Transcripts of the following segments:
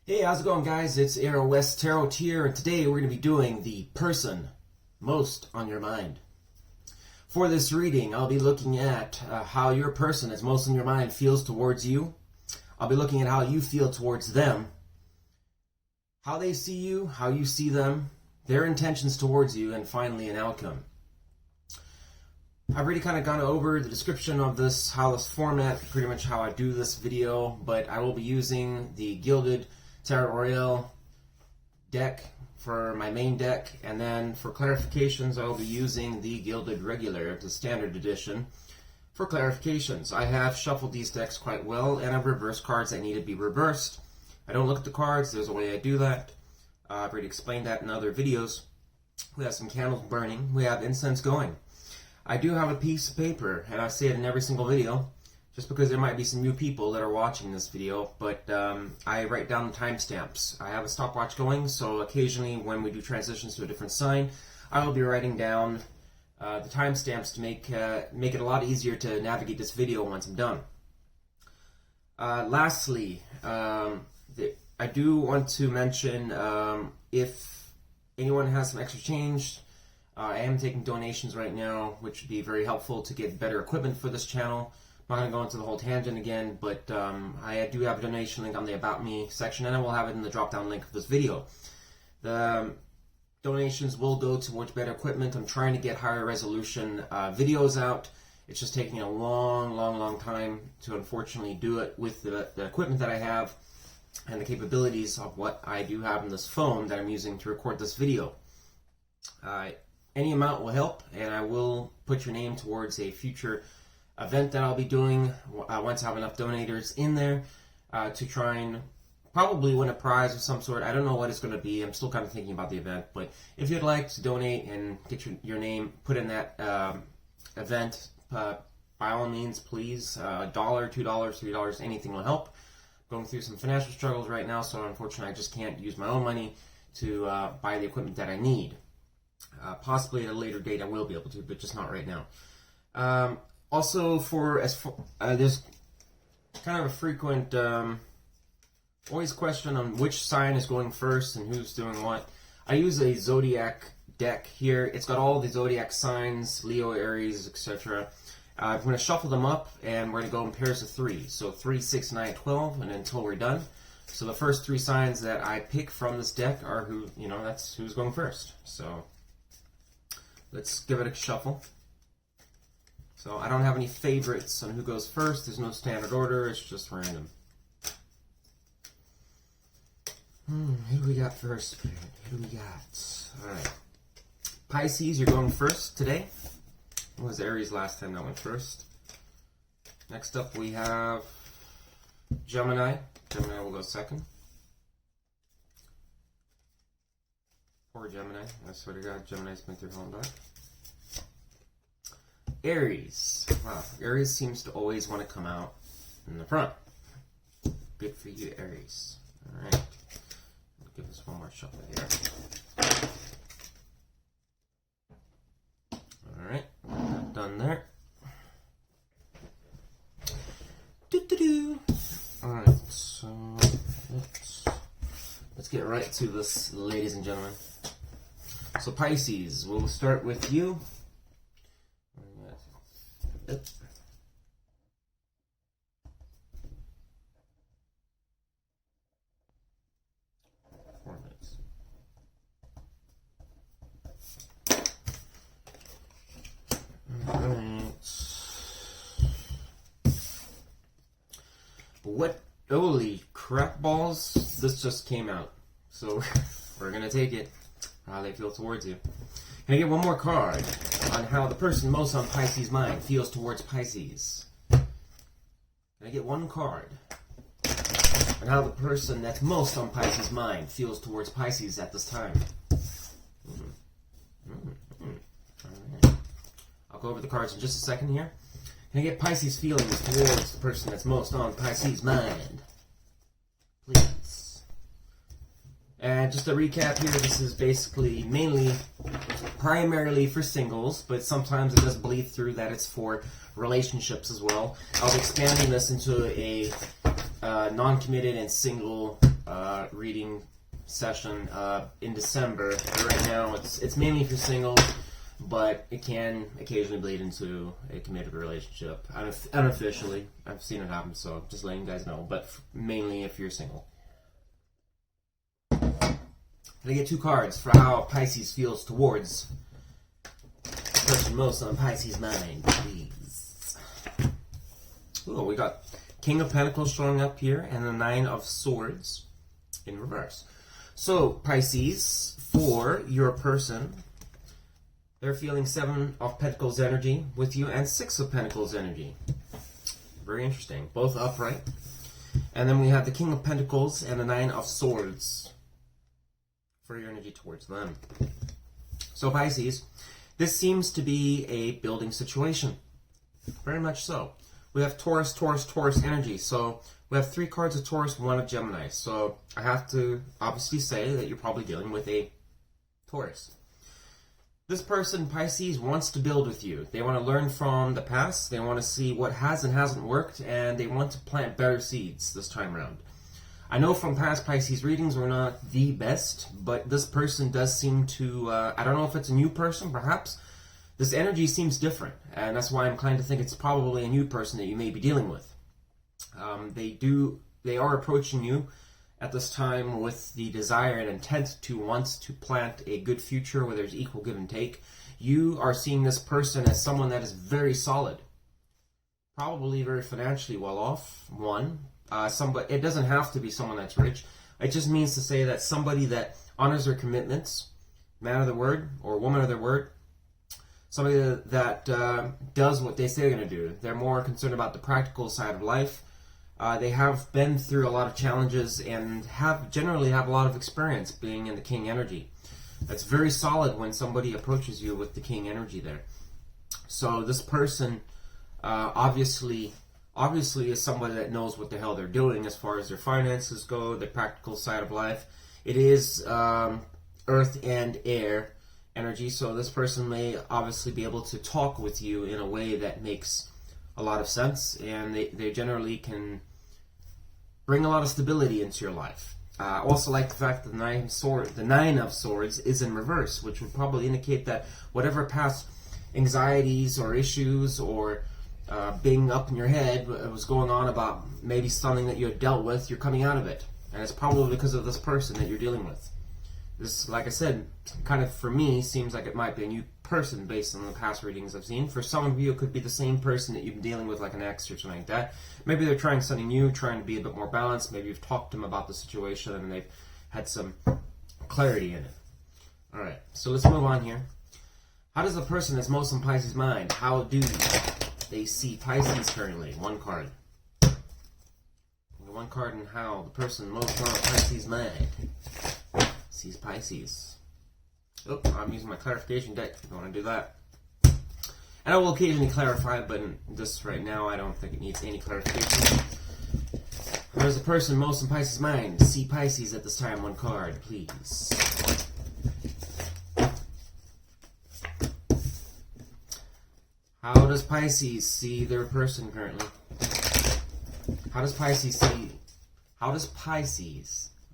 Hey, how's it going, guys? It's Aurawest Tarot here, and today we're going to be doing the person most on your mind. For this reading, I'll be looking at how your person that's most on your mind feels towards you. I'll be looking at how you feel towards them, how they see you, how you see them, their intentions towards you, and finally an outcome. I've already kind of gone over the description of this, how this format, pretty much how I do this video, but I will be using the Gilded Tarot Royale deck for my main deck, and then for clarifications I will be using the Gilded Regular, the standard edition, for clarifications. I have shuffled these decks quite well, and I've reversed cards that need to be reversed. I don't look at the cards, there's a way I do that. I've already explained that in other videos. We have some candles burning, we have incense going. I do have a piece of paper, and I say it in every single video, just because there might be some new people that are watching this video, but I write down the timestamps. I have a stopwatch going, so occasionally when we do transitions to a different sign, I will be writing down the timestamps to make it a lot easier to navigate this video once I'm done. Lastly, I do want to mention if anyone has some extra change, I am taking donations right now, which would be very helpful to get better equipment for this channel. I'm not going to go into the whole tangent again, but I do have a donation link on the About Me section, and I will have it in the drop-down link of this video. The donations will go towards better equipment. I'm trying to get higher resolution videos out. It's just taking a long time to unfortunately do it with the equipment that I have and the capabilities of what I do have in this phone that I'm using to record this video. Any amount will help, and I will put your name towards a future event that I'll be doing once I have enough donators in there to try and probably win a prize of some sort. I don't know what it's going to be. I'm still kind of thinking about the event, but if you'd like to donate and get your name put in that event, by all means, please. $1, $2, $3, anything will help. I'm going through some financial struggles right now, so unfortunately I just can't use my own money to buy the equipment that I need. Possibly at a later date I will be able to, but just not right now. Also, there's kind of a frequent always question on which sign is going first and who's doing what. I use a Zodiac deck here. It's got all the Zodiac signs, Leo, Aries, etc. I'm going to shuffle them up, and we're going to go in pairs of 3. So 3, 6, 9, 12, and until we're done. So the first 3 signs that I pick from this deck are that's who's going first. So let's give it a shuffle. So I don't have any favorites on who goes first. There's no standard order. It's just random. Who do we got first? Who do we got? Alright. Pisces, you're going first today. It was Aries last time that went first. Next up we have Gemini. Gemini will go second. Poor Gemini. I swear to God, Gemini's been through hell and back. Aries. Wow, Aries seems to always want to come out in the front. Good for you, Aries. Alright. I'll give this one more shuffle here. Alright, done there. Alright, so let's get right to this, ladies and gentlemen. So Pisces, we'll start with you. What? Holy crap balls! This just came out, so we're gonna take it. How they feel towards you. Can I get one more card on how the person most on Pisces' mind feels towards Pisces? Can I get one card on how the person that's most on Pisces' mind feels towards Pisces at this time? Alright. I'll go over the cards in just a second here. Can I get Pisces' feelings towards the person that's most on Pisces' mind? Please. And just to recap here, this is basically primarily for singles, but sometimes it does bleed through that it's for relationships as well. I'll be expanding this into a non-committed and single reading session in December. But right now, it's mainly for singles, but it can occasionally bleed into a committed relationship unofficially. I've seen it happen, so just letting you guys know. But mainly if you're single. I get 2 cards for how Pisces feels towards the person most on Pisces' mind, please. Ooh, we got King of Pentacles showing up here and the 9 of Swords in reverse. So, Pisces, for your person, they're feeling 7 of Pentacles energy with you and 6 of Pentacles energy. Very interesting. Both upright. And then we have the King of Pentacles and the 9 of Swords for your energy towards them. So Pisces, this seems to be a building situation. Very much so. We have Taurus, Taurus, Taurus energy. So we have 3 cards of Taurus, 1 of Gemini. So I have to obviously say that you're probably dealing with a Taurus. This person, Pisces, wants to build with you. They want to learn from the past. They want to see what has and hasn't worked. And they want to plant better seeds this time around. I know from past Pisces readings we're not the best, but this person does seem to, I don't know if it's a new person, perhaps. This energy seems different, and that's why I'm inclined to think it's probably a new person that you may be dealing with. They are approaching you at this time with the desire and intent to want to plant a good future where there's equal give and take. You are seeing this person as someone that is very solid, probably very financially well off, one. It doesn't have to be someone that's rich. It just means to say that somebody that honors their commitments, man of their word or woman of their word, somebody that does what they say they're going to do. They're more concerned about the practical side of life. They have been through a lot of challenges and generally have a lot of experience being in the King energy. That's very solid when somebody approaches you with the King energy there. So this person obviously is somebody that knows what the hell they're doing as far as their finances go, the practical side of life. It is earth and air energy, so this person may obviously be able to talk with you in a way that makes a lot of sense, and they generally can bring a lot of stability into your life. I also like the fact that the 9 of Swords is in reverse, which would probably indicate that whatever past anxieties or issues or being up in your head was going on about maybe something that you had dealt with, you're coming out of it. And it's probably because of this person that you're dealing with. This, like I said, kind of for me seems like it might be a new person based on the past readings I've seen. For some of you, it could be the same person that you've been dealing with, like an ex or something like that. Maybe they're trying something new, trying to be a bit more balanced. Maybe you've talked to them about the situation and they've had some clarity in it. Alright, so let's move on here. How does the person that's most on Pisces' mind, how do they see Pisces currently? 1 card. 1 card and how the person most on Pisces' mind sees Pisces. Oh, I'm using my clarification deck if you want to do that. And I will occasionally clarify, but just right now I don't think it needs any clarification. How does the person most in Pisces' mind see Pisces at this time? 1 card, please. How does Pisces see their person currently? How does Pisces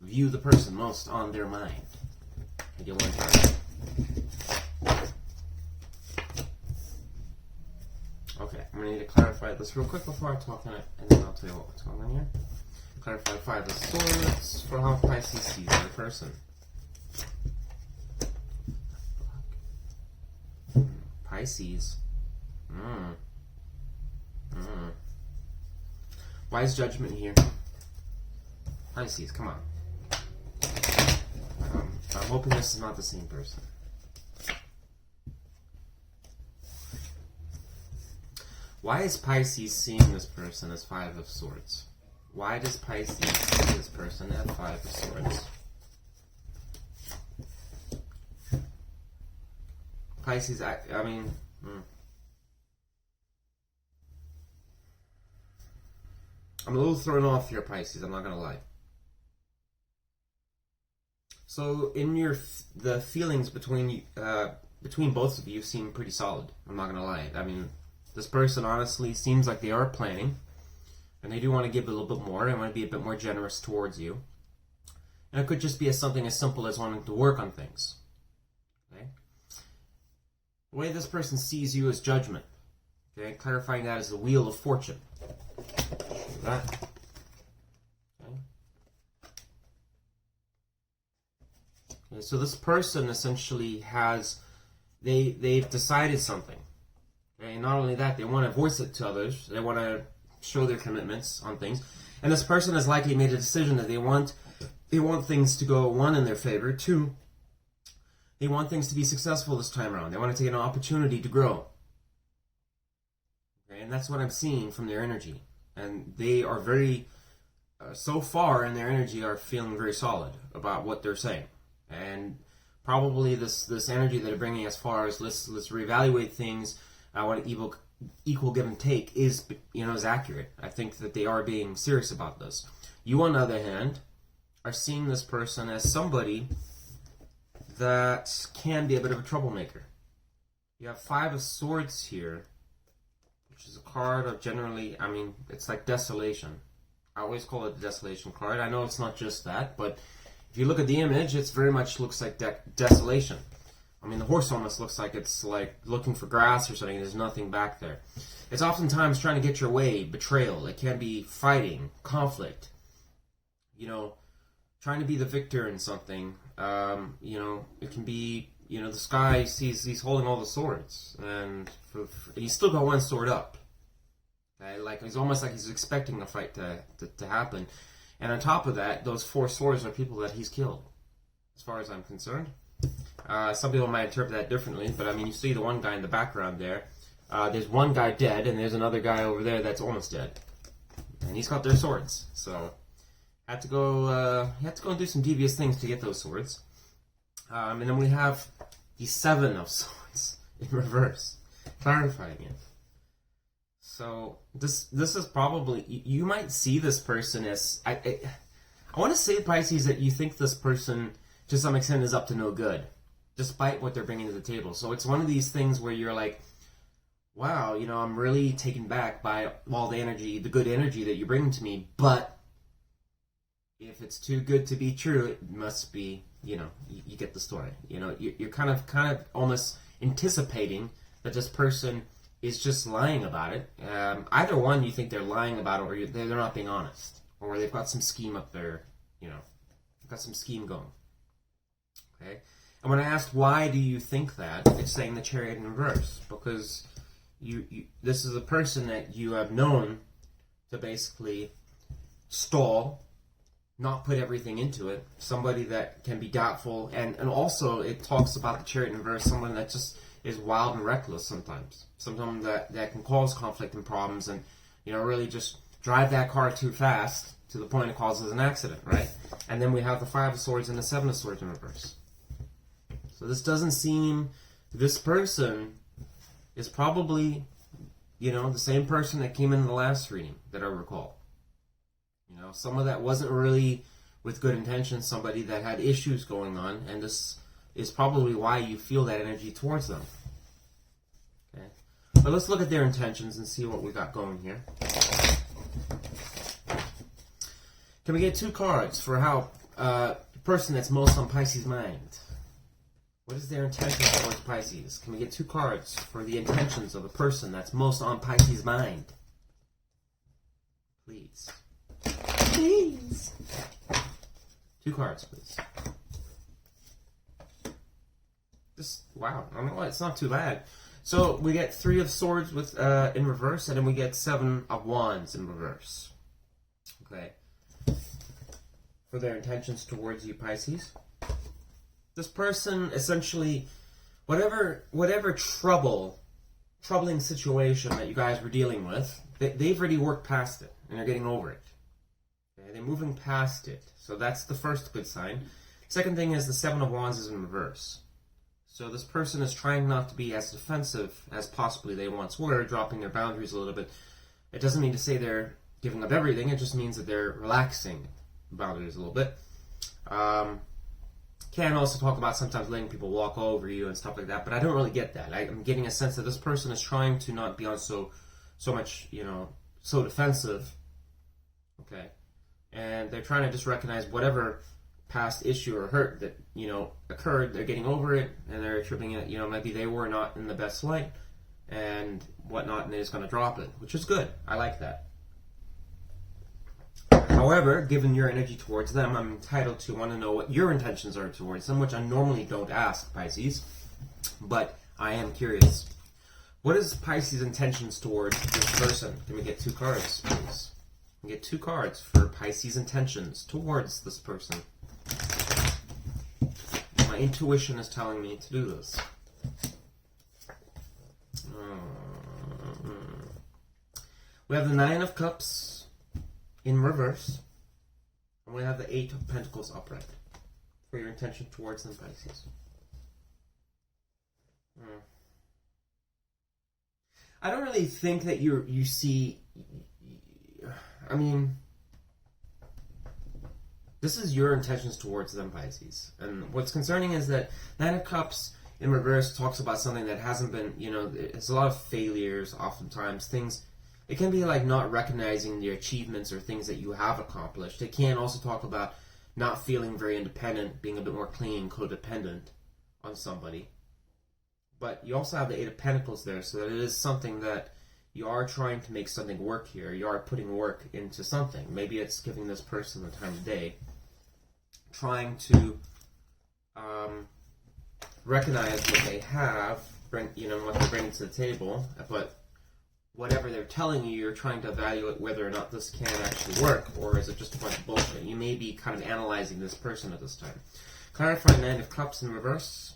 view the person most on their mind? I get 1 card. Okay, I'm going to need to clarify this real quick before I talk on it, and then I'll tell you what's going on here. Clarify 5 of Swords for how Pisces sees their person. Pisces. Why is Judgment here? Pisces, come on. I'm hoping this is not the same person. Why is Pisces seeing this person as 5 of Swords? Why does Pisces see this person at 5 of Swords? Pisces, I mean... I'm a little thrown off here, Pisces, I'm not going to lie. So, in the feelings between both of you seem pretty solid, I'm not going to lie. I mean, this person honestly seems like they are planning, and they do want to give a little bit more, and want to be a bit more generous towards you. And it could just be something as simple as wanting to work on things. Okay? The way this person sees you is judgment. Okay? Clarifying that as the wheel of fortune. That. Okay? Okay, so this person essentially has, they've decided something. Okay? And not only that, they want to voice it to others. They want to show their commitments on things. And this person has likely made a decision that they want things to go, one, in their favor, two, they want things to be successful this time around. They want to take an opportunity to grow. Okay? And that's what I'm seeing from their energy. And they are very, so far in their energy, are feeling very solid about what they're saying. And probably this energy that they're bringing as far as let's reevaluate things, what equal give and take is accurate. I think that they are being serious about this. You, on the other hand, are seeing this person as somebody that can be a bit of a troublemaker. You have Five of Swords here, which is a card of generally, it's like desolation. I always call it the desolation card. I know it's not just that, but if you look at the image, it very much looks like desolation. The horse almost looks like it's like looking for grass or something. There's nothing back there. It's oftentimes trying to get your way, betrayal. It can be fighting, conflict. Trying to be the victor in something. It can be, this guy sees he's holding all the swords, and he's still got one sword up. Okay? Like it's almost like he's expecting the fight to happen. And on top of that, those 4 swords are people that he's killed, as far as I'm concerned. Some people might interpret that differently, but you see the one guy in the background there. There's one guy dead, and there's another guy over there that's almost dead, and he's got their swords. So, had to go and do some devious things to get those swords. And then we have the 7 of Swords in reverse, clarifying it. So this is probably, you might see this person as I want to say, Pisces, that you think this person to some extent is up to no good, despite what they're bringing to the table. So it's one of these things where you're like, wow, I'm really taken back by all the energy, the good energy that you bring to me, but if it's too good to be true, it must be, you get the story. You're kind of almost anticipating that this person is just lying about it. Either one, you think they're lying about it, or they're not being honest, or they've got some scheme up there, they've got some scheme going. Okay? And when I asked why do you think that, it's saying the Chariot in reverse, because this is a person that you have known to basically stall, not put everything into it, somebody that can be doubtful, and also it talks about the Chariot in reverse, someone that just is wild and reckless sometimes that can cause conflict and problems, and really just drive that car too fast to the point it causes an accident, right? And then we have the 5 of Swords and the 7 of Swords in reverse. So this doesn't seem, this person is probably, the same person that came in the last reading that I recall. Someone that wasn't really with good intentions, somebody that had issues going on, and this is probably why you feel that energy towards them. Okay, but let's look at their intentions and see what we got going here. Can we get 2 cards for how the person that's most on Pisces' mind? What is their intention towards Pisces? Can we get 2 cards for the intentions of the person that's most on Pisces' mind? Please. Please. 2 cards, please. Wow, I don't know why, it's not too bad. So we get 3 of Swords with in reverse, and then we get 7 of Wands in reverse. Okay. For their intentions towards you, Pisces. This person, essentially, whatever troubling situation that you guys were dealing with, they've already worked past it, and they're getting over it. Okay? They're moving past it. So that's the first good sign. Second thing is the 7 of Wands is in reverse. So this person is trying not to be as defensive as possibly they once were, dropping their boundaries a little bit. It doesn't mean to say they're giving up everything. It just means that they're relaxing boundaries a little bit. Can also talk about sometimes letting people walk over you and stuff like that, but I don't really get that. I'm getting a sense that this person is trying to not be on so much, so defensive. Okay. And they're trying to just recognize whatever past issue or hurt that, you know, occurred. They're getting over it, and they're attributing it, you know, maybe they were not in the best light and whatnot, and they're just going to drop it, which is good. I like that. However, given your energy towards them, I'm entitled to want to know what your intentions are towards them, which I normally don't ask, Pisces, but I am curious. What is Pisces' intentions towards this person? Can we get 2 cards, please? Can we get 2 cards for Pisces' intentions towards this person? My intuition is telling me to do this. We have the 9 of Cups in reverse, and we have the 8 of Pentacles upright for your intention towards them, Pisces. I don't really think that you see. I mean, this is your intentions towards them, Pisces. And what's concerning is that 9 of Cups in reverse talks about something that hasn't been, you know, it's a lot of failures, oftentimes. Things, it can be like not recognizing your achievements or things that you have accomplished. It can also talk about not feeling very independent, being a bit more clingy and codependent on somebody. But you also have the 8 of Pentacles there, so that it is something that you are trying to make something work here. You are putting work into something. Maybe it's giving this person the time of day, trying to recognize what they have, bring, you know, what they're bringing to the table, but whatever they're telling you, you're trying to evaluate whether or not this can actually work, or is it just a bunch of bullshit. You may be kind of analyzing this person at this time. Clarify 9 of Cups in reverse,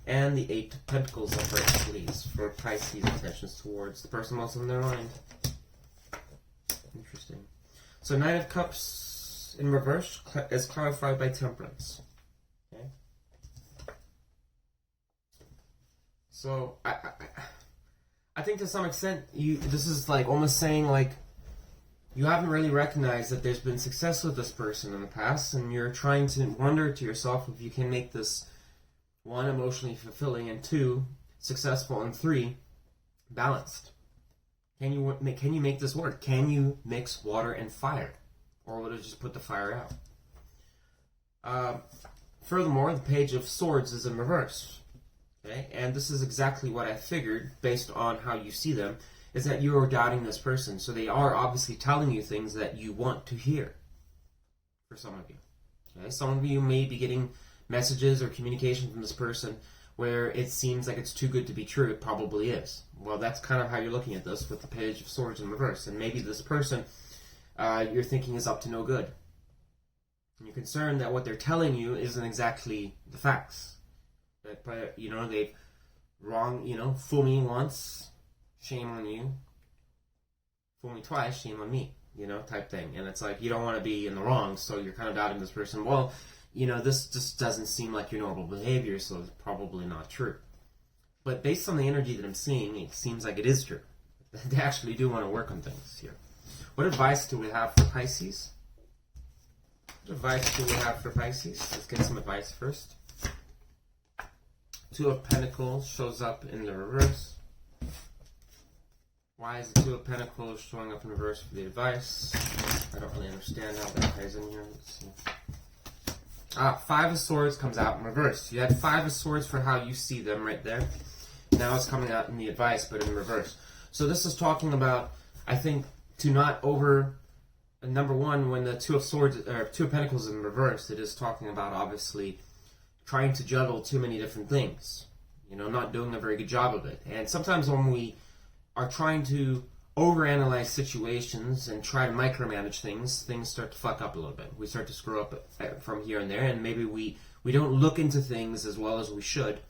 and the 8 of Pentacles upright, please, for Pisces' intentions towards the person else in their mind. Interesting. So 9 of Cups in reverse is clarified by Temperance. Okay. So I think to some extent this is like almost saying like you haven't really recognized that there's been success with this person in the past, and you're trying to wonder to yourself if you can make this 1, emotionally fulfilling, and 2, successful, and 3, balanced. Can you make this work? Can you mix water and fire, or would it just put the fire out? Furthermore, the Page of Swords is in reverse. Okay, and this is exactly what I figured based on how you see them, is that you are doubting this person. So they are obviously telling you things that you want to hear. For some of you, okay, some of you may be getting messages or communication from this person where it seems like it's too good to be true. It probably is. Well, that's kind of how you're looking at this with the Page of Swords in reverse. And maybe this person you're thinking is up to no good. And you're concerned that what they're telling you isn't exactly the facts. That, you know, they've wrong, you know, fool me once, shame on you. Fool me twice, shame on me, you know, type thing. And it's like, you don't want to be in the wrong, so you're kind of doubting this person. Well, you know, this just doesn't seem like your normal behavior, so it's probably not true. But based on the energy that I'm seeing, it seems like it is true. They actually do want to work on things here. What advice do we have for Pisces? What advice do we have for Pisces? Let's get some advice first. 2 of Pentacles shows up in the reverse. Why is the 2 of Pentacles showing up in reverse for the advice? I don't really understand how that ties in here. Let's see. 5 of Swords comes out in reverse. You had 5 of Swords for how you see them right there. Now it's coming out in the advice, but in reverse. So this is talking about, I think, to not over... number 1, when the 2 of Swords, or 2 of Pentacles is in reverse, it is talking about, obviously, trying to juggle too many different things. You know, not doing a very good job of it. And sometimes when we are trying to overanalyze situations and try to micromanage things, things start to fuck up a little bit. We start to screw up from here and there, and maybe we don't look into things as well as we should.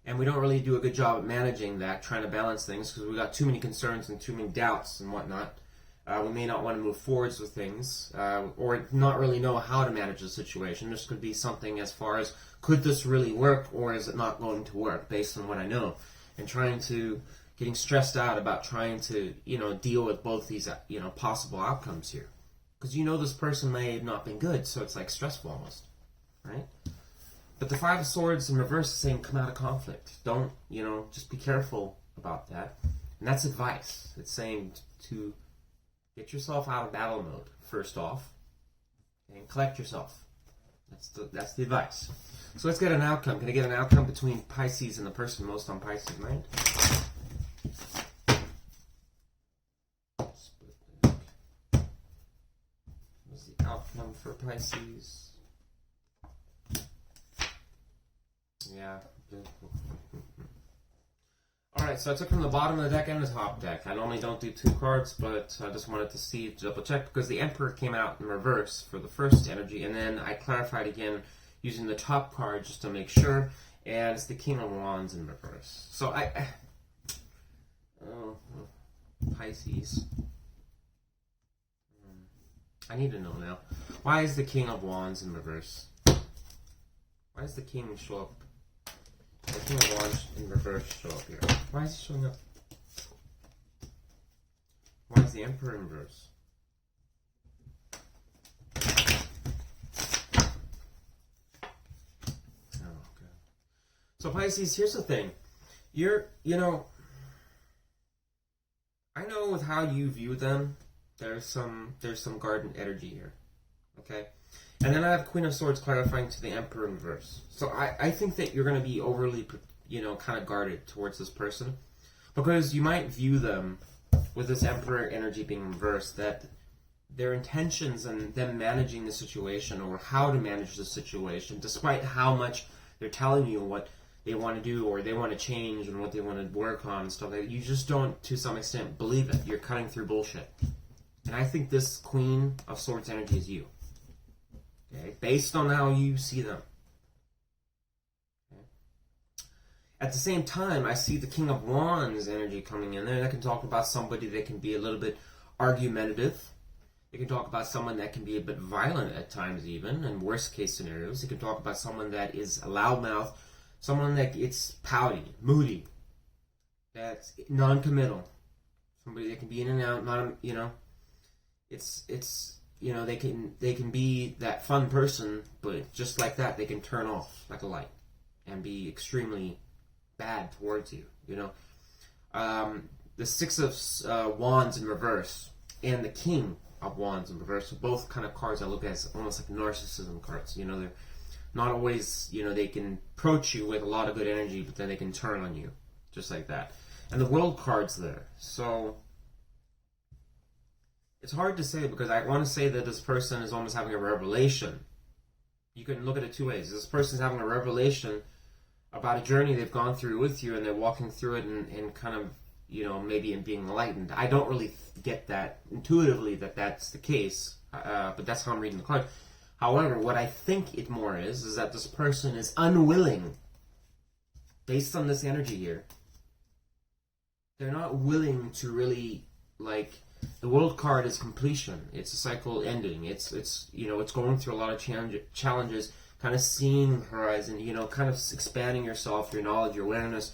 And we don't really do a good job at managing that, trying to balance things, because we got too many concerns and too many doubts and whatnot. We may not want to move forwards with things, or not really know how to manage the situation. This could be something as far as, could this really work, or is it not going to work, based on what I know? And getting stressed out about trying to, you know, deal with both these, you know, possible outcomes here. Because you know this person may have not been good, so it's like stressful almost, right? But the 5 of Swords in reverse is saying come out of conflict. Don't, you know, just be careful about that. And that's advice. It's saying to get yourself out of battle mode, first off, and collect yourself. That's the advice. So let's get an outcome. Can I get an outcome between Pisces and the person most on Pisces' mind? What's the outcome for Pisces? Yeah. Alright, so I took from the bottom of the deck and the top deck. I normally don't do 2 cards, but I just wanted to see, to double check, because the Emperor came out in reverse for the first energy, and then I clarified again using the top card just to make sure, and it's the King of Wands in reverse. So Pisces. I need to know now. Why is the King of Wands in reverse? Why does the King show up? The King of Wands in reverse show up here. Why is he showing up? Why is the Emperor in reverse? Oh, okay. So Pisces, here's the thing. I know with how you view them, there's some garden energy here. Okay? And then I have Queen of Swords clarifying to the Emperor in reverse. So I think that you're going to be overly, kind of guarded towards this person. Because you might view them, with this Emperor energy being reversed, that their intentions and them managing the situation, or how to manage the situation, despite how much they're telling you what they want to do, or they want to change, and what they want to work on, and stuff like that, you just don't, to some extent, believe it. You're cutting through bullshit. And I think this Queen of Swords energy is you. Okay, based on how you see them. Okay. At the same time, I see the King of Wands energy coming in there. That can talk about somebody that can be a little bit argumentative. It can talk about someone that can be a bit violent at times even, in worst case scenarios. It can talk about someone that is a loudmouth, someone that it's pouty, moody, that's non-committal. Somebody that can be in and out, not, they can be that fun person, but just like that, they can turn off like a light and be extremely bad towards you. The Six of Wands in reverse and the King of Wands in reverse are both kind of cards I look at as almost like narcissism cards. They're not always, they can approach you with a lot of good energy, but then they can turn on you just like that. And the World card's there, so it's hard to say, because I want to say that this person is almost having a revelation. You can look at it 2 ways. This person's having a revelation about a journey they've gone through with you, and they're walking through it and kind of, maybe in being enlightened. I don't really get that intuitively that that's the case, but that's how I'm reading the card. However, what I think it more is that this person is unwilling, based on this energy here. They're not willing to really, the World card is completion. It's a cycle ending. It's going through a lot of challenges, kind of seeing the horizon, kind of expanding yourself, your knowledge, your awareness,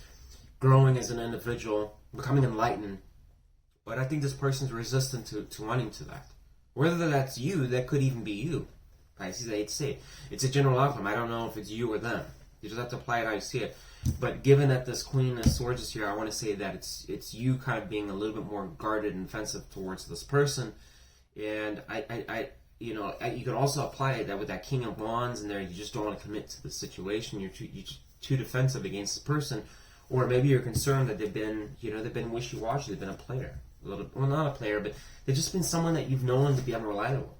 growing as an individual, becoming enlightened. But I think this person's resistant to wanting to that. Whether that's you, that could even be you. Pisces, I hate to say it. It's a general outcome. I don't know if it's you or them. You just have to apply it how you see it. But given that this Queen of Swords is here, I want to say that it's you kind of being a little bit more guarded and defensive towards this person. And you can also apply that with that King of Wands in there. You just don't want to commit to the situation. You're too defensive against the person, or maybe you're concerned that they've been wishy-washy. They've been a player, not a player, but they've just been someone that you've known to be unreliable.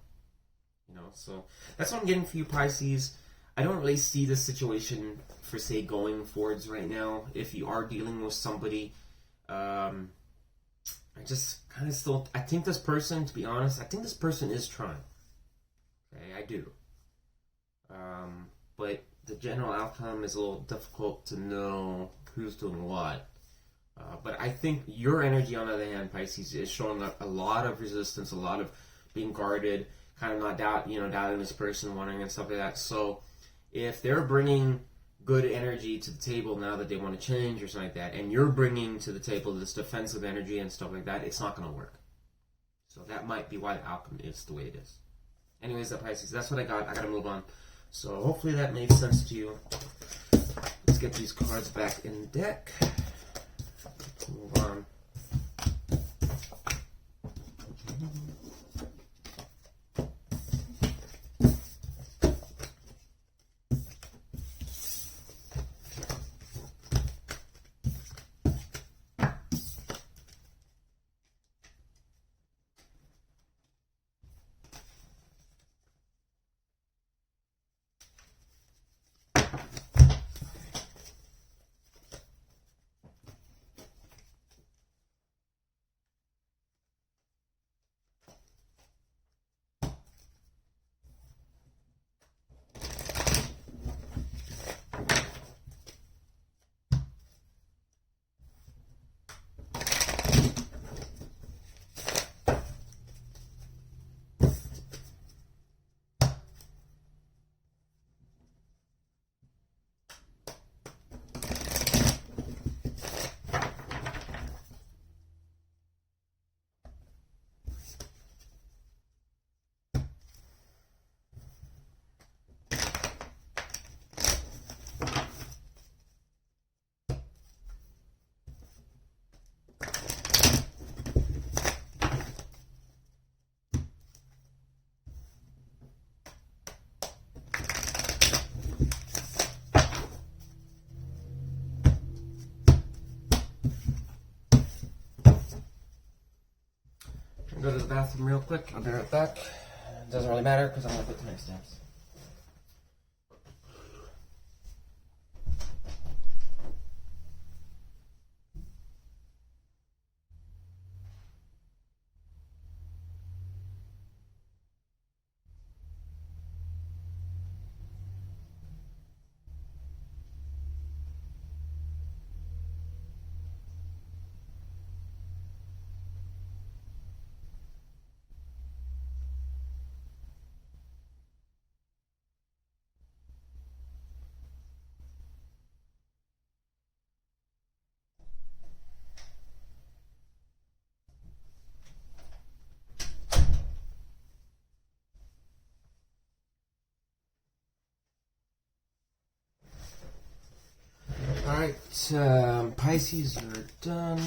So that's what I'm getting for you, Pisces. I don't really see this situation, for say, going forwards right now. If you are dealing with somebody, I just kind of still, I think this person, to be honest, I think this person is trying. Okay, I do. But the general outcome is a little difficult to know who's doing what. But I think your energy, on the other hand, Pisces, is showing a lot of resistance, a lot of being guarded, kind of not doubting this person, wanting and stuff like that. So if they're bringing good energy to the table now that they want to change or something like that, and you're bringing to the table this defensive energy and stuff like that, it's not going to work. So that might be why the outcome is the way it is. Anyways, that Pisces, that's what I got. I got to move on. So hopefully that made sense to you. Let's get these cards back in the deck. Let's move on. bathroom real quick. I'll be right back. It doesn't really matter because I'm going to put the next steps. Alright, Pisces, you're done.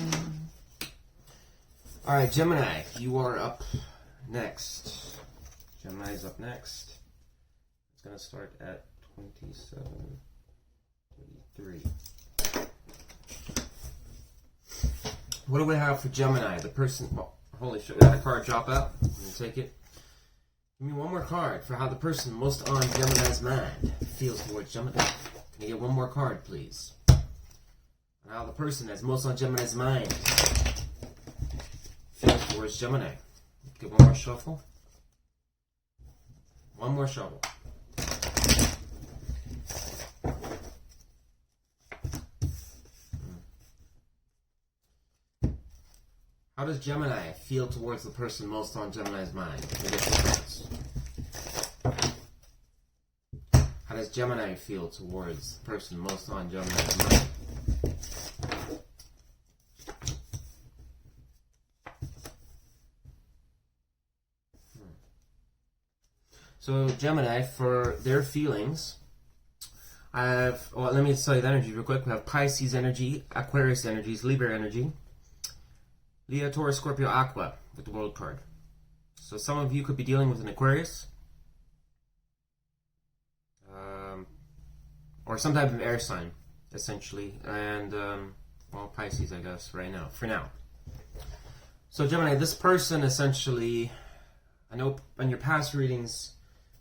Alright, Gemini, you are up next. Gemini's up next. It's going to start at 27:33. What do we have for Gemini? The person... Oh, holy shit, we had a card drop out. I'm going to take it. Give me one more card for how the person most on Gemini's mind feels towards Gemini. Can I get one more card, please? Now the person that's most on Gemini's mind feels towards Gemini. Get one more shuffle. One more shuffle. How does Gemini feel towards the person most on Gemini's mind? How does Gemini feel towards the person most on Gemini's mind? So Gemini, for their feelings, I have, well, let me tell you the energy real quick. We have Pisces energy, Aquarius energies, Libra energy, Leo, Taurus, Scorpio, Aqua with the World card. So some of you could be dealing with an Aquarius, or some type of air sign, essentially, and, well, Pisces, I guess, right now, for now. So Gemini, this person essentially, I know in your past readings,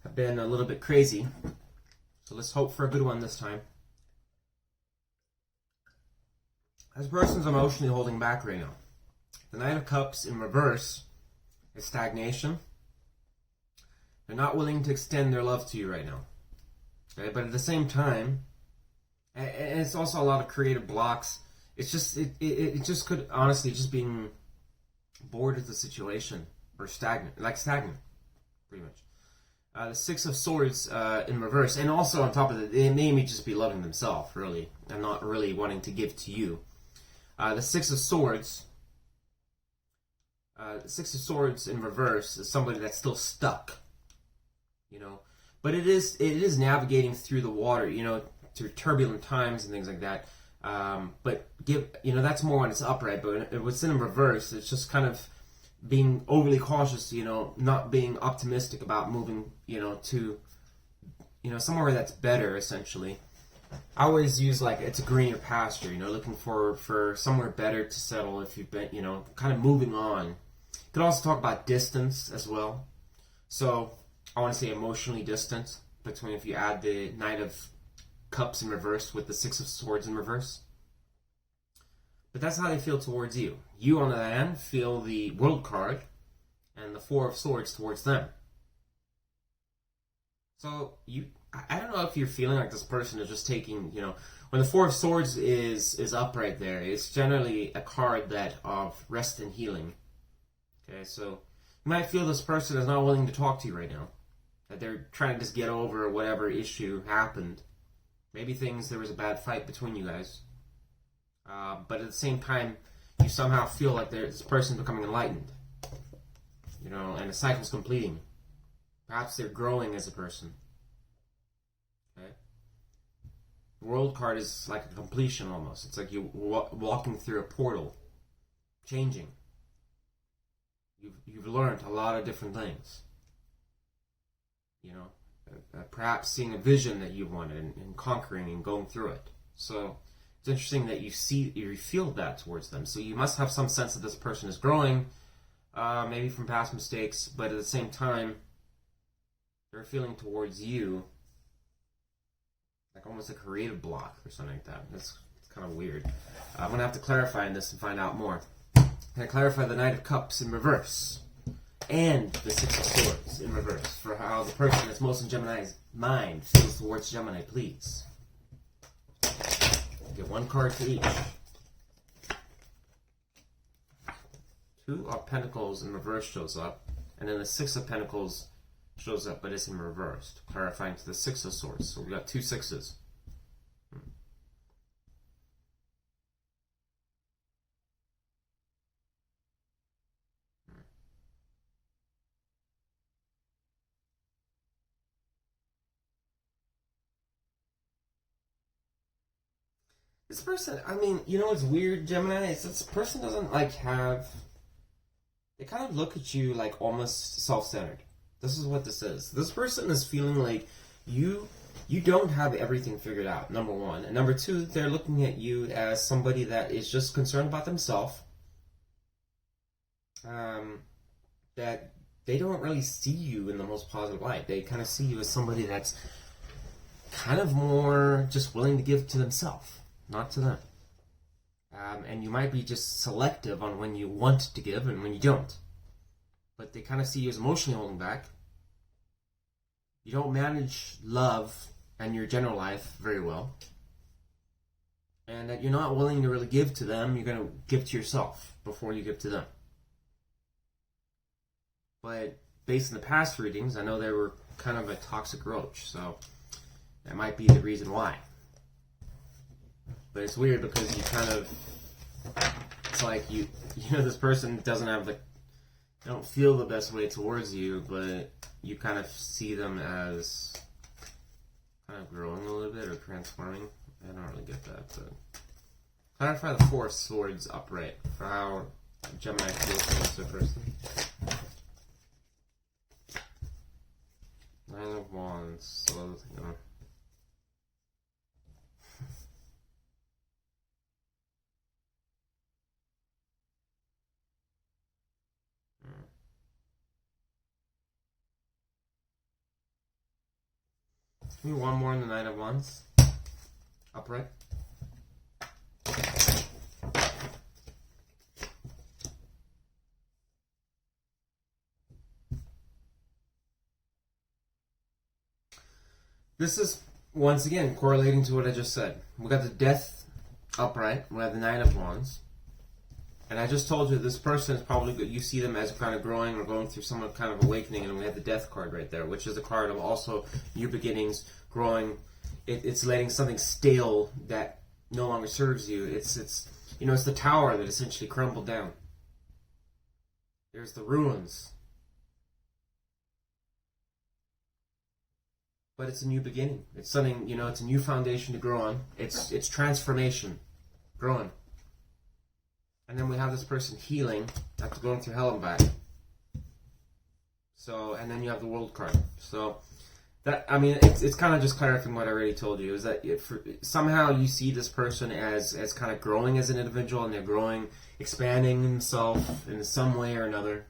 have been a little bit crazy. So let's hope for a good one this time. This person's emotionally holding back right now. The Knight of Cups in reverse is stagnation. They're not willing to extend their love to you right now. Okay? But at the same time, and it's also a lot of creative blocks. It's just, it just could honestly just being bored of the situation or stagnant, pretty much. The Six of Swords in reverse, and also on top of it, they may just be loving themselves, really, and not really wanting to give to you. The Six of Swords in reverse is somebody that's still stuck, you know. But it is navigating through the water, you know, through turbulent times and things like that. But that's more when it's upright. But what's in reverse, it's just kind of being overly cautious, you know, not being optimistic about moving, you know, to, you know, somewhere that's better, essentially. I always use, like, it's a greener pasture, you know, looking for somewhere better to settle if you've been, you know, kind of moving on. You could also talk about distance as well. So, I want to say emotionally distant, between if you add the Knight of Cups in reverse with the Six of Swords in reverse. But that's how they feel towards you. You, on the other hand, feel the World card and the Four of Swords towards them. So, I don't know if you're feeling like this person is just taking, you know, when the Four of Swords is up right there, it's generally a card that of rest and healing. Okay, so you might feel this person is not willing to talk to you right now. That they're trying to just get over whatever issue happened. Maybe there was a bad fight between you guys. But at the same time, you somehow feel like this person becoming enlightened. You know, and the cycle's completing. Perhaps they're growing as a person. Okay? The World card is like a completion almost. It's like you walking through a portal. Changing. You've learned a lot of different things. You know, perhaps seeing a vision that you wanted and conquering and going through it. So it's interesting that you feel that towards them. So you must have some sense that this person is growing, maybe from past mistakes, but at the same time, they're feeling towards you like almost a creative block or something like that. It's kind of weird. I'm going to have to clarify in this and find out more. Can I clarify the Knight of Cups in reverse and the Six of Swords in reverse for how the person that's most in Gemini's mind feels towards Gemini, please? Get one card for each. Two of Pentacles in reverse shows up, and then the Six of Pentacles shows up, but it's in reverse, clarifying to the Six of Swords. So we got two sixes. This person, I mean, you know what's weird, Gemini? Is this person doesn't like have. They kind of look at you like almost self-centered. This is what this is. This person is feeling like you don't have everything figured out, number one. And number two, they're looking at you as somebody that is just concerned about themselves. That they don't really see you in the most positive light. They kind of see you as somebody that's kind of more just willing to give to themselves, not to them. And you might be just selective on when you want to give and when you don't. But they kind of see you as emotionally holding back. You don't manage love and your general life very well. And that you're not willing to really give to them. You're going to give to yourself before you give to them. But based on the past readings, I know they were kind of a toxic roach. So that might be the reason why. But it's weird because you kind of, it's like you know this person doesn't have the, they don't feel the best way towards you, but you kind of see them as kind of growing a little bit or transforming. I don't really get that, but clarify the Four of Swords upright for how Gemini feels towards their person. Nine of Wands, so you know. Give me one more in the Knight of Wands. Upright. This is, once again, correlating to what I just said. We got the Death upright. We have the Nine of Wands. And I just told you this person is probably good. You see them as kind of growing or going through some kind of awakening, and we have the Death card right there, which is a card of also new beginnings, growing. It's letting something stale that no longer serves you. It's you know, it's the tower that essentially crumbled down. There's the ruins, but it's a new beginning. It's something, you know, it's a new foundation to grow on. It's transformation, growing. And then we have this person healing after going through hell and back. So, and then you have the World card. So, that, I mean, it's kind of just clarifying what I already told you. Is that somehow you see this person as kind of growing as an individual, and they're growing, expanding themselves in some way or another.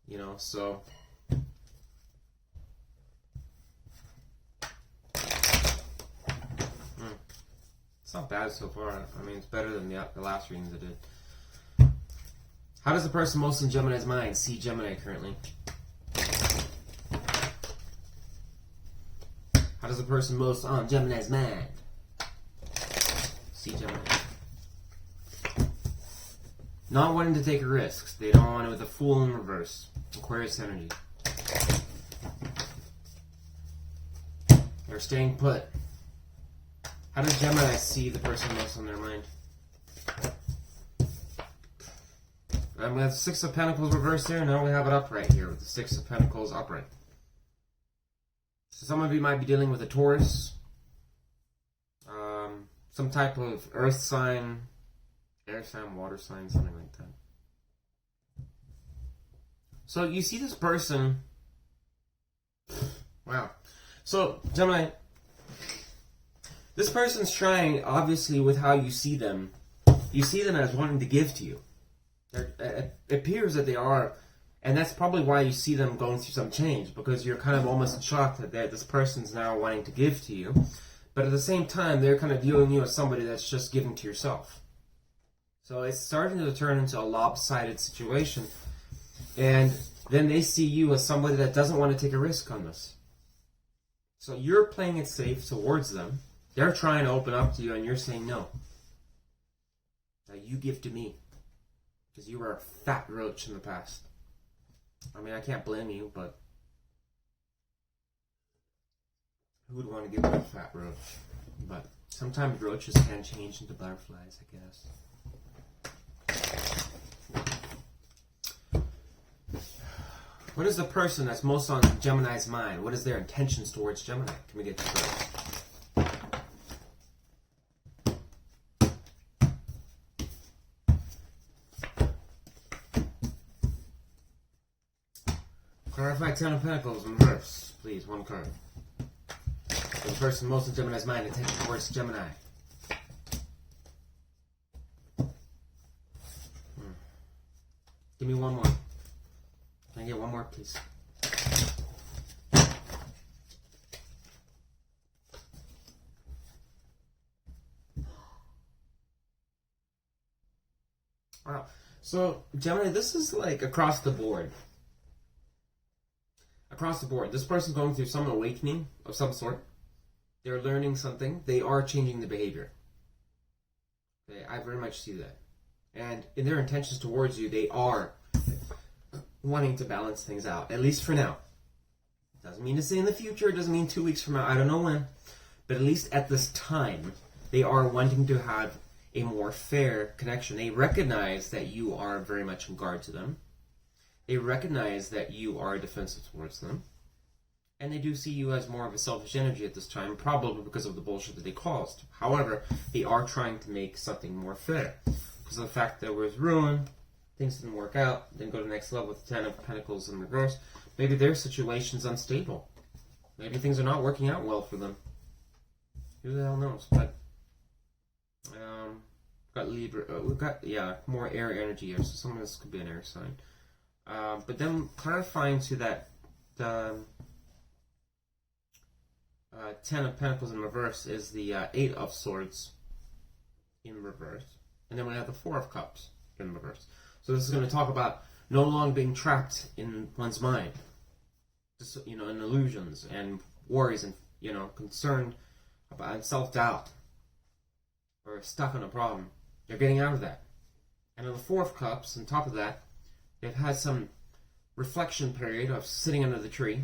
You know, so. It's not bad so far. I mean, it's better than the last readings I did. How does the person most in Gemini's mind see Gemini currently? How does the person most on Gemini's mind see Gemini? Not wanting to take risks. They don't want it with a Fool in reverse. Aquarius energy. They're staying put. How does Gemini see the person most on their mind? And we have Six of Pentacles reversed here. Now we have it upright here with the Six of Pentacles upright. So some of you might be dealing with a Taurus, some type of earth sign, air sign, water sign, something like that. So you see this person. Wow. So Gemini, this person's trying, obviously, with how you see them as wanting to give to you. It appears that they are, and that's probably why you see them going through some change, because you're kind of almost in shock that this person's now wanting to give to you, but at the same time, they're kind of viewing you as somebody that's just giving to yourself. So it's starting to turn into a lopsided situation, and then they see you as somebody that doesn't want to take a risk on this. So you're playing it safe towards them. They're trying to open up to you, and you're saying no. Now you give to me, because you were a fat roach in the past. I mean, I can't blame you, but who would want to give up a fat roach? But sometimes roaches can change into butterflies, I guess. What is the person that's most on Gemini's mind? What is their intentions towards Gemini? Can we get to first? Clarify 10 of Pentacles in reverse, please. One card. The person most in Gemini's mind, attention towards Gemini. Give me one more. Can I get one more, please? Wow. So, Gemini, this is like across the board. Across the board. This person's going through some awakening of some sort. They're learning something. They are changing the behavior. Okay, I very much see that. And in their intentions towards you, they are wanting to balance things out, at least for now. Doesn't mean to say in the future, it doesn't mean 2 weeks from now, I don't know when. But at least at this time, they are wanting to have a more fair connection. They recognize that you are very much in guard to them. They recognize that you are defensive towards them. And they do see you as more of a selfish energy at this time, probably because of the bullshit that they caused. However, they are trying to make something more fair. Because of the fact that there was ruin, things didn't work out, then go to the next level with the 10 of Pentacles in reverse. Maybe their situation's unstable. Maybe things are not working out well for them. Who the hell knows? But got Libra. We've got more air energy here, so some of this could be an air sign. But then clarifying to that, the 10 of Pentacles in reverse is the 8 of Swords in reverse. And then we have the 4 of Cups in reverse. So this is going to talk about no longer being trapped in one's mind. Just, in illusions and worries and, concerned about self-doubt or stuck on a problem. They're getting out of that. And in the 4 of Cups, on top of that, they've had some reflection period of sitting under the tree,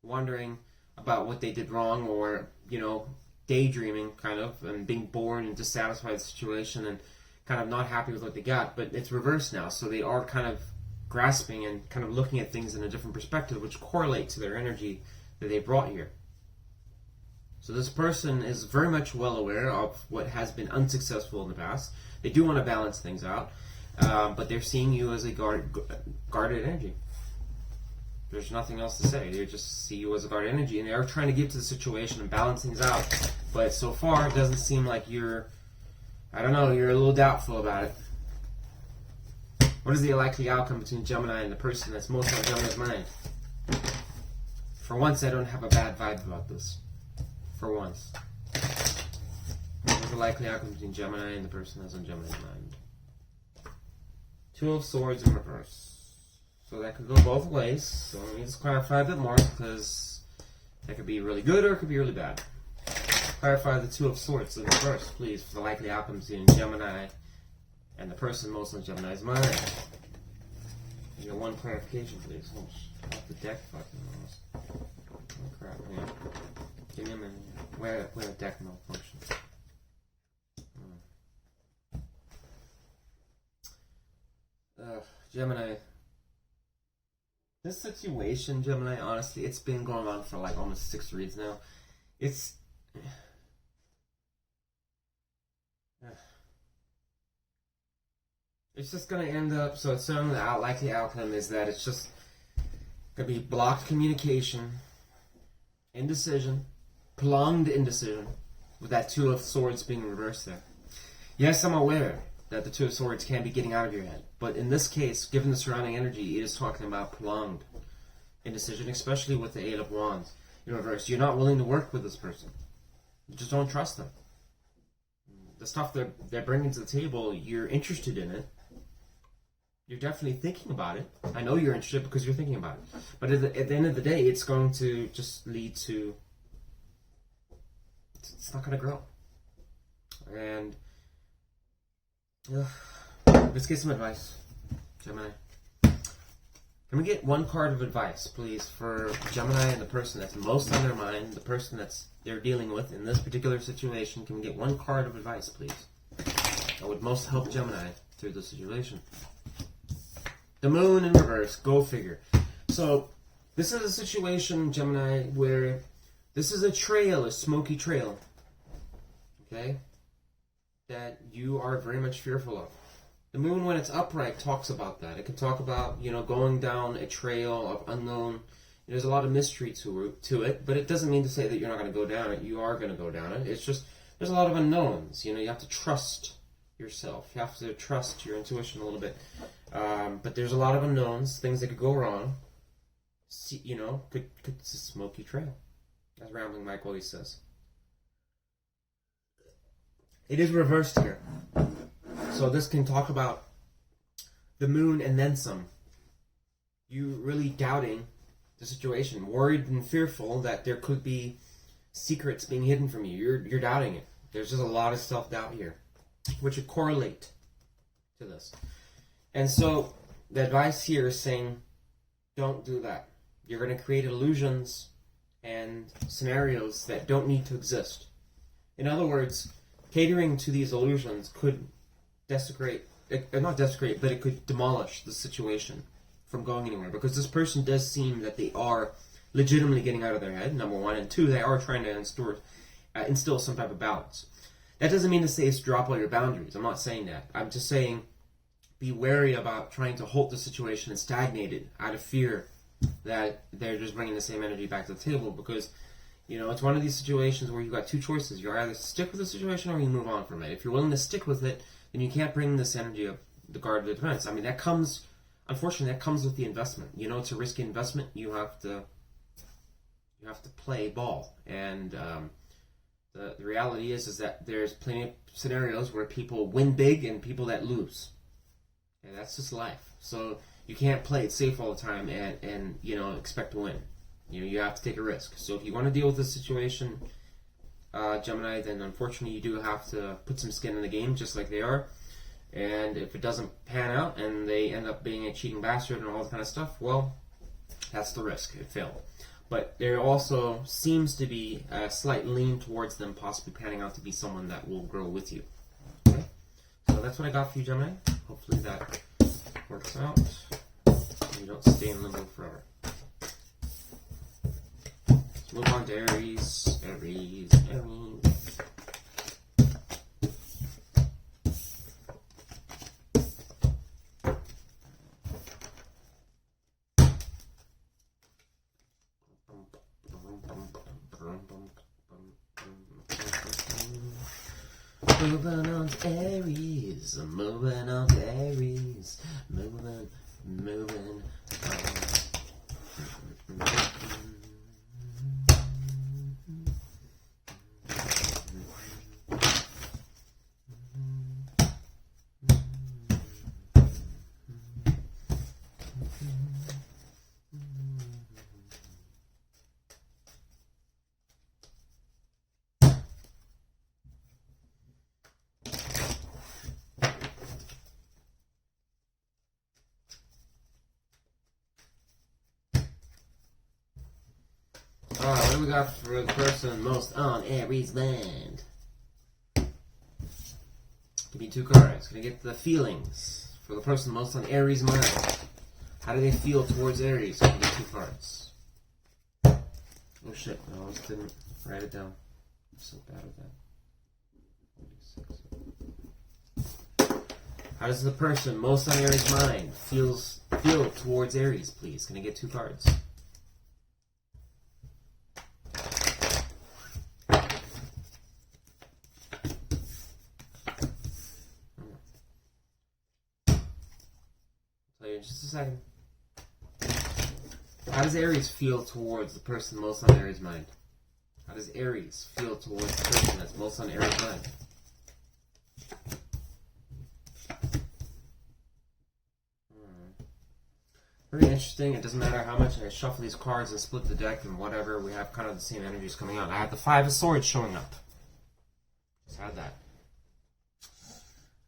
wondering about what they did wrong, or, daydreaming kind of, and being bored and dissatisfied with the situation and kind of not happy with what they got. But it's reversed now, so they are kind of grasping and kind of looking at things in a different perspective, which correlate to their energy that they brought here. So this person is very much well aware of what has been unsuccessful in the past. They do want to balance things out, but they're seeing you as a guarded energy. There's nothing else to say. They just see you as a guarded energy, and they are trying to get to the situation and balance things out. But so far, it doesn't seem like you're a little doubtful about it. What is the likely outcome between Gemini and the person that's most on Gemini's mind? For once, I don't have a bad vibe about this. For once. What is the likely outcome between Gemini and the person that's on Gemini's mind? 2 of Swords in reverse. So that could go both ways. So let me just clarify a bit more, because that could be really good or it could be really bad. Clarify the 2 of Swords in reverse, please, for the likely outcomes in Gemini and the person most on Gemini's mind. You get one clarification, please. Oh, off the deck fucking almost. Oh crap, yeah. Give me a minute. Where a deck malfunctions. Gemini. This situation, Gemini, honestly, it's been going on for like almost 6 reads now. It's just going to end up, so it's certainly the likely outcome is that it's just going to be blocked communication, indecision, prolonged indecision, with that 2 of Swords being reversed there. Yes, I'm aware that the Two of Swords can be getting out of your head. But in this case, given the surrounding energy, it is talking about prolonged indecision, especially with the Eight of Wands in reverse. You're not willing to work with this person. You just don't trust them. The stuff they're bringing to the table, you're interested in it. You're definitely thinking about it. I know you're interested because you're thinking about it. But at the end of the day, it's going to just lead to... It's not going to grow. And... let's get some advice, Gemini. Can we get one card of advice, please, for Gemini and the person that's most on their mind, the person that's they're dealing with in this particular situation? Can we get one card of advice, please? That would most help Gemini through the situation. The Moon in reverse, go figure. So, this is a situation, Gemini, where this is a trail, a smoky trail, okay, that you are very much fearful of. The Moon, when it's upright, talks about that. It can talk about, going down a trail of unknown. There's a lot of mystery to it, but it doesn't mean to say that you're not going to go down it. You are going to go down it. It's just, there's a lot of unknowns. You have to trust yourself. You have to trust your intuition a little bit. But there's a lot of unknowns, things that could go wrong. It's a smoky trail, as Rambling Mike always says. It is reversed here. So this can talk about the Moon and then some. You really doubting the situation, worried and fearful that there could be secrets being hidden from you. You're doubting it. There's just a lot of self-doubt here, which would correlate to this. And so the advice here is saying, don't do that. You're going to create illusions and scenarios that don't need to exist. In other words, catering to these illusions could not desecrate, but it could demolish the situation from going anywhere. Because this person does seem that they are legitimately getting out of their head, number one. And two, they are trying to instill some type of balance. That doesn't mean to say it's drop all your boundaries. I'm not saying that. I'm just saying be wary about trying to hold the situation and stagnate it out of fear that they're just bringing the same energy back to the table. Because, it's one of these situations where you've got two choices. You either stick with the situation or you move on from it. If you're willing to stick with it, then you can't bring this energy of the guard of the defense. I mean, unfortunately, that comes with the investment. It's a risky investment. You have to play ball. And the reality is that there's plenty of scenarios where people win big and people that lose. And that's just life. So you can't play it safe all the time and expect to win. You have to take a risk. So if you want to deal with this situation, Gemini, then unfortunately you do have to put some skin in the game, just like they are. And if it doesn't pan out and they end up being a cheating bastard and all that kind of stuff, well, that's the risk. It failed. But there also seems to be a slight lean towards them possibly panning out to be someone that will grow with you. Okay? So that's what I got for you, Gemini. Hopefully that works out. You don't stay in limbo forever. Let's move on to Aries. Aries. Moving on to Aries, moving on to Aries, moving on. Alright, what do we got for the person most on Aries' mind? Give me two cards. Gonna get the feelings for the person most on Aries' mind. How do they feel towards Aries? Give me two cards. Oh shit, I almost didn't write it down. I'm so bad at that. How does the person most on Aries' mind feel towards Aries, please? Can I get two cards? just a second. How does Aries feel towards the person most on Aries' mind? How does Aries feel towards the person that's most on Aries' mind? Very interesting. It doesn't matter how much I shuffle these cards and split the deck and whatever, we have kind of the same energies coming out. I have the Five of Swords showing up. Just had that.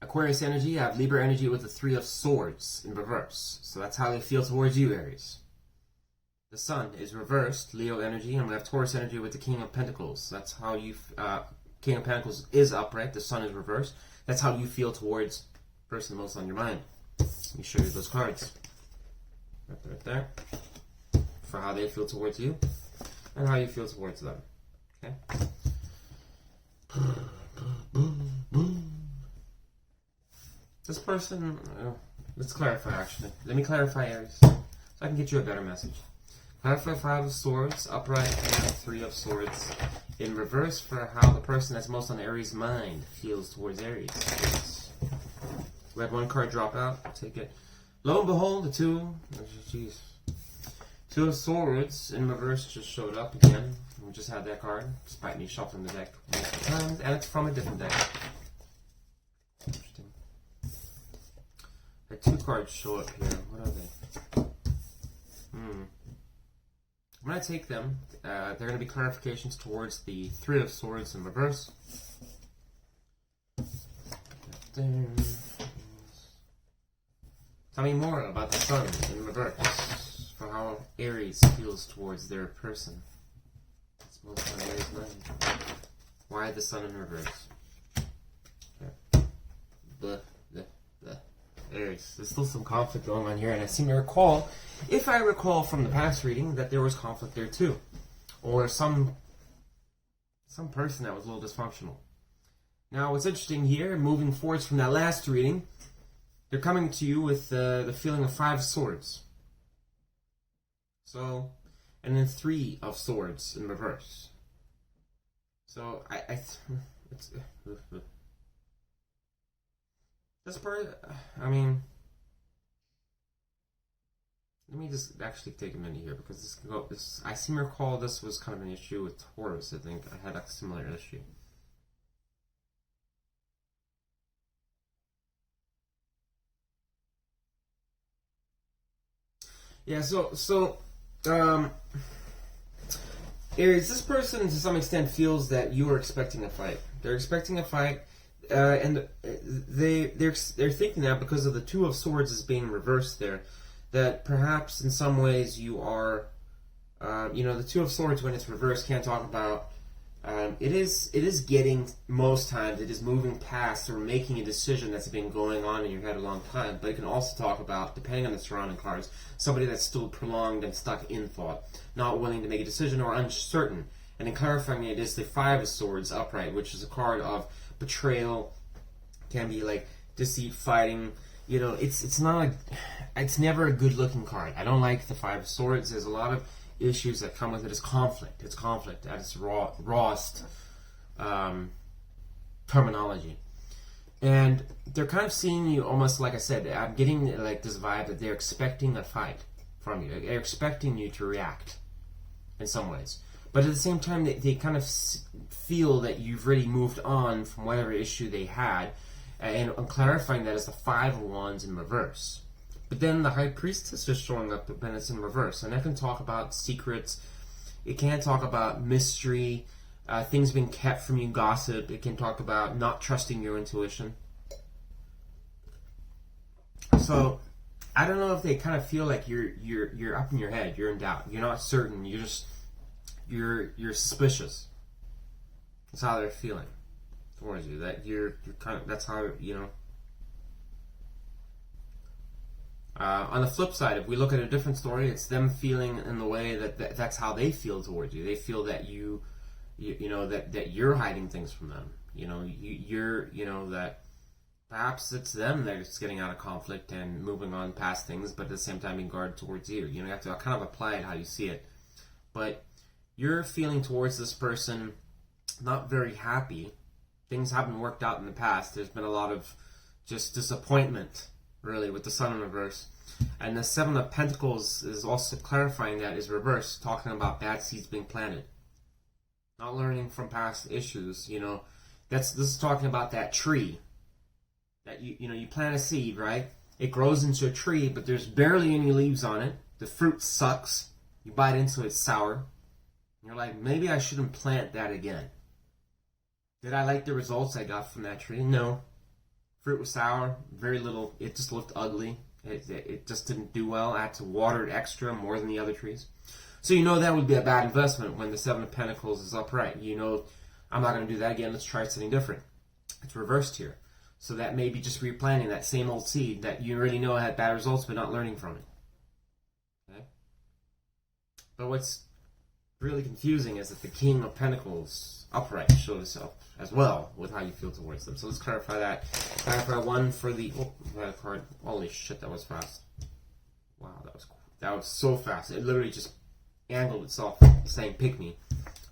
Aquarius energy, I have Libra energy with the Three of Swords in reverse. So that's how they feel towards you, Aries. The Sun is reversed, Leo energy, and we have Taurus energy with the King of Pentacles. That's how you, King of Pentacles is upright, the Sun is reversed. That's how you feel towards the person most on your mind. Let me show you those cards. Right there. For how they feel towards you, and how you feel towards them. Okay? This person, let's clarify actually. Let me clarify, Aries, so I can get you a better message. Clarify Five of Swords, upright, and Three of Swords in reverse for how the person that's most on Aries' mind feels towards Aries. Yes. We had one card drop out, I'll take it. Lo and behold, the Two of Swords in reverse just showed up again. We just had that card, despite me shuffling the deck multiple times, and it's from a different deck. Interesting. Had two cards show up here. What are they? When I take them, they're going to be clarifications towards the Three of Swords in reverse. Tell me more about the Sun in reverse for how Aries feels towards their person. It's most on Aries' mind. Why the Sun in reverse? Okay. Blah, blah, blah. Aries. There's still some conflict going on here, and I seem to recall, if I recall from the past reading, that there was conflict there too. Or some person that was a little dysfunctional. Now, what's interesting here, moving forwards from that last reading, they're coming to you with the feeling of Five Swords. So, and then Three of Swords in reverse. So, this part, I mean, let me just actually take a minute here, because this can go, I seem to recall this was kind of an issue with Taurus. I think I had a similar issue. Yeah, Aries, this person to some extent feels that you are expecting a fight. They're expecting a fight, and they're thinking that because of the Two of Swords is being reversed there, that perhaps in some ways you are, the Two of Swords when it's reversed can't talk about. It is getting, most times, it is moving past or making a decision that's been going on in your head a long time, but it can also talk about, depending on the surrounding cards, somebody that's still prolonged and stuck in thought, not willing to make a decision or uncertain. And in clarifying it is the Five of Swords upright, which is a card of betrayal, can be like deceit, fighting. It's never a good looking card. I don't like the Five of Swords. There's a lot of issues that come with it. Is conflict. It's conflict at its rawest terminology. And they're kind of seeing you almost, like I said, I'm getting like this vibe that they're expecting a fight from you. They're expecting you to react in some ways. But at the same time, they kind of feel that you've really moved on from whatever issue they had. And I'm clarifying that as the Five of Wands in reverse. But then the High Priestess is showing up when it's in reverse. And that can talk about secrets. It can talk about mystery, things being kept from you, gossip. It can talk about not trusting your intuition. So, I don't know if they kind of feel like you're up in your head. You're in doubt. You're not certain. You're suspicious. That's how they're feeling towards you. That you're kind of, that's how, on the flip side, if we look at a different story, it's them feeling in the way that's how they feel towards you. They feel that that you're hiding things from them. That perhaps it's them that's getting out of conflict and moving on past things, but at the same time being guarded towards you. You have to kind of apply it how you see it. But you're feeling towards this person not very happy. Things haven't worked out in the past. There's been a lot of just disappointment, really, with the Sun in reverse. And the Seven of Pentacles is also clarifying that is reverse, talking about bad seeds being planted. Not learning from past issues, you know. This is talking about that tree. That you plant a seed, right? It grows into a tree, but there's barely any leaves on it. The fruit sucks. You bite into it, it's sour. And you're like, maybe I shouldn't plant that again. Did I like the results I got from that tree? No. Fruit was sour, very little. It just looked ugly. It just didn't do well. I had to water it extra more than the other trees. So you know that would be a bad investment when the Seven of Pentacles is upright. You know, I'm not going to do that again. Let's try something different. It's reversed here. So that may be just replanting that same old seed that you already know had bad results but not learning from it. Okay? But what's really confusing is that the King of Pentacles upright showed itself as well with how you feel towards them. So let's clarify that. Clarify one for the card. Holy shit, that was fast. Wow, that was so fast. It literally just angled itself, saying pick me.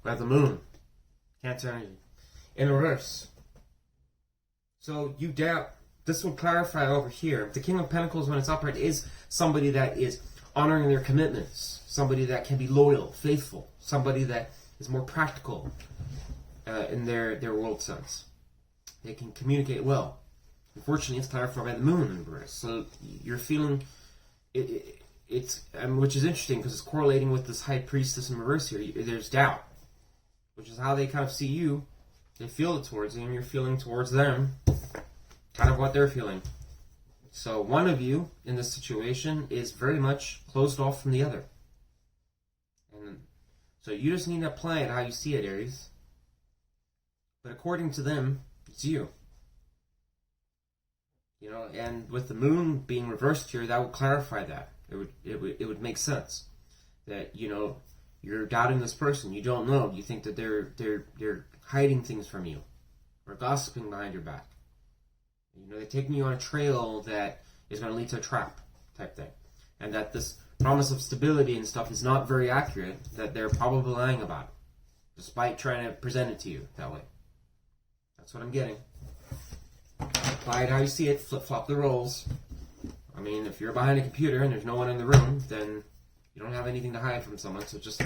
We have the Moon, Cancer energy, in reverse. So you doubt. This will clarify over here. The King of Pentacles, when it's upright, is somebody that is honoring their commitments. Somebody that can be loyal, faithful. Somebody that is more practical in their world sense. They can communicate well. Unfortunately, it's clarified by the Moon in reverse. So you're feeling it's which is interesting because it's correlating with this High Priestess in reverse here. There's doubt, which is how they kind of see you. They feel it towards you, and you're feeling towards them kind of what they're feeling. So one of you in this situation is very much closed off from the other. And so you just need to apply it how you see it, Aries. But according to them, it's you. You know, and with the Moon being reversed here, that would clarify that. It would make sense that, you know, you're doubting this person. You don't know. You think that they're hiding things from you or gossiping behind your back. You know, they're taking you on a trail that is going to lead to a trap type thing, and that this promise of stability and stuff is not very accurate. That they're probably lying about it, despite trying to present it to you that way. That's what I'm getting. Apply it how you see it. Flip-flop the roles. I mean, if you're behind a computer and there's no one in the room, then you don't have anything to hide from someone, so just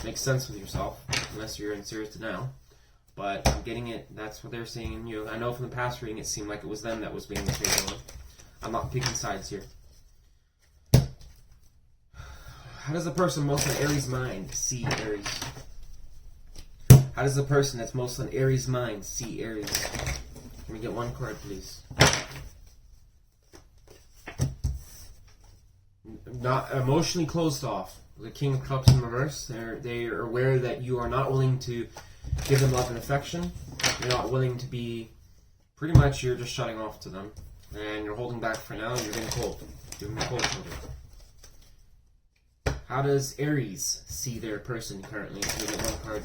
make sense with yourself, unless you're in serious denial. But I'm getting it. That's what they're seeing in you. I know from the past reading it seemed like it was them that was being taken on. I'm not picking sides here. How does the person most on Aries' mind see Aries? How does the person that's most on Aries' mind see Aries? Can we get one card, please? Not emotionally closed off. The King of Cups in reverse. They are aware that you are not willing to give them love and affection. You're not willing to be. Pretty much, you're just shutting off to them, and you're holding back for now. And you're getting cold. Giving them cold shoulder. How does Aries see their person currently? Can we get one card?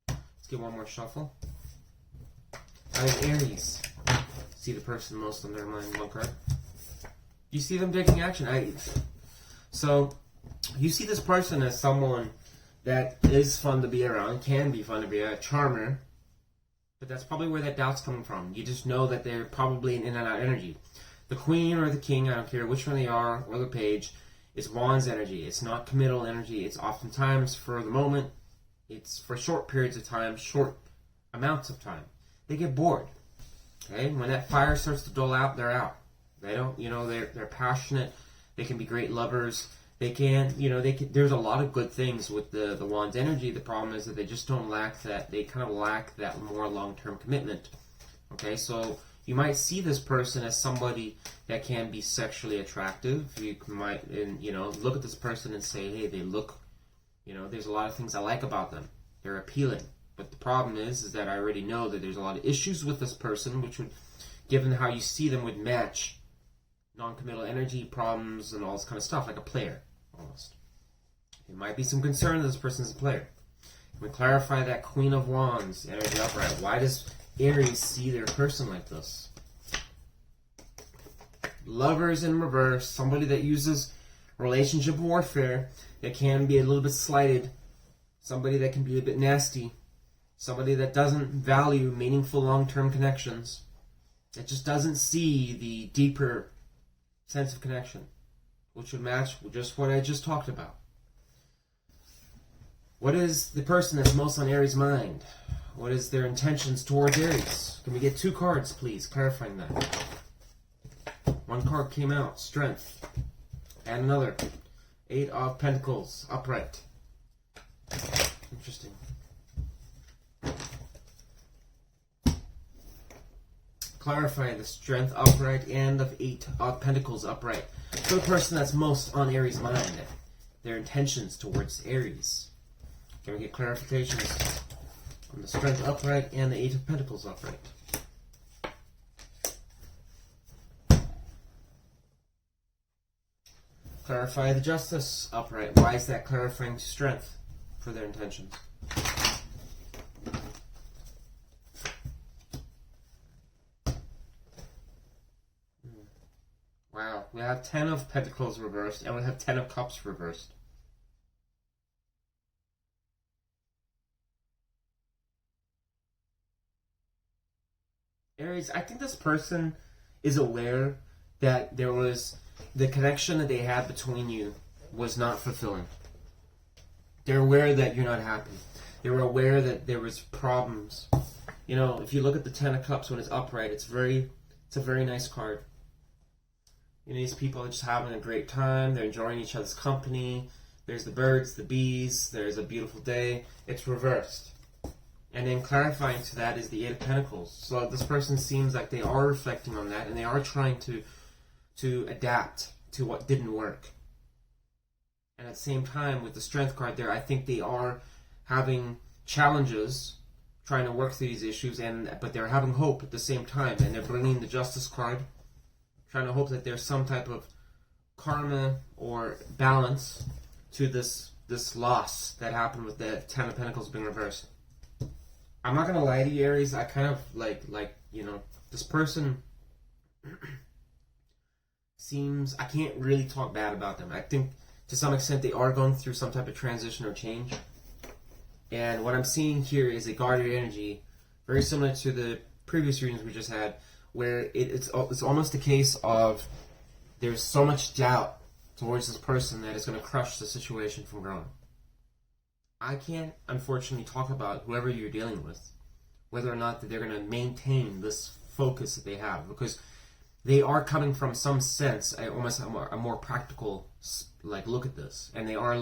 Let's get one more shuffle. How does Aries see the person most on their mind? One card. You see them taking action. So, you see this person as someone that is fun to be around, can be fun to be a charmer, but that's probably where that doubt's coming from. You just know that they're probably an in and out energy. The Queen or the King, I don't care which one they are, or the Page, is Wands energy. It's not committal energy. It's oftentimes for the moment. It's for short periods of time, short amounts of time. They get bored. Okay? When that fire starts to dull out, they're out. They don't, you know, they're passionate. They can be great lovers. They can, you know, there's a lot of good things with the Wands energy. The problem is that they just don't lack that. They kind of lack that more long-term commitment. Okay, so you might see this person as somebody that can be sexually attractive. You might, you know, look at this person and say, hey, they look, you know, there's a lot of things I like about them. They're appealing. But the problem is that I already know that there's a lot of issues with this person, which would, given how you see them, would match non-committal energy problems and all this kind of stuff, like a player, almost. There might be some concern that this person's a player. We clarify that Queen of Wands energy upright. Why does Aries see their person like this? Lovers in reverse, somebody that uses relationship warfare, that can be a little bit slighted, somebody that can be a bit nasty, somebody that doesn't value meaningful long-term connections, It just doesn't see the deeper sense of connection, which would match just what I just talked about. What is the person that's most on Aries' mind? What is their intentions towards Aries? Can we get 2 cards, please, clarifying that? 1 card came out, Strength. And another, 8 of Pentacles, upright. Interesting. Clarify the Strength upright and of 8 of Pentacles upright. For the person that's most on Aries' mind, their intentions towards Aries. Can we get clarifications on the Strength upright and the 8 of Pentacles upright? Clarify the Justice upright. Why is that clarifying to Strength for their intentions? Wow, we have 10 of Pentacles reversed, and we have 10 of Cups reversed. Aries, I think this person is aware that there was the connection that they had between you was not fulfilling. They're aware that you're not happy. They were aware that there was problems. You know, if you look at the 10 of Cups when it's upright, it's a very nice card. You know, these people are just having a great time. They're enjoying each other's company. There's the birds, the bees. There's a beautiful day. It's reversed. And then clarifying to that is the 8 of Pentacles. So this person seems like they are reflecting on that, and they are trying to adapt to what didn't work. And at the same time, with the Strength card there, I think they are having challenges, trying to work through these issues, but they're having hope at the same time. And they're bringing the Justice card, trying to hope that there's some type of karma or balance to this loss that happened with the 10 of Pentacles being reversed. I'm not gonna lie to you, Aries. I kind of like you know, this person seems, I can't really talk bad about them. I think to some extent they are going through some type of transition or change. And what I'm seeing here is a guarded energy, very similar to the previous readings we just had, where it's almost a case of there's so much doubt towards this person that it's going to crush the situation from growing. I can't, unfortunately, talk about whoever you're dealing with, whether or not that they're going to maintain this focus that they have, because they are coming from some sense, almost a more practical look at this, and they are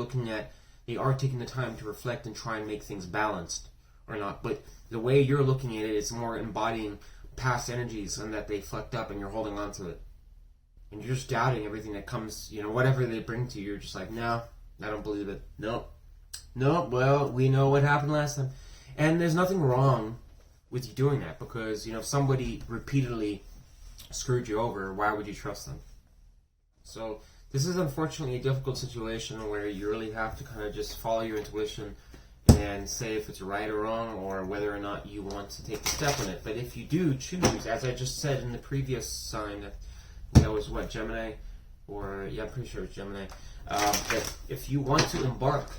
taking the time to reflect and try and make things balanced or not. But the way you're looking at it is more embodying past energies and that they fucked up and you're holding on to it. And you're just doubting everything that comes, you know, whatever they bring to you, you're just like, no, I don't believe it. No, well, we know what happened last time. And there's nothing wrong with you doing that, because, you know, if somebody repeatedly screwed you over, why would you trust them? So this is unfortunately a difficult situation where you really have to kind of just follow your intuition and say if it's right or wrong, or whether or not you want to take a step on it. But if you do choose, as I just said in the previous sign, that was what, Gemini? Or, yeah, I'm pretty sure it's Gemini. That if you want to embark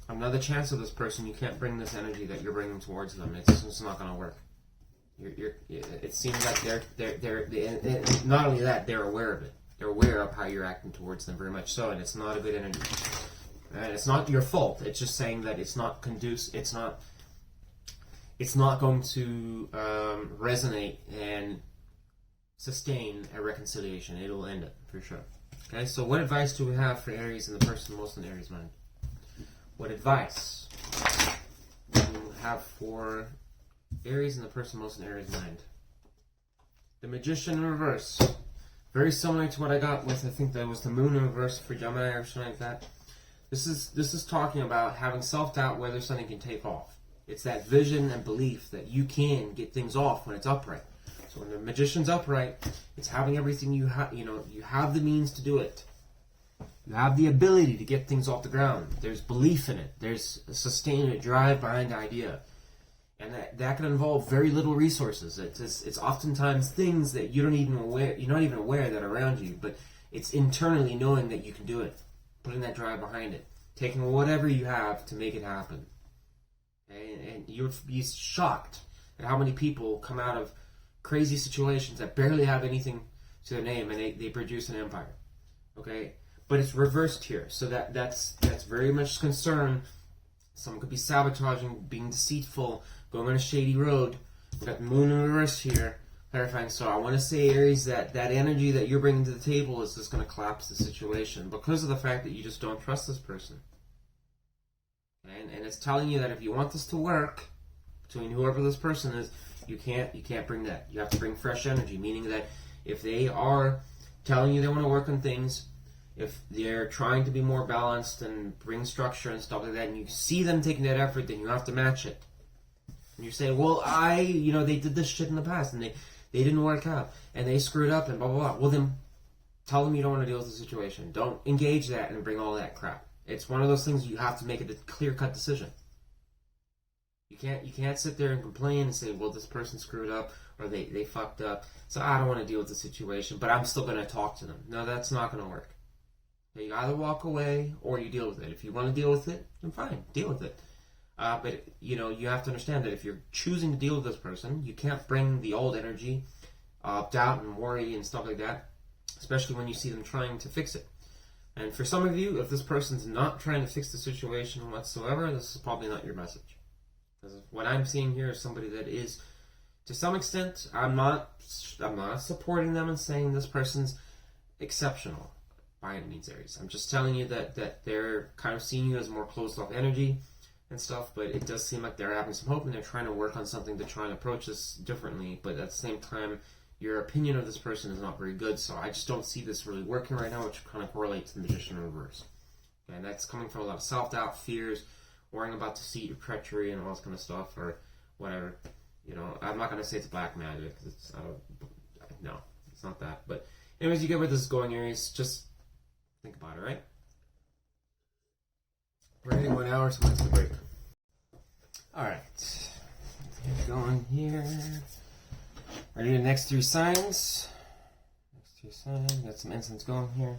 on another chance of this person, you can't bring this energy that you're bringing towards them. It's not going to work. It seems like they're not only that, they're aware of it. They're aware of how you're acting towards them, very much so, and it's not a good energy. And it's not your fault. It's just saying that it's not conducive. It's not going to resonate and sustain a reconciliation. It'll end it for sure. Okay. So, what advice do we have for Aries and the person most in Aries' mind? What advice do we have for Aries and the person most in Aries' mind? The Magician in reverse. Very similar to what I got with, I think that was the Moon in reverse for Gemini or something like that. This is talking about having self-doubt whether something can take off. It's that vision and belief that you can get things off when it's upright. So when the Magician's upright, it's having everything you have. You know, you have the means to do it. You have the ability to get things off the ground. There's belief in it. There's a sustained drive behind the idea. And that can involve very little resources. It's oftentimes things that you're not even aware that are around you, but it's internally knowing that you can do it, putting that drive behind it, taking whatever you have to make it happen. And you'll be shocked at how many people come out of crazy situations that barely have anything to their name, and they produce an empire. Okay? But it's reversed here. So that's very much concern. Someone could be sabotaging, being deceitful, going on a shady road. We've got the moon in reverse here, clarifying. So I want to say, Aries, that energy that you're bringing to the table is just going to collapse the situation because of the fact that you just don't trust this person. And it's telling you that if you want this to work, between whoever this person is, you can't bring that. You have to bring fresh energy, meaning that if they are telling you they want to work on things, if they're trying to be more balanced and bring structure and stuff like that, and you see them taking that effort, then you have to match it. And you say, well, they did this shit in the past, and they didn't work out, and they screwed up, and blah, blah, blah. Well, then tell them you don't want to deal with the situation. Don't engage that and bring all that crap. It's one of those things you have to make a clear-cut decision. You can't sit there and complain and say, well, this person screwed up, or they fucked up, so I don't want to deal with the situation, but I'm still going to talk to them. No, that's not going to work. You either walk away or you deal with it. If you want to deal with it, then fine, deal with it. But you have to understand that if you're choosing to deal with this person, you can't bring the old energy of doubt and worry and stuff like that, especially when you see them trying to fix it. And for some of you, if this person's not trying to fix the situation whatsoever, this is probably not your message. Because what I'm seeing here is somebody that is, to some extent, I'm not supporting them and saying this person's exceptional. By any means, Aries. I'm just telling you that they're kind of seeing you as more closed off energy and stuff, but it does seem like they're having some hope and they're trying to work on something to try and approach this differently, but at the same time, your opinion of this person is not very good, so I just don't see this really working right now, which kind of correlates to the Magician in reverse. And that's coming from a lot of self-doubt, fears, worrying about deceit or treachery and all this kind of stuff, or whatever. I'm not going to say it's black magic, because no, it's not that. But anyways, you get where this is going, Aries. Just think about it, right? We're hitting 1 hour, so let's take a break. Alright. Let's get going here. Ready to the next 3 signs. Got some incense going here.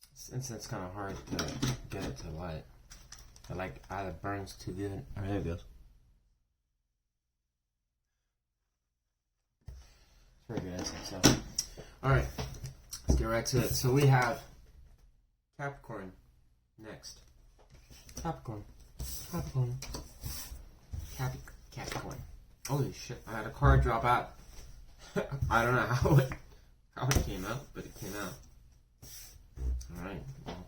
This incense is kind of hard to get it to light. It either burns too good. Oh, there it goes. It's very good incense. So. Alright, let's get right to it. So we have Capricorn next. Capricorn. Holy shit, I had a card drop out. I don't know how it came out, but it came out. Alright, well.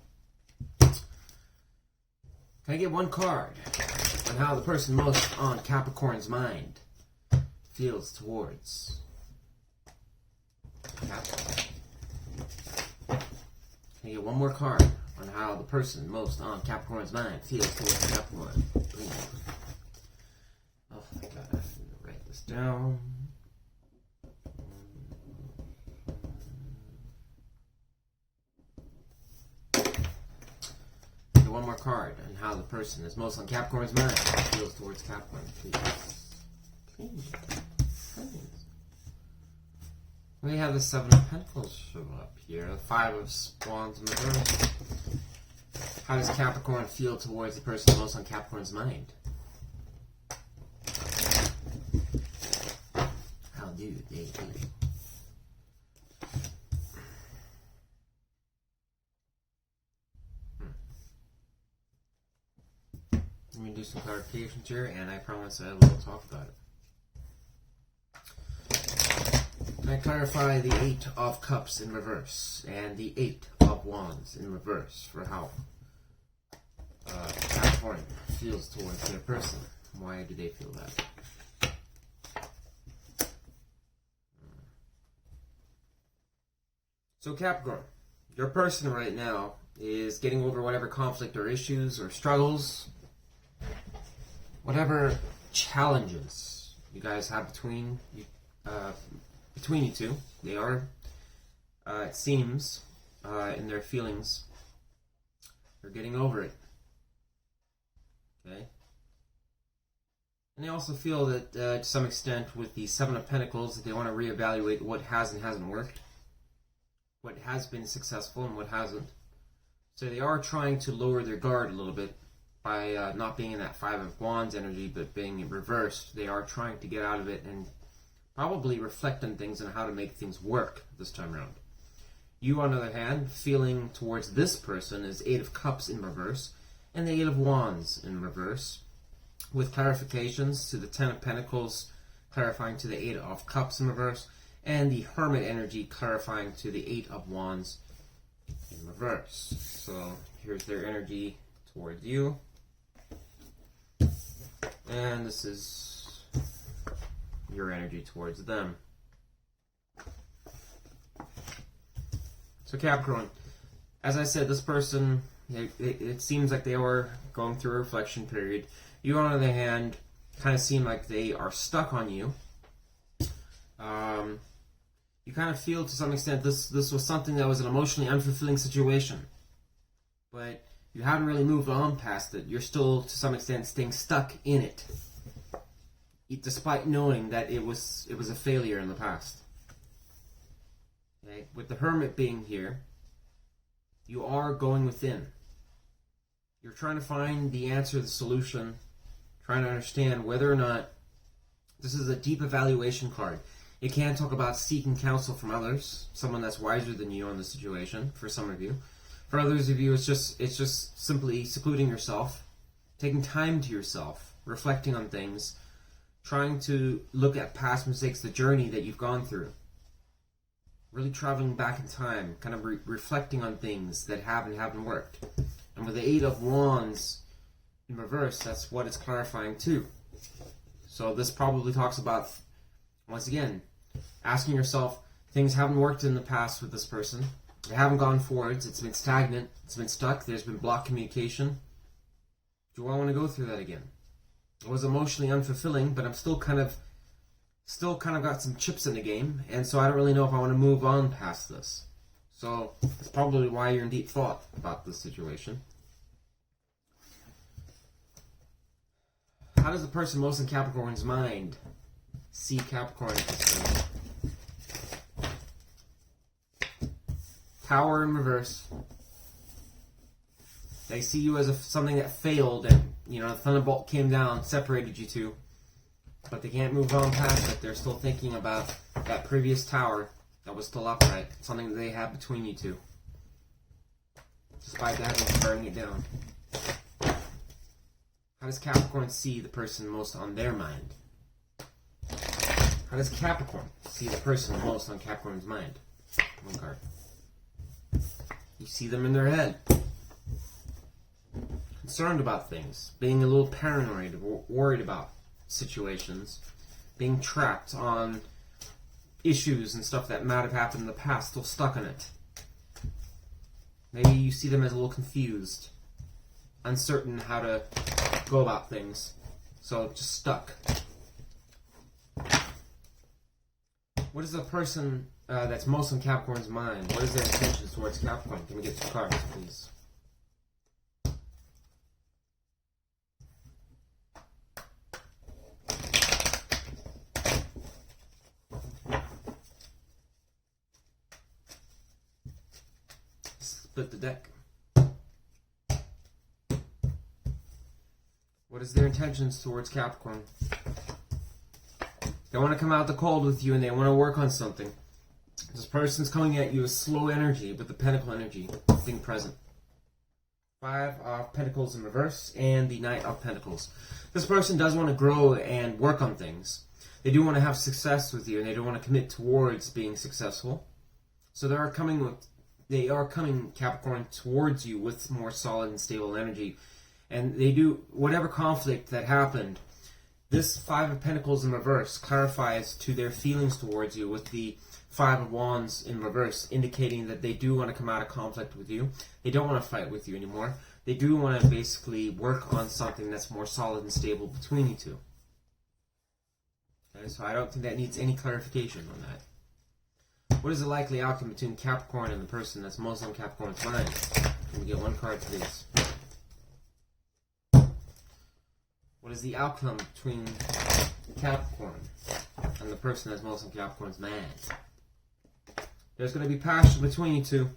Can I get one card on how the person most on Capricorn's mind feels towards Capricorn? Can I get one more card on how the person most on Capricorn's mind feels towards Capricorn? Please. Oh my god, I have to write this down. One more card on how the person is most on Capricorn's mind feels towards Capricorn, please. We have the 7 of Pentacles show up here, the 5 of Wands in reverse. How does Capricorn feel towards the person most on Capricorn's mind? How do they feel? Let me do some clarifications here, and I promise I will talk about it. Can I clarify the 8 of Cups in reverse and the 8 of Wands in reverse for how Capricorn feels towards their person? Why do they feel that? So Capricorn, your person right now is getting over whatever conflict or issues or struggles, whatever challenges you guys have between you two. They are, it seems, in their feelings, they're getting over it. Okay? And they also feel that, to some extent, with the 7 of Pentacles, that they want to reevaluate what has and hasn't worked. what has been successful and what hasn't. So they are trying to lower their guard a little bit by not being in that Five of Wands energy, but being reversed. They are trying to get out of it and probably reflect on things and how to make things work this time around. You, on the other hand, feeling towards this person is Eight of Cups in reverse and the Eight of Wands in reverse, with clarifications to the Ten of Pentacles clarifying to the Eight of Cups in reverse, and the Hermit energy clarifying to the Eight of Wands in reverse. So here's their energy towards you. And this is your energy towards them. So Capricorn, as I said, this person, it seems like they were going through a reflection period. You, on the other hand, kind of seem like they are stuck on you. You kind of feel to some extent this was something that was an emotionally unfulfilling situation. But you haven't really moved on past it. You're still, to some extent, staying stuck in it, despite knowing that it was a failure in the past. Okay? With the Hermit being here, you are going within. You're trying to find the answer, the solution, trying to understand whether or not this is a deep evaluation card. It can talk about seeking counsel from others, someone that's wiser than you on the situation, for some of you. For others of you, it's just simply secluding yourself, taking time to yourself, reflecting on things, trying to look at past mistakes, the journey that you've gone through. Really traveling back in time, kind of reflecting on things that have and haven't worked. And with the Eight of Wands in reverse, that's what it's clarifying too. So this probably talks about, once again, asking yourself, things haven't worked in the past with this person. They haven't gone forwards. It's been stagnant. It's been stuck. There's been blocked communication. Do I want to go through that again? It was emotionally unfulfilling, but I'm still kind of got some chips in the game, and so I don't really know if I want to move on past this. So that's probably why you're in deep thought about this situation. How does the person most in Capricorn's mind see Capricorn at this point? Tower in reverse. They see you as something that failed, and the thunderbolt came down, separated you two. But they can't move on past it. They're still thinking about that previous tower that was still upright. Something that they had between you two, despite that burning it down. How does Capricorn see the person most on their mind? How does Capricorn see the person most on Capricorn's mind? One card. You see them in their head. Concerned about things. Being a little paranoid, worried about situations. Being trapped on issues and stuff that might have happened in the past. Still stuck in it. Maybe you see them as a little confused. Uncertain how to go about things. So just stuck. What is the person that's most on Capricorn's mind? What is their intentions towards Capricorn? Can we get 2 cards, please? Split the deck. What is their intentions towards Capricorn? They want to come out the cold with you and they want to work on something. This person's coming at you with slow energy, with the Pentacle energy being present. 5 of Pentacles in reverse and the Knight of Pentacles. This person does want to grow and work on things. They do want to have success with you and they do want to commit towards being successful. So they are coming, Capricorn, towards you with more solid and stable energy. And they do, whatever conflict that happened, this 5 of Pentacles in reverse clarifies to their feelings towards you with the 5 of Wands in reverse, indicating that they do want to come out of conflict with you. They don't want to fight with you anymore. They do want to basically work on something that's more solid and stable between you two. Okay, so I don't think that needs any clarification on that. What is the likely outcome between Capricorn and the person that's most on Capricorn's mind? Can we get 1 card, please? What is the outcome between Capricorn and the person that's most on Capricorn's mind? There's going to be passion between you two.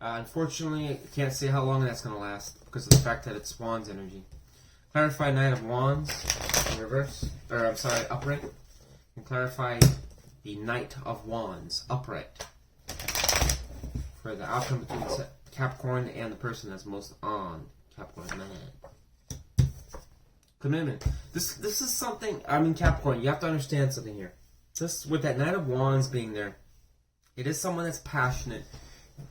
Unfortunately, I can't say how long that's going to last because of the fact that it's Wands energy. Clarify Knight of Wands in reverse, or I'm sorry, upright. And clarify the Knight of Wands upright for the outcome between Capricorn and the person that's most on Capricorn. Man. Commitment. This is something. I mean, Capricorn. You have to understand something here. This with that Knight of Wands being there, it is someone that's passionate.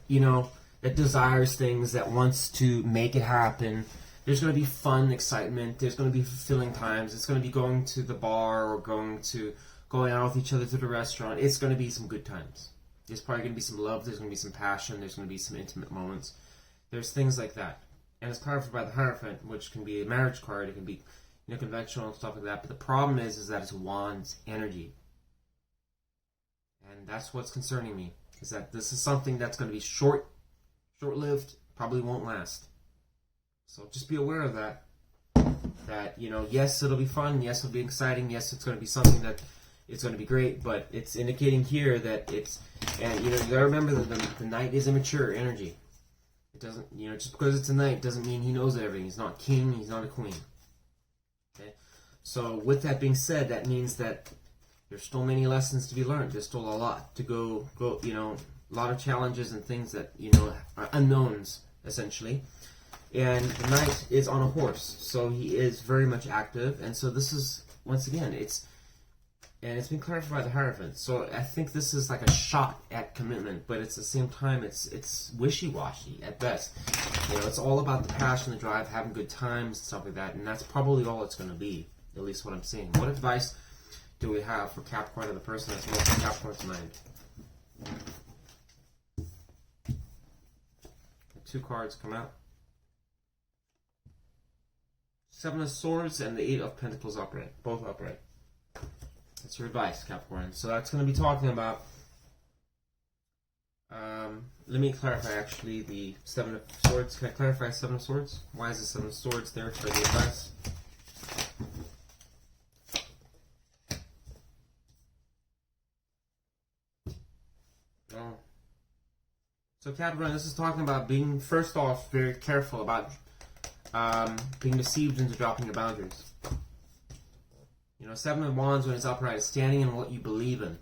You know, that desires things, that wants to make it happen. There's going to be fun, excitement. There's going to be fulfilling times. It's going to be going to the bar or going out with each other to the restaurant. It's going to be some good times. There's probably going to be some love. There's going to be some passion. There's going to be some intimate moments. There's things like that. And it's clarified by the Hierophant, which can be a marriage card. It can be, you know, conventional and stuff like that. But the problem is that it's Wands energy. And that's what's concerning me. Is that this is something that's going to be short-lived, probably won't last. So just be aware of that. That, you know, yes, it'll be fun. Yes, it'll be exciting. Yes, it's going to be something that it's going to be great. But it's indicating here that it's, and, you know, you got to remember that the Knight is immature energy. It doesn't, you know, just because it's a Knight doesn't mean he knows everything. He's not king. He's not a queen. Okay? So with that being said, that means that there's still many lessons to be learned. There's still a lot to go, you know, a lot of challenges and things that, you know, are unknowns, essentially. And the Knight is on a horse, so he is very much active. And so this is, once again, it's been clarified by the Hierophant. So I think this is like a shot at commitment, but at the same time, it's wishy-washy at best. You know, it's all about the passion, the drive, having good times, stuff like that. And that's probably all it's going to be, at least what I'm seeing. What advice do we have for Capricorn or the person that's most in Capricorn's mind? The 2 cards come out. 7 of Swords and the 8 of Pentacles upright. Both upright. That's your advice, Capricorn. So that's going to be talking about... let me clarify, actually, the 7 of Swords. Can I clarify 7 of Swords? Why is the 7 of Swords there for the advice? So Capricorn, this is talking about being, first off, very careful about being deceived into dropping your boundaries. You know, 7 of Wands when it's upright is standing in what you believe in.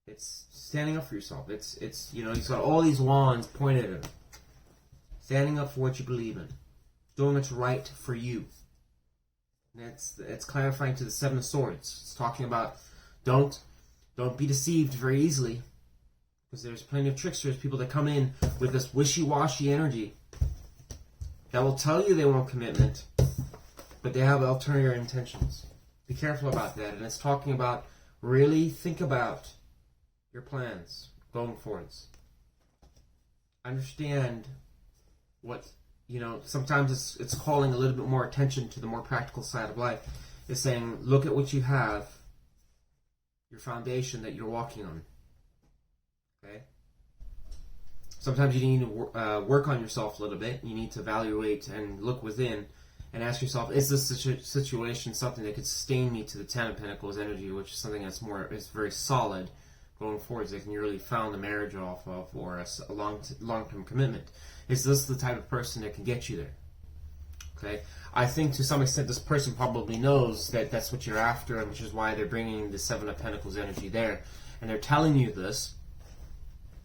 It's standing up for yourself. It's you know, you've got all these wands pointed at him. Standing up for what you believe in. Doing what's right for you. And it's clarifying to the 7 of Swords. It's talking about don't be deceived very easily. Because there's plenty of tricksters, people that come in with this wishy-washy energy that will tell you they want commitment, but they have ulterior intentions. Be careful about that. And it's talking about really think about your plans going forwards. Understand what, you know, sometimes it's calling a little bit more attention to the more practical side of life. It's saying, look at what you have, your foundation that you're walking on. Okay. Sometimes you need to work on yourself a little bit. You need to evaluate and look within and ask yourself, is this situation something that could sustain me to the 10 of Pentacles energy, which is something that's is very solid going forwards that can really found a marriage off of, or a long-term commitment? Is this the type of person that can get you there? Okay. I think to some extent this person probably knows that that's what you're after, and which is why they're bringing the 7 of Pentacles energy there. And they're telling you this.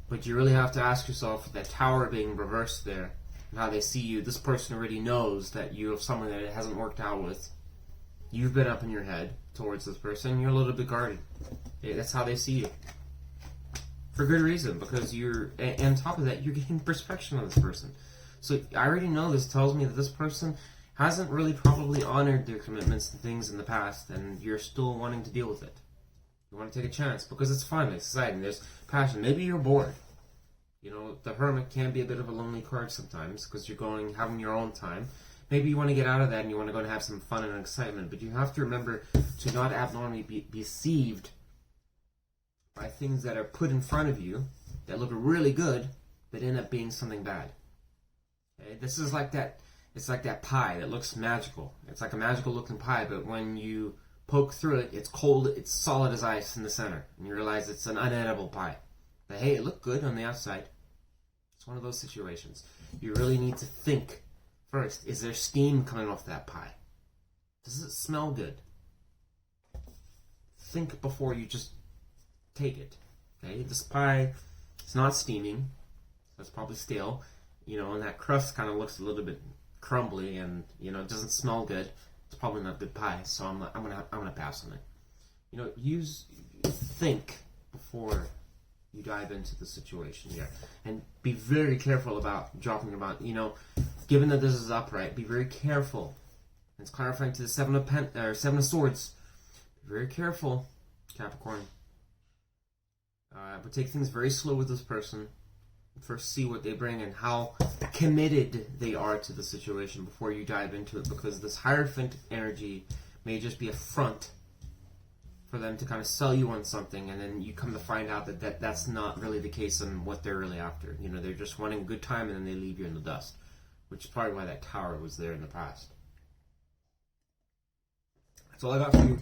But you really have to ask yourself, that tower being reversed there, and how they see you, this person already knows that you have someone that it hasn't worked out with. You've been up in your head towards this person, you're a little bit guarded. That's how they see you. For good reason, because you're, and on top of that, you're getting perspection on this person. So I already know this tells me that this person hasn't really probably honored their commitments and things in the past, and you're still wanting to deal with it. You want to take a chance because it's fun, it's exciting, there's passion. Maybe you're bored. You know, the Hermit can be a bit of a lonely card sometimes because you're having your own time. Maybe you want to get out of that and you want to go and have some fun and excitement, but you have to remember to not abnormally be deceived by things that are put in front of you that look really good but end up being something bad. Okay? This is like that. It's like that pie that looks magical. It's like a magical looking pie, but when you poke through it, it's cold, it's solid as ice in the center, and you realize it's an unedible pie. But hey, it looked good on the outside. It's one of those situations. You really need to think first, is there steam coming off that pie? Does it smell good? Think before you just take it. Okay, this pie, it's not steaming, so it's probably stale. You know, and that crust kind of looks a little bit crumbly, and you know, it doesn't smell good. It's probably not good pie, so I'm gonna pass on it. You know, think before you dive into the situation here, and be very careful about dropping your mind. You know, given that this is upright, be very careful. It's clarifying to the Seven of Swords. Be very careful, Capricorn. But take things very slow with this person. First, see what they bring and how committed they are to the situation before you dive into it, because this Hierophant energy may just be a front for them to kind of sell you on something, and then you come to find out that that's not really the case and what they're really after. You know, they're just wanting a good time, and then they leave you in the dust, which is probably why that tower was there in the past. That's all I got for you.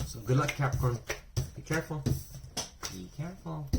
So good luck, Capricorn. Be careful. Be careful.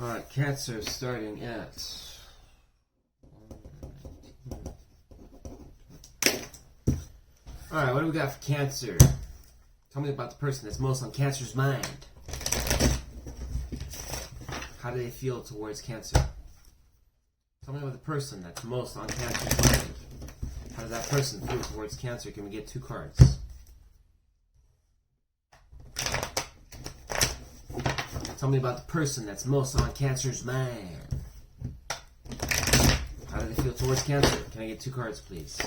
Alright, Cancer starting at... Alright, what do we got for Cancer? Tell me about the person that's most on Cancer's mind. How do they feel towards Cancer? Tell me about the person that's most on Cancer's mind. How does that person feel towards Cancer? Can we get 2 cards? Tell me about the person that's most on Cancer's mind. How do they feel towards Cancer? Can I get 2 cards, please?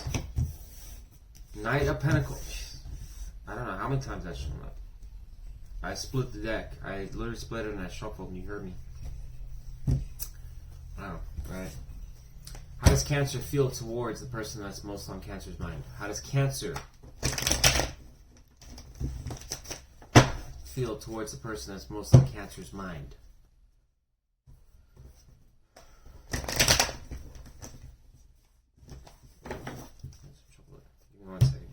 Knight of Pentacles. I don't know how many times that's shown up. I split the deck. I literally split it and I shuffled and you heard me. Wow, right. How does Cancer feel towards the person that's most on Cancer's mind? How does Cancer feel towards the person that's most on Cancer's mind? Give me 1 second.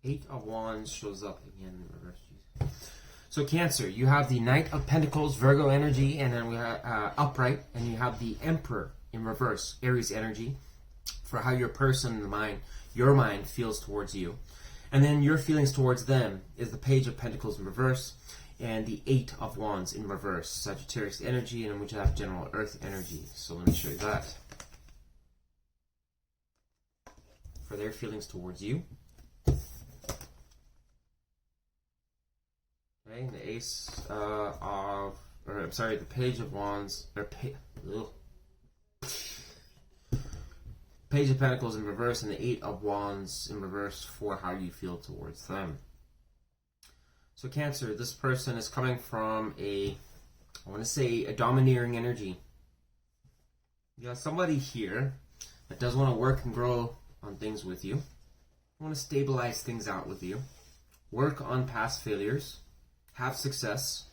Eight of Wands shows up again in reverse. So Cancer, you have the Knight of Pentacles, Virgo energy, and then we have upright, and you have the Emperor in reverse, Aries energy, for how your person, your mind feels towards you. And then your feelings towards them is the Page of Pentacles in reverse, and the 8 of Wands in reverse, Sagittarius energy, and then we have general Earth energy. So let me show you that. For their feelings towards you. Okay, the the Page of Wands, Page of Pentacles in reverse, and the 8 of Wands in reverse for how you feel towards them. So Cancer, this person is coming from I want to say a domineering energy. You got somebody here that does want to work and grow on things with you. Want to stabilize things out with you. Work on past failures. Have success.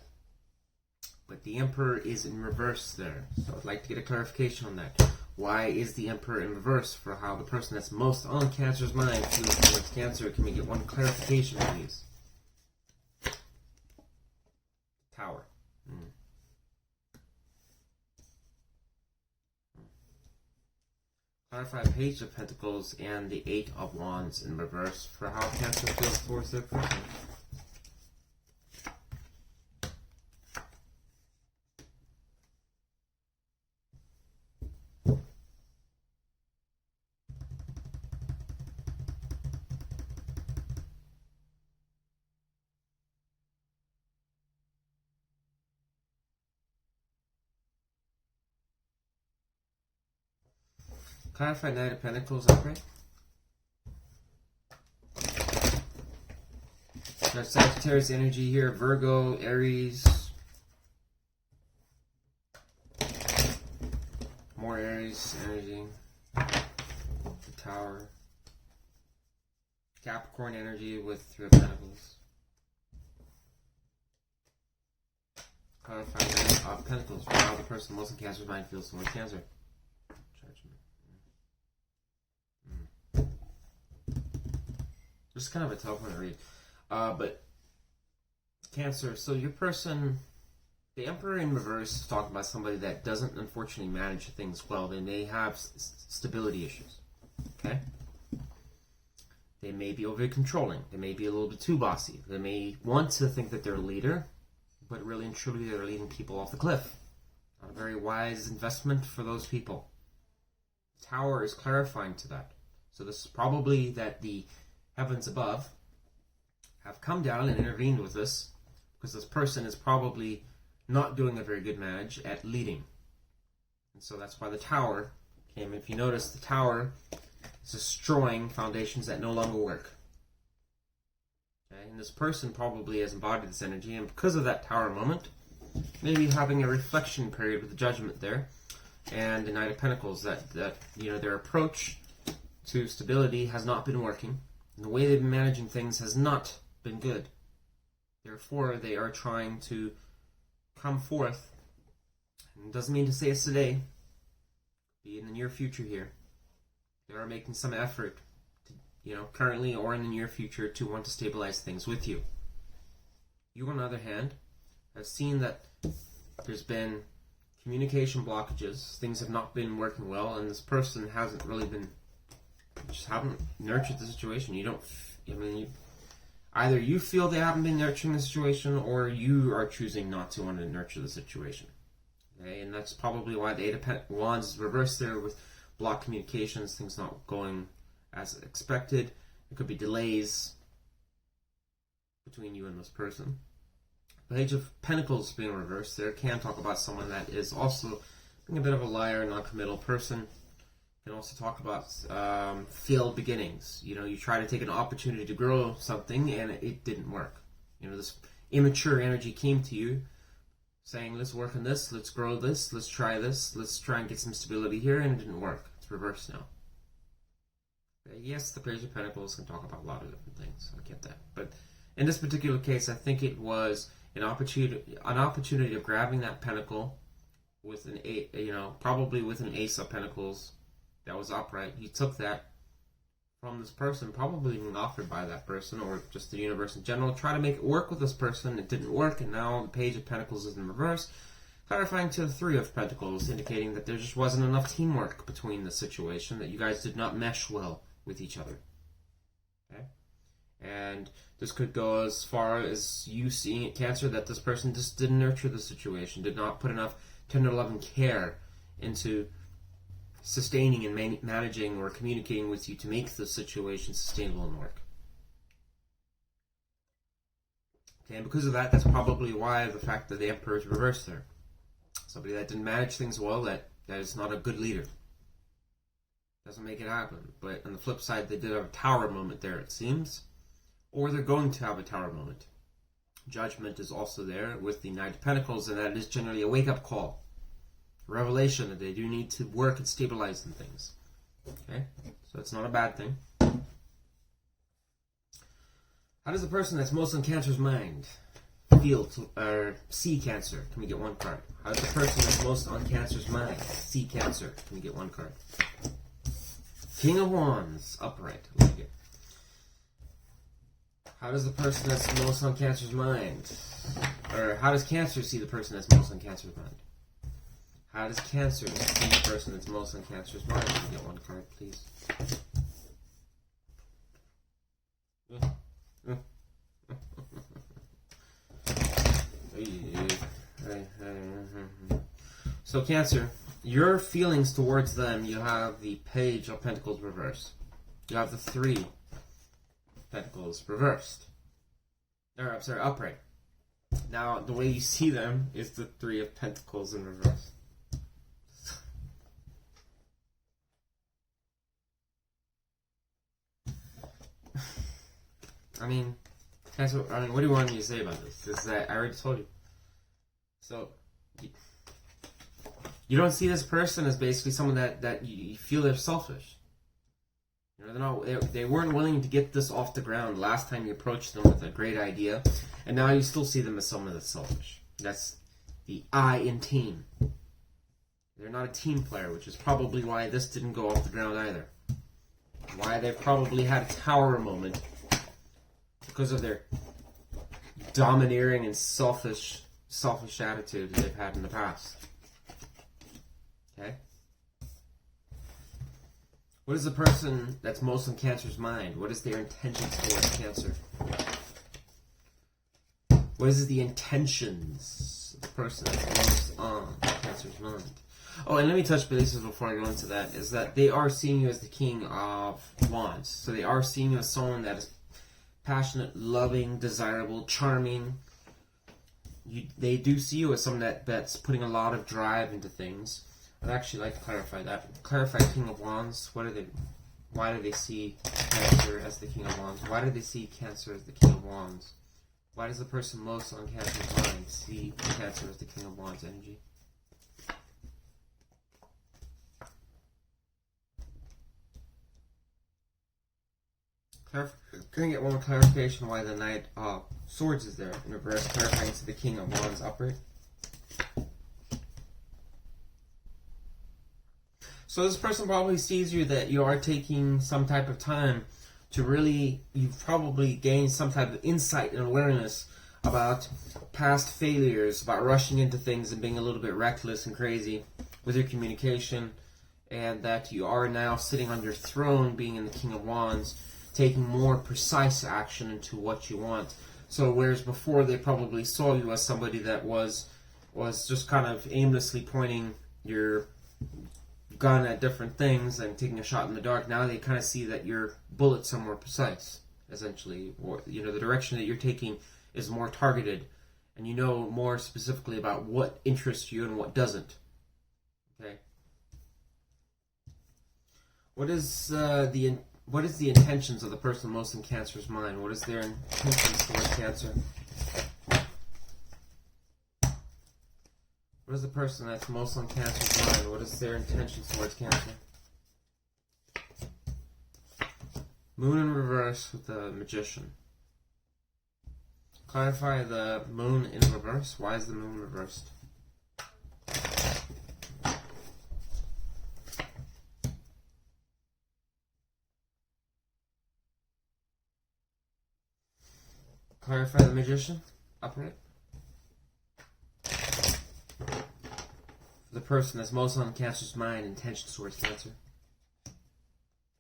But the Emperor is in reverse there. So I'd like to get a clarification on that. Why is the Emperor in reverse for how the person that's most on Cancer's mind feels towards Cancer? Can we get one clarification, please? Tower. Clarify Page of Pentacles and the Eight of Wands in reverse for how Cancer feels towards their person. Clarify Knight of Pentacles upright. Got Sagittarius energy here, Virgo, Aries. More Aries energy. The Tower. Capricorn energy with Three of Pentacles. Clarify Knight of Pentacles for how the person most in Cancer's mind feels towards Cancer. Just kind of a tough one to read. But Cancer, so your person, the Emperor in reverse is talking about somebody that doesn't unfortunately manage things well. They may have stability issues. Okay? They may be overly controlling. They may be a little bit too bossy. They may want to think that they're a leader, but really and truly they're leading people off the cliff. Not a very wise investment for those people. The Tower is clarifying to that. So this is probably that the heavens above have come down and intervened with this, because this person is probably not doing a very good manage at leading. And so that's why the Tower came. If you notice, the Tower is destroying foundations that no longer work. Okay? And this person probably has embodied this energy, and because of that Tower moment, maybe having a reflection period with the Judgment there, and the Knight of Pentacles, that their approach to stability has not been working. And the way they've been managing things has not been good. Therefore, they are trying to come forth. And it doesn't mean to say it's today. Be in the near future here. They are making some effort, currently or in the near future, to want to stabilize things with you. You, on the other hand, have seen that there's been communication blockages. Things have not been working well, and this person hasn't really been, just haven't nurtured the situation. Either you feel they haven't been nurturing the situation, or you are choosing not to want to nurture the situation. Okay, and that's probably why the Eight of Wands is reversed there with blocked communications, things not going as expected. There could be delays between you and this person. The Page of Pentacles being reversed there can talk about someone that is also being a bit of a liar, non-committal person. Can also talk about failed beginnings. You try to take an opportunity to grow something and it didn't work. This immature energy came to you saying, let's work on this, let's grow this, let's try and get some stability here, and it didn't work. It's reversed now. Yes, the Page of Pentacles can talk about a lot of different things. I get that. But in this particular case, I think it was an opportunity of grabbing that pentacle with probably with an Ace of Pentacles that was upright. You took that from this person, probably being offered by that person or just the universe in general. Try to make it work with this person. It didn't work, and now the Page of Pentacles is in reverse, clarifying to the Three of Pentacles, indicating that there just wasn't enough teamwork between the situation, that you guys did not mesh well with each other. Okay? And this could go as far as you seeing it, Cancer, that this person just didn't nurture the situation, did not put enough tender love and care into sustaining and managing or communicating with you to make the situation sustainable and work. Okay, and because of that, that's probably why the fact that the Emperor is reversed there. Somebody that didn't manage things well, that is not a good leader. Doesn't make it happen. But on the flip side, they did have a Tower moment there, it seems. Or they're going to have a Tower moment. Judgment is also there with the Knight of Pentacles, and that is generally a wake-up call. Revelation that they do need to work and stabilize some things. Okay? So it's not a bad thing. How does the person that's most on Cancer's mind feel or see Cancer? Can we get one card? How does the person that's most on Cancer's mind see Cancer? Can we get one card? King of Wands, upright. Like it. How does the person that's most on Cancer's mind, or how does Cancer see the person that's most on Cancer's mind? How does Cancer see the person that's most on Cancer's mind? Can we get one card, please? So Cancer, your feelings towards them, you have the Page of Pentacles reversed. You have the 3 Pentacles reversed. Or, I'm sorry, upright. Now, the way you see them is the 3 of Pentacles in reverse. I mean, what do you want me to say about this? Is that I already told you. So, you don't see this person as basically someone that you feel they're selfish. You know, they weren't willing to get this off the ground last time you approached them with a great idea, and now you still see them as someone that's selfish. That's the I in team. They're not a team player, which is probably why this didn't go off the ground either. Why they've probably had a tower moment. Because of their domineering and selfish attitude that they've had in the past. Okay? What is the person that's most on Cancer's mind? What is their intentions towards Cancer? What is the intentions of the person that's most on Cancer's mind? Oh, and let me touch bases before I go into that, is that they are seeing you as the King of Wands. So they are seeing you as someone that is passionate, loving, desirable, charming. They do see you as someone that's putting a lot of drive into things. I'd actually like to clarify that. Clarify King of Wands. Why do they see Cancer as the King of Wands? Why do they see Cancer as the King of Wands? Why does the person most on Cancer's mind see Cancer as the King of Wands energy? Can I get one more clarification why the Knight of Swords is there in reverse, clarifying to the King of Wands upright? So this person probably sees you that you are taking some type of time to really, you've probably gained some type of insight and awareness about past failures, about rushing into things and being a little bit reckless and crazy with your communication, and that you are now sitting on your throne, being in the King of Wands, taking more precise action into what you want. So whereas before they probably saw you as somebody that was just kind of aimlessly pointing your gun at different things and taking a shot in the dark, now they kind of see that your bullets are more precise, essentially. Or, you know, the direction that you're taking is more targeted, and you know more specifically about what interests you and what doesn't. Okay. What is the intentions of the person most in Cancer's mind? What is their intentions towards Cancer? What is the person that's most on Cancer's mind? What is their intentions towards Cancer? Moon in reverse with the Magician. Clarify the Moon in reverse. Why is the Moon reversed? Clarify the Magician. Upright. The person that's most on Cancer's mind, intentions towards Cancer.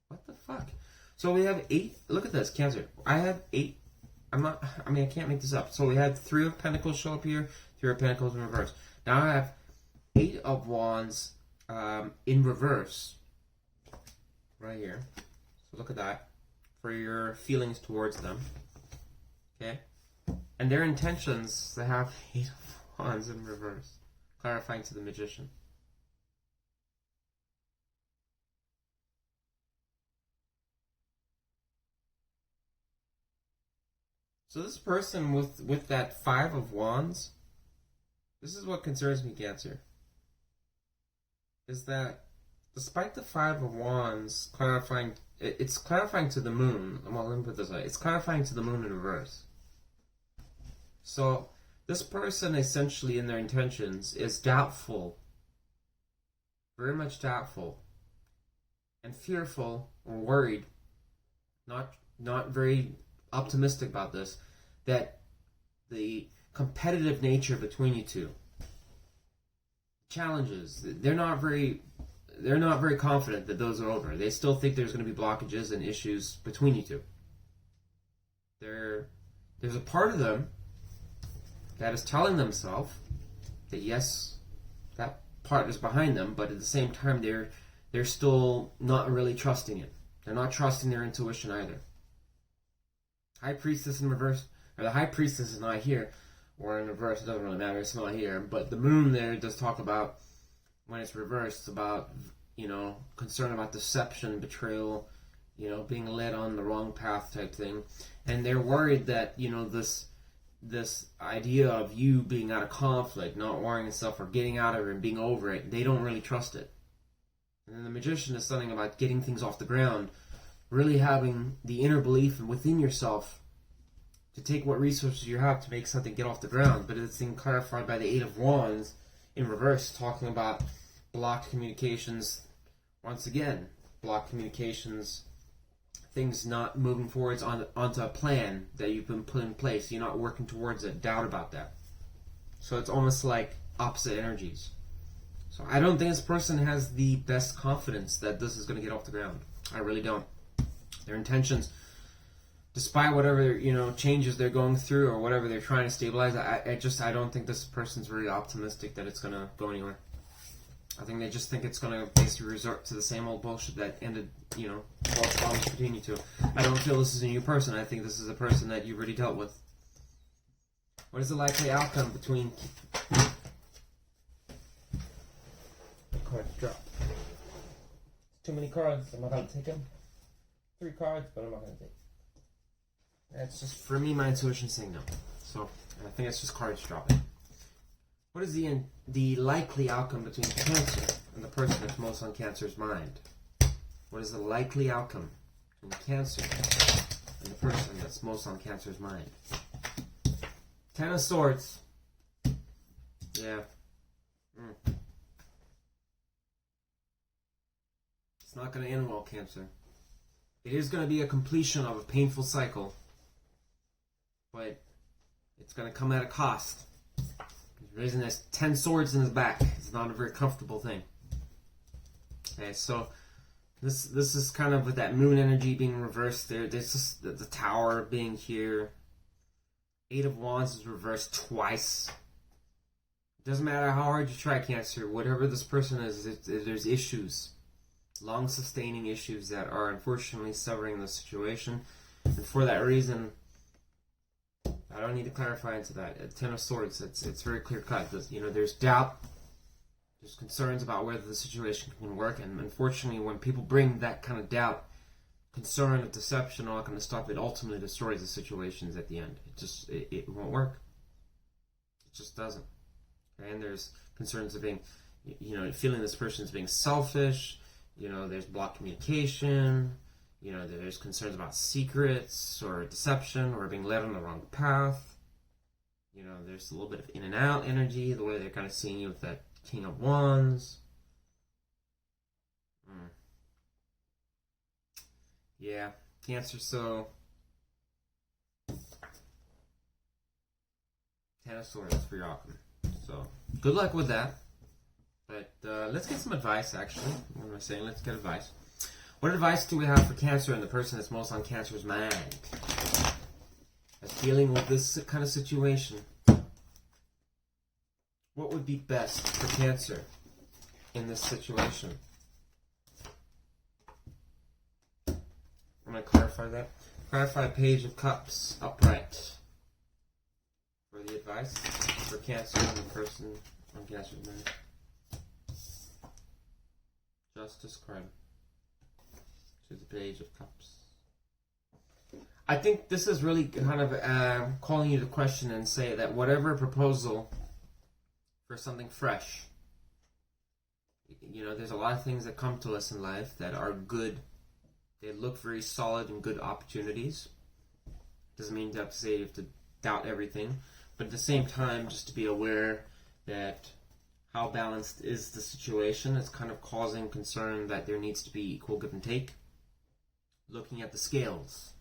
What the fuck? So we have 8. Look at this, Cancer. I have 8. I can't make this up. So we had 3 of Pentacles show up here, 3 of Pentacles in reverse. Now I have 8 of Wands in reverse. Right here. So look at that. For your feelings towards them. Okay? And their intentions, they have 8 of Wands in reverse. Clarifying to the Magician. So this person with that Five of Wands, this is what concerns me, Cancer. Is that despite the Five of Wands clarifying, it's clarifying to the moon. Well, let me put it this way. It's clarifying to the moon in reverse. So this person essentially in their intentions is doubtful, very much doubtful, and fearful or worried, not very optimistic about this, that the competitive nature between you two, challenges, they're not very confident that those are over. They still think there's going to be blockages and issues between you two. There's a part of them that is telling themselves that yes, that part is behind them, but at the same time they're still not really trusting it. They're not trusting their intuition either. High Priestess in reverse, or the High Priestess is not here, or in reverse, it doesn't really matter, it's not here. But the moon there does talk about, when it's reversed, about, concern about deception, betrayal, being led on the wrong path type thing. And they're worried that, this idea of you being out of conflict, not worrying and stuff, or getting out of it and being over it, they don't really trust it. And then the Magician is something about getting things off the ground, really having the inner belief within yourself to take what resources you have to make something get off the ground. But it's being clarified by the Eight of Wands in reverse, talking about blocked communications. Once again, blocked communications, things not moving forwards onto a plan that you've been put in place. You're not working towards it, doubt about that. So it's almost like opposite energies. So I don't think this person has the best confidence that this is going to get off the ground. I really don't. Their intentions, despite whatever changes they're going through or whatever they're trying to stabilize, I don't think this person's very optimistic that it's going to go anywhere. I think they just think it's going to basically resort to the same old bullshit that ended, false problems between you two. I don't feel this is a new person. I think this is a person that you've already dealt with. What is the likely outcome between... Cards drop. Too many cards. I'm not going to take them. 3 cards, but I'm not going to take. That's just, for me, my intuition saying no. So, I think it's just cards dropping. What is the likely outcome between Cancer and the person that's most on Cancer's mind? What is the likely outcome between Cancer and the person that's most on Cancer's mind? 10 of Swords. Yeah. It's not going to end well, Cancer. It is going to be a completion of a painful cycle, but it's going to come at a cost. The reason there's 10 swords in his back is not a very comfortable thing. Okay, so this is kind of with that moon energy being reversed there. There's just the Tower being here. 8 of Wands is reversed twice. It doesn't matter how hard you try, Cancer. Whatever this person is, there's issues. Long-sustaining issues that are unfortunately severing the situation. And for that reason, I don't need to clarify into that. 10 of Swords, it's very clear-cut. There's doubt. There's concerns about whether the situation can work. And unfortunately, when people bring that kind of doubt, concern, of deception, all that kind of stuff, it ultimately destroys the situations at the end. It won't work. It just doesn't. And there's concerns of being, feeling this person is being selfish. There's blocked communication. There's concerns about secrets or deception or being led on the wrong path. There's a little bit of in and out energy, the way they're kind of seeing you with that King of Wands. Yeah, Cancer, so 10 of Swords for your outcome. So, good luck with that. But let's get some advice, actually. What am I saying? Let's get advice. What advice do we have for Cancer and the person that's most on Cancer's mind? That's dealing with this kind of situation. What would be best for Cancer in this situation? I'm going to clarify that. Clarify Page of Cups upright. For the advice for Cancer and the person on Cancer's mind. Justice card to the Page of Cups. I think this is really kind of calling you to question and say that whatever proposal for something fresh, you know, there's a lot of things that come to us in life that are good. They look very solid and good opportunities. Doesn't mean you have to say you have to doubt everything, but at the same time, just to be aware that how balanced is the situation is kind of causing concern that there needs to be equal give and take. Looking at the scales,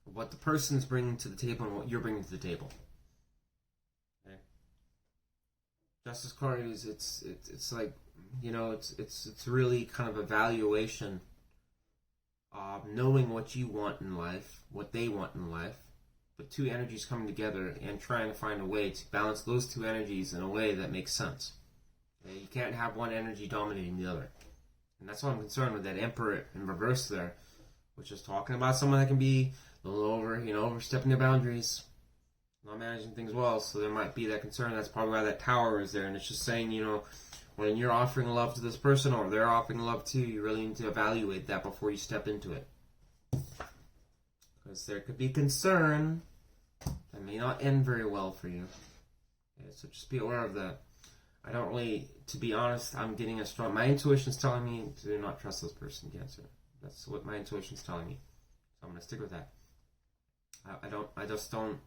what the person's bringing to the table and what you're bringing to the table. Okay. Justice card is it's like, you know, it's really kind of evaluation of knowing what you want in life, what they want in life, but two energies coming together and trying to find a way to balance those two energies in a way that makes sense. Okay? You can't have one energy dominating the other. And that's why I'm concerned with that Emperor in reverse there, which is talking about someone that can be a little overstepping their boundaries, not managing things well. So there might be that concern. That's probably why that Tower is there. And it's just saying, you know, when you're offering love to this person or they're offering love to you, you really need to evaluate that before you step into it. Because there could be concern that may not end very well for you. Okay, so just be aware of that. I don't really, to be honest, I'm getting a strong, my intuition's telling me to not trust this person, Cancer. That's what my intuition's telling me. So I'm going to stick with that. I just don't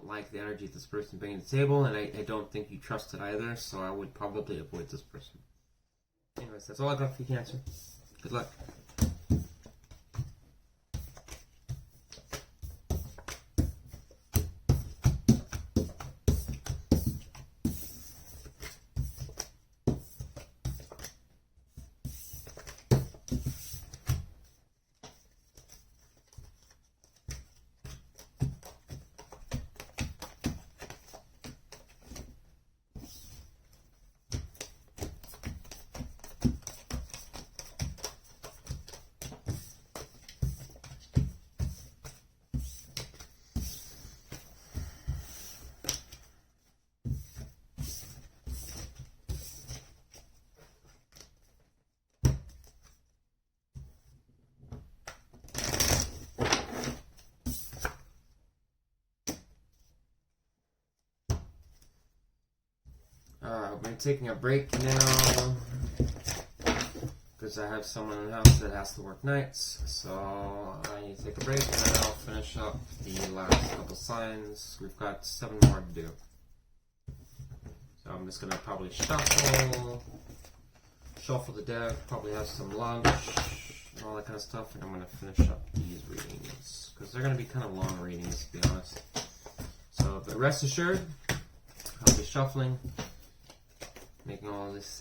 like the energy this person bringing to the table, and I don't think you trust it either, so I would probably avoid this person. Anyways, that's all I got for you, Cancer. Good luck. We're taking a break now because I have someone in the house that has to work nights, so I need to take a break and then I'll finish up the last couple signs. We've got 7 more to do. So I'm just going to probably shuffle the deck, probably have some lunch, and all that kind of stuff, and I'm going to finish up these readings because they're going to be kind of long readings, to be honest. So, but rest assured, I'll be shuffling, making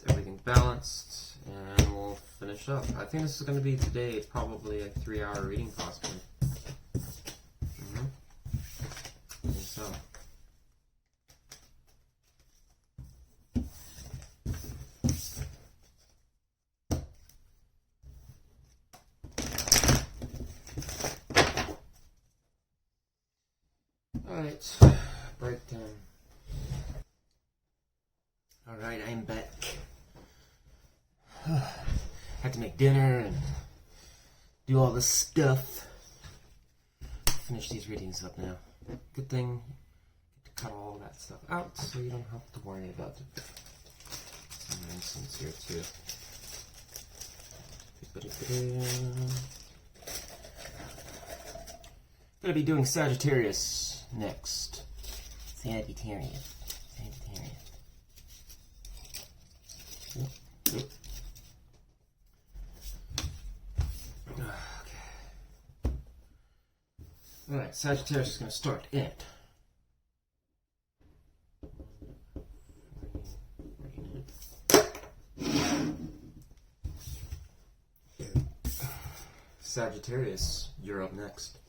everything balanced, and we'll finish up. I think this is going to be today probably a 3-hour reading possibly. I think so. Alright, breakdown. Alright, I'm back. Had to make dinner and do all this stuff. Finish these readings up now. Good thing to cut all that stuff out so you don't have to worry about it. Some incense here too. Gonna be doing Sagittarius next. Sagittarius. Okay. Alright, Sagittarius is going to start it. Sagittarius, you're up next.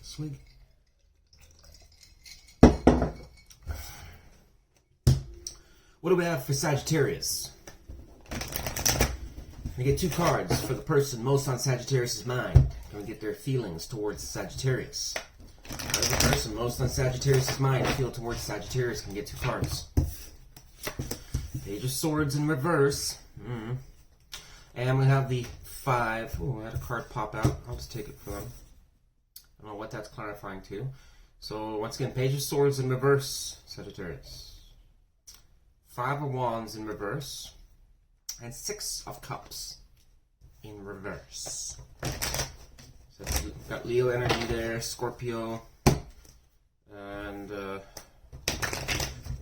Sweet. What do we have for Sagittarius? We get 2 cards for the person most on Sagittarius' mind. Can we get their feelings towards Sagittarius? How does the person most on Sagittarius' mind feel towards Sagittarius? Can get 2 cards. Page of Swords in reverse. And we have the 5. Oh, I had a card pop out. I'll just take it for them. I don't know what that's clarifying to. So once again, Page of Swords in reverse, Sagittarius. 5 of Wands in reverse. And 6 of Cups in reverse. So we've got Leo energy there, Scorpio, and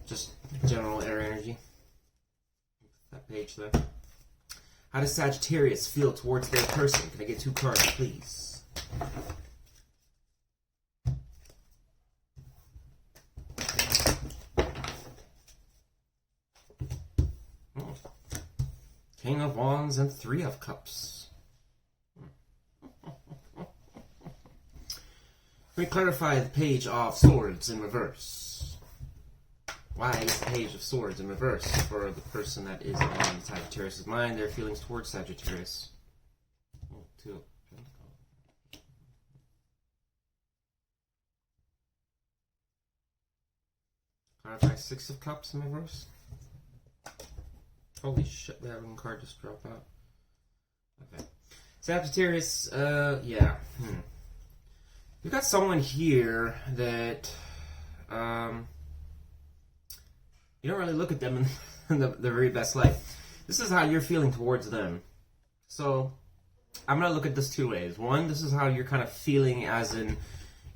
just general air energy. That page there. How does Sagittarius feel towards their person? Can I get 2 cards, please? King of Wands and 3 of Cups. Let me clarify the Page of Swords in reverse. Why is the Page of Swords in reverse for the person that is on Sagittarius' mind, their feelings towards Sagittarius? Oh, 2 of Pentacles. Clarify 6 of Cups in reverse. Holy shit, we have one card just drop out. Okay. Sagittarius, yeah. You've got someone here that, you don't really look at them in the very best light. This is how you're feeling towards them. So, I'm going to look at this 2 ways. One, this is how you're kind of feeling, as in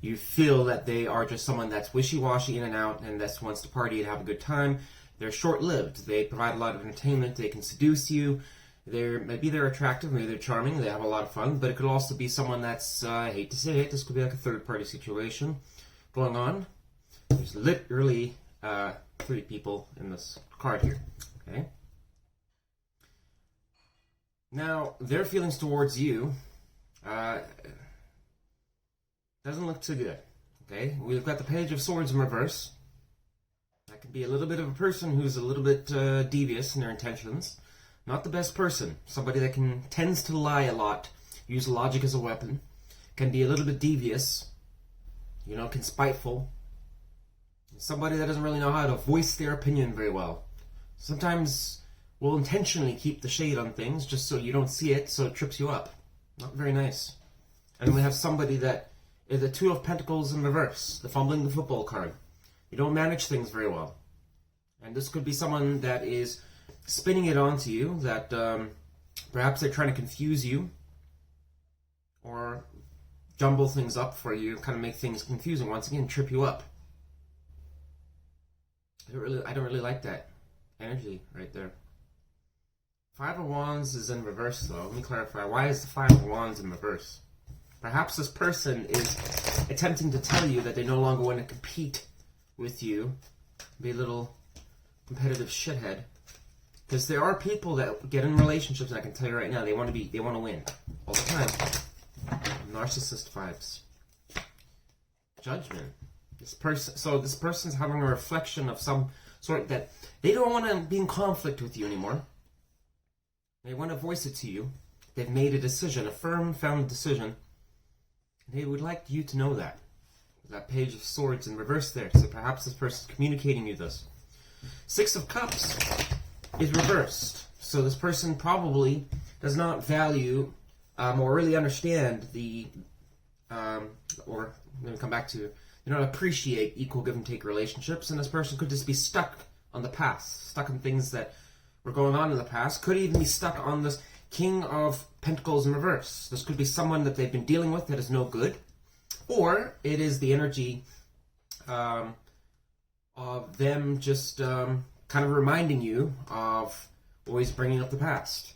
you feel that they are just someone that's wishy-washy in and out and that wants to party and have a good time. They're short-lived. They provide a lot of entertainment. They can seduce you. Maybe they're attractive. Maybe they're charming. They have a lot of fun. But it could also be someone that's, I hate to say it, this could be like a third-party situation going on. There's literally 3 people in this card here. Okay. Now, their feelings towards you doesn't look too good. Okay. We've got the Page of Swords in reverse. That could be a little bit of a person who's a little bit devious in their intentions. Not the best person. Somebody that tends to lie a lot, use logic as a weapon, can be a little bit devious, can spiteful. Somebody that doesn't really know how to voice their opinion very well. Sometimes will intentionally keep the shade on things just so you don't see it, so it trips you up. Not very nice. And then we have somebody that is the 2 of Pentacles in reverse, the fumbling the football card. You don't manage things very well. And this could be someone that is spinning it onto you, that perhaps they're trying to confuse you or jumble things up for you, kind of make things confusing, once again, trip you up. I don't really like that energy right there. 5 of Wands is in reverse, though. Let me clarify. Why is the 5 of Wands in reverse? Perhaps this person is attempting to tell you that they no longer want to compete with you, be a little competitive shithead, because there are people that get in relationships, and I can tell you right now, they want to win all the time. Narcissist vibes. Judgment. This person's having a reflection of some sort that they don't want to be in conflict with you anymore. They want to voice it to you. They've made a decision, a firm, found decision. They would like you to know that. That Page of Swords in reverse there. So perhaps this person's communicating you this. 6 of Cups is reversed. So this person probably does not value or really understand or let me come back to, they don't appreciate equal give and take relationships. And this person could just be stuck on the past, stuck on things that were going on in the past. Could even be stuck on this King of Pentacles in reverse. This could be someone that they've been dealing with that is no good. Or it is the energy of them just kind of reminding you of always bringing up the past.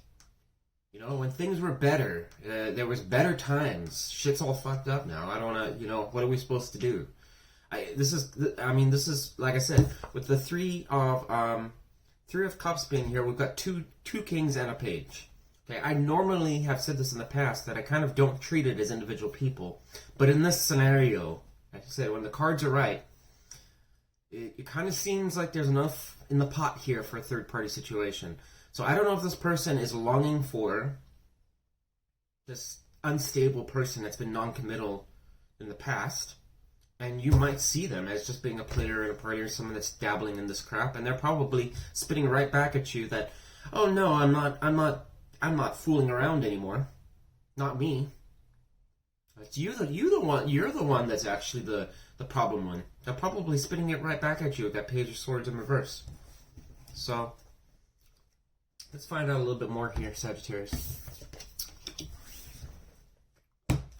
When things were better, there was better times. Shit's all fucked up now. I don't want to, what are we supposed to do? This is like I said, with the 3 of Cups being here, we've got two kings and a page. Okay, I normally have said this in the past that I kind of don't treat it as individual people, but in this scenario, like I said, when the cards are right, it kind of seems like there's enough in the pot here for a third-party situation. So I don't know if this person is longing for this unstable person that's been non-committal in the past, and you might see them as just being a player in a party or someone that's dabbling in this crap, and they're probably spitting right back at you that, oh no, I'm not fooling around anymore. not me. It's you're the one that's actually the problem one. They're probably spitting it right back at you with that Page of Swords in reverse. So, let's find out a little bit more here, Sagittarius.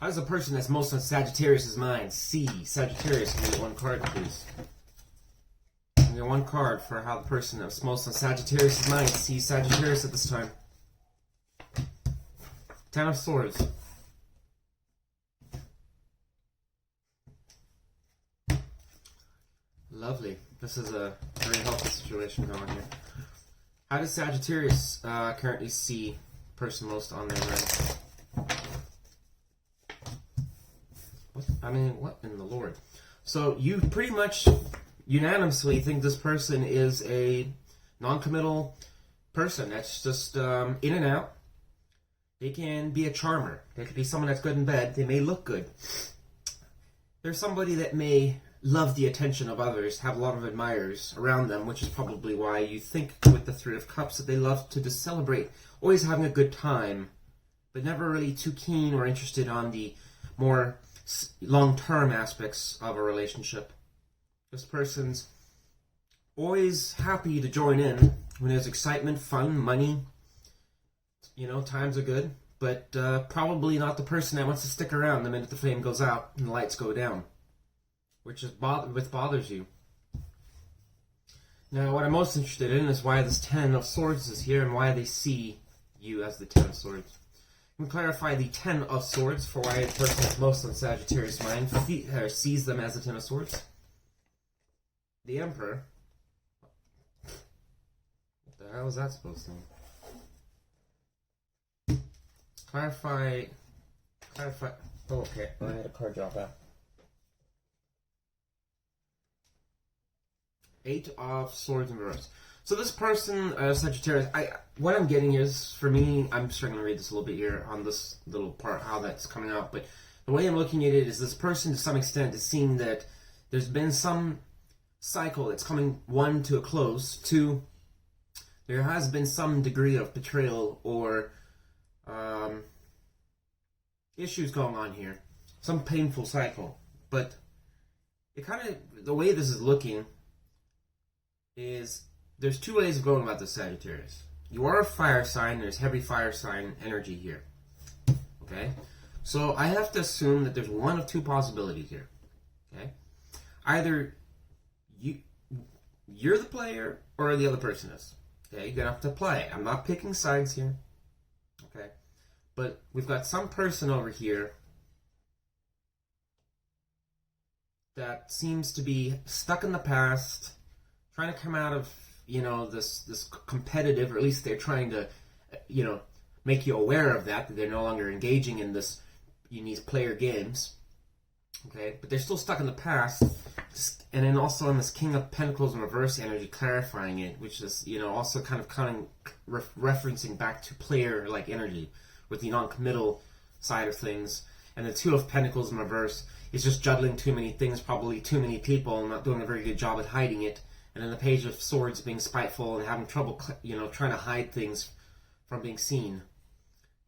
How does a person that's most on Sagittarius' mind see Sagittarius? Can we get one card, please? Can we get one card for how the person that's most on Sagittarius' mind sees Sagittarius at this time? Ten of Swords. Lovely. This is a very healthy situation going here. How does Sagittarius currently see person most on their mind? What in the Lord? So you pretty much unanimously think this person is a non-committal person that's just in and out. They can be a charmer. They could be someone that's good in bed. They may look good. There's somebody that may love the attention of others, have a lot of admirers around them, which is probably why you think with the Three of Cups that they love to just celebrate, always having a good time, but never really too keen or interested on the more long-term aspects of a relationship. This person's always happy to join in when there's excitement, fun, money, times are good, but probably not the person that wants to stick around the minute the flame goes out and the lights go down, which bothers you. Now, what I'm most interested in is why this Ten of Swords is here and why they see you as the Ten of Swords. We can clarify the Ten of Swords for why the person that's most on Sagittarius' mind sees them as the Ten of Swords. The Emperor. What the hell is that supposed to mean? Clarify. Oh, okay. I had a card drop out. Eight of Swords in reverse. So this person, Sagittarius, what I'm getting is, for me, I'm struggling to read this a little bit here on this little part, how that's coming out, but the way I'm looking at it is this person, to some extent, is seeing that there's been some cycle that's coming, one, to a close, two, there has been some degree of betrayal or issues going on here, some painful cycle, but it kind of, the way this is looking is, there's two ways of going about the Sagittarius. You are a fire sign, there's heavy fire sign energy here. Okay? So I have to assume that there's one of two possibilities here. Okay? Either you're the player or the other person is. Okay? You're gonna have to play. I'm not picking sides here. Okay? But we've got some person over here that seems to be stuck in the past, trying to come out of this competitive, or at least they're trying to, make you aware of that they're no longer engaging in these player games. Okay, but they're still stuck in the past, and then also in this King of Pentacles in reverse energy, clarifying it, which is also kind of referencing back to player-like energy with the non-committal side of things, and the Two of Pentacles in reverse is just juggling too many things, probably too many people, and not doing a very good job at hiding it. And then the Page of Swords being spiteful and having trouble, trying to hide things from being seen.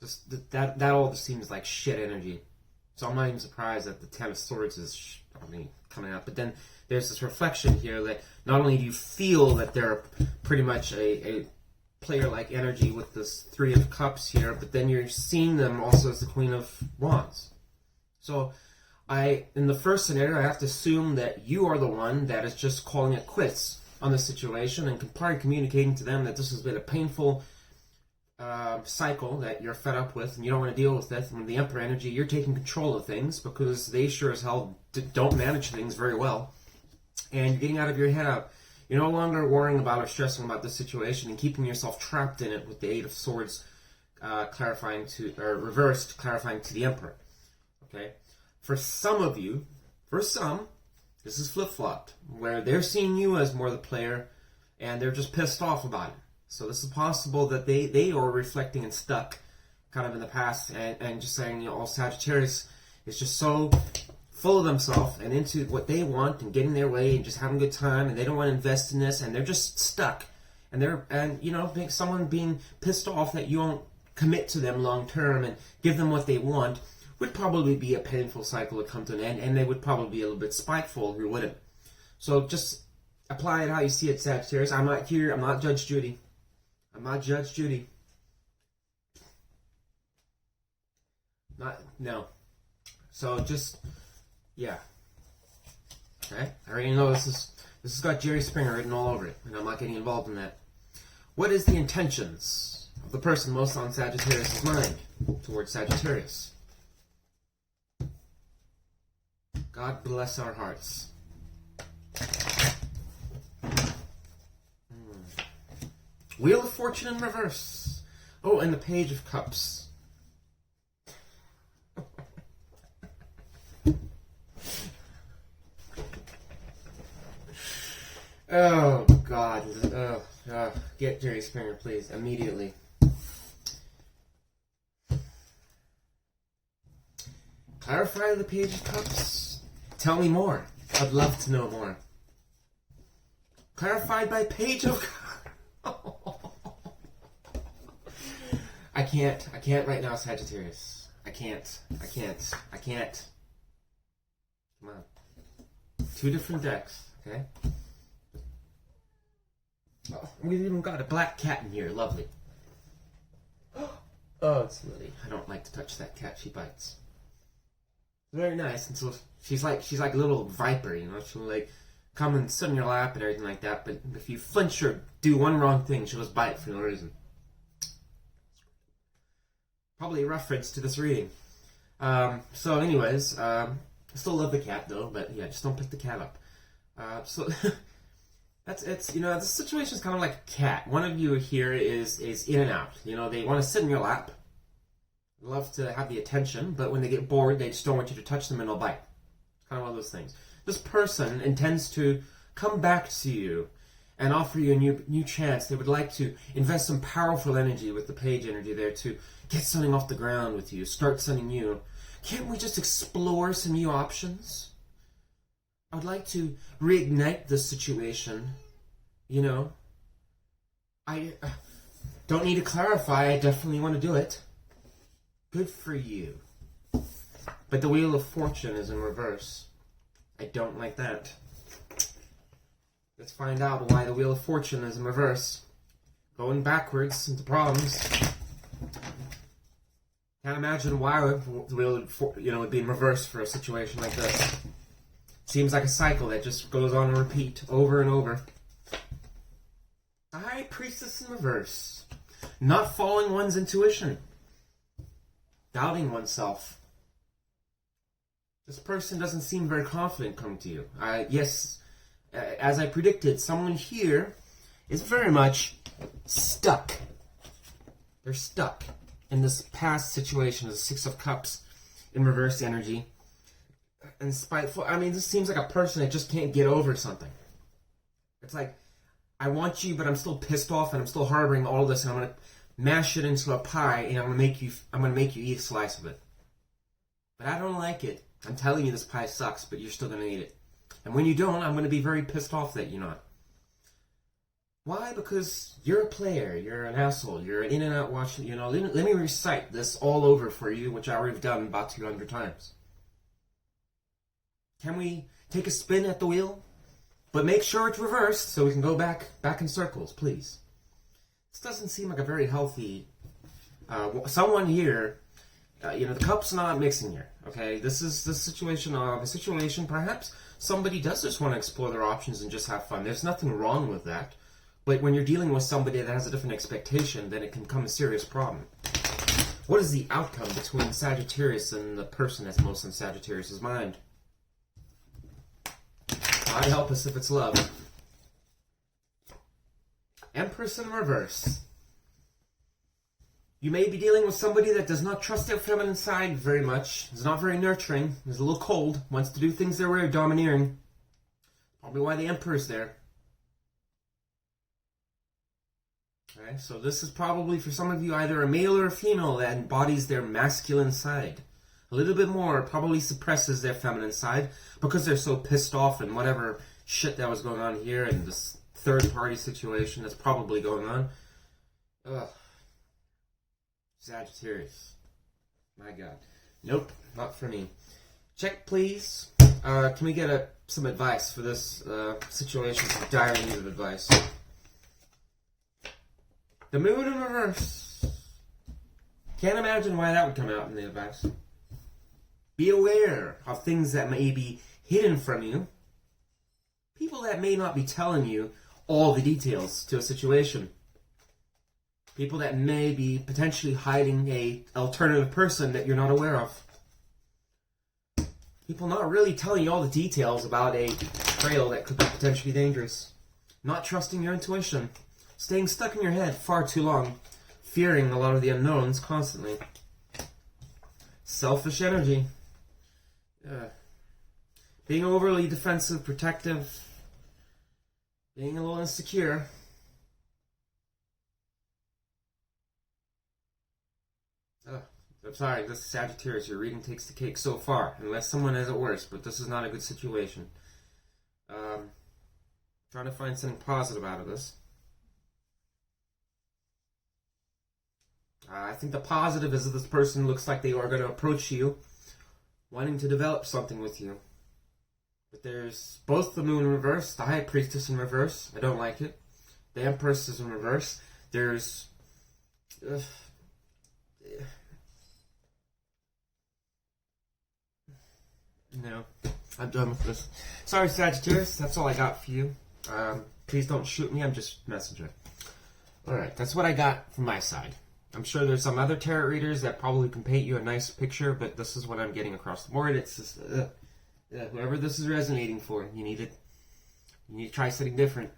Just that all just seems like shit energy. So I'm not even surprised that the Ten of Swords is coming out. But then there's this reflection here that not only do you feel that they're pretty much a player-like energy with this Three of Cups here, but then you're seeing them also as the Queen of Wands. So in the first scenario, I have to assume that you are the one that is just calling it quits on this situation and probably communicating to them that this has been a painful cycle that you're fed up with and you don't want to deal with it. And with the Emperor energy, you're taking control of things because they sure as hell don't manage things very well. And you're getting out of your head. You're no longer worrying about or stressing about the situation and keeping yourself trapped in it with the Eight of Swords reversed, clarifying to the Emperor. Okay? For some of you, this is flip-flopped, where they're seeing you as more the player, and they're just pissed off about it. So this is possible that they are reflecting and stuck kind of in the past, and just saying, Sagittarius is just so full of themselves and into what they want and getting their way and just having a good time, and they don't want to invest in this, and they're just stuck. And someone being pissed off that you don't commit to them long term and give them what they want would probably be a painful cycle to come to an end, and they would probably be a little bit spiteful who wouldn't. So just apply it how you see it, Sagittarius. I'm not here. I'm not Judge Judy. I'm not Judge Judy. No. So just, yeah. Okay? I already know this has got Jerry Springer written all over it, and I'm not getting involved in that. What is the intentions of the person most on Sagittarius' mind towards Sagittarius? God bless our hearts. Wheel of Fortune in reverse. Oh, and the Page of Cups. Oh, God. Get Jerry Springer, please, immediately. Clarify the Page of Cups. Tell me more. I'd love to know more. Clarified by Page of Cups. I can't right now, Sagittarius. I can't. Come on. 2 different decks, okay? Oh, we've even got a black cat in here. Lovely. Oh, it's Lily. I don't like to touch that cat. She bites. Very nice. And so she's like a little viper, you know. She'll like come and sit on your lap and everything like that. But if you flinch or do one wrong thing, she'll just bite for no reason. Probably a reference to this reading. So anyways, I still love the cat though, but yeah, just don't pick the cat up. So this situation is kind of like a cat. One of you here is in and out. You know, they want to sit in your lap, love to have the attention, but when they get bored, they just don't want you to touch them and they'll bite. It's kind of one of those things. This person intends to come back to you and offer you a new chance. They would like to invest some powerful energy with the Page energy there to get something off the ground with you, start something new. Can't we just explore some new options? I would like to reignite this situation, you know. I don't need to clarify, I definitely want to do it. Good for you. But the Wheel of Fortune is in reverse. I don't like that. Let's find out why the Wheel of Fortune is in reverse. Going backwards into problems. Can't imagine why the Wheel would be in reverse for a situation like this. Seems like a cycle that just goes on and repeat over and over. The High Priestess in reverse. Not following one's intuition. Doubting oneself. This person doesn't seem very confident coming to you. Yes, as I predicted, someone here is very much stuck. They're stuck in this past situation, the 6 of Cups in reverse energy. And spiteful. I mean, this seems like a person that just can't get over something. It's like, I want you, but I'm still pissed off and I'm still harboring all this, and I'm gonna mash it into a pie and I'm gonna make you eat a slice of it. But I don't like it. I'm telling you this pie sucks, but you're still gonna eat it. And when you don't, I'm gonna be very pissed off that you're not. Why? Because you're a player, you're an asshole, you're an in and out watching, you know. Let me recite this all over for you, which I already have done about 200 times. Can we take a spin at the wheel? But make sure it's reversed so we can go back in circles, please. This doesn't seem like a very healthy... someone here, the cup's not mixing here, okay? This is the situation of a situation, perhaps somebody does just want to explore their options and just have fun. There's nothing wrong with that. But when you're dealing with somebody that has a different expectation, then it can become a serious problem. What is the outcome between Sagittarius and the person that's most in Sagittarius' mind? God help us if it's love. Empress in reverse. You may be dealing with somebody that does not trust their feminine side very much. Is not very nurturing. Is a little cold. Wants to do things their way, domineering. Probably why the Emperor's there. Okay, so this is probably for some of you either a male or a female that embodies their masculine side. A little bit more probably suppresses their feminine side because they're so pissed off and whatever shit that was going on here and this third party situation that's probably going on. Ugh. Sagittarius. My God. Nope, not for me. Check, please. Can we get some advice for this situation? Some dire need of advice. The moon in reverse. Can't imagine why that would come out in the advice. Be aware of things that may be hidden from you. People that may not be telling you all the details to a situation. People that may be potentially hiding an alternative person that you're not aware of. People not really telling you all the details about a trail that could be potentially dangerous. Not trusting your intuition. Staying stuck in your head far too long. Fearing a lot of the unknowns constantly. Selfish energy. Being overly defensive, protective. Being a little insecure. I'm sorry, this is Sagittarius. Your reading takes the cake so far, unless someone has it worse, but this is not a good situation. Trying to find something positive out of this. I think the positive is that this person looks like they are going to approach you, wanting to develop something with you. But there's both the moon in reverse, the high priestess in reverse. I don't like it. The empress is in reverse. There's... No, I'm done with this. Sorry, Sagittarius. That's all I got for you. Please don't shoot me. I'm just messaging. Alright, that's what I got from my side. I'm sure there's some other tarot readers that probably can paint you a nice picture, but this is what I'm getting across the board. It's just, whoever this is resonating for, you need to try something different.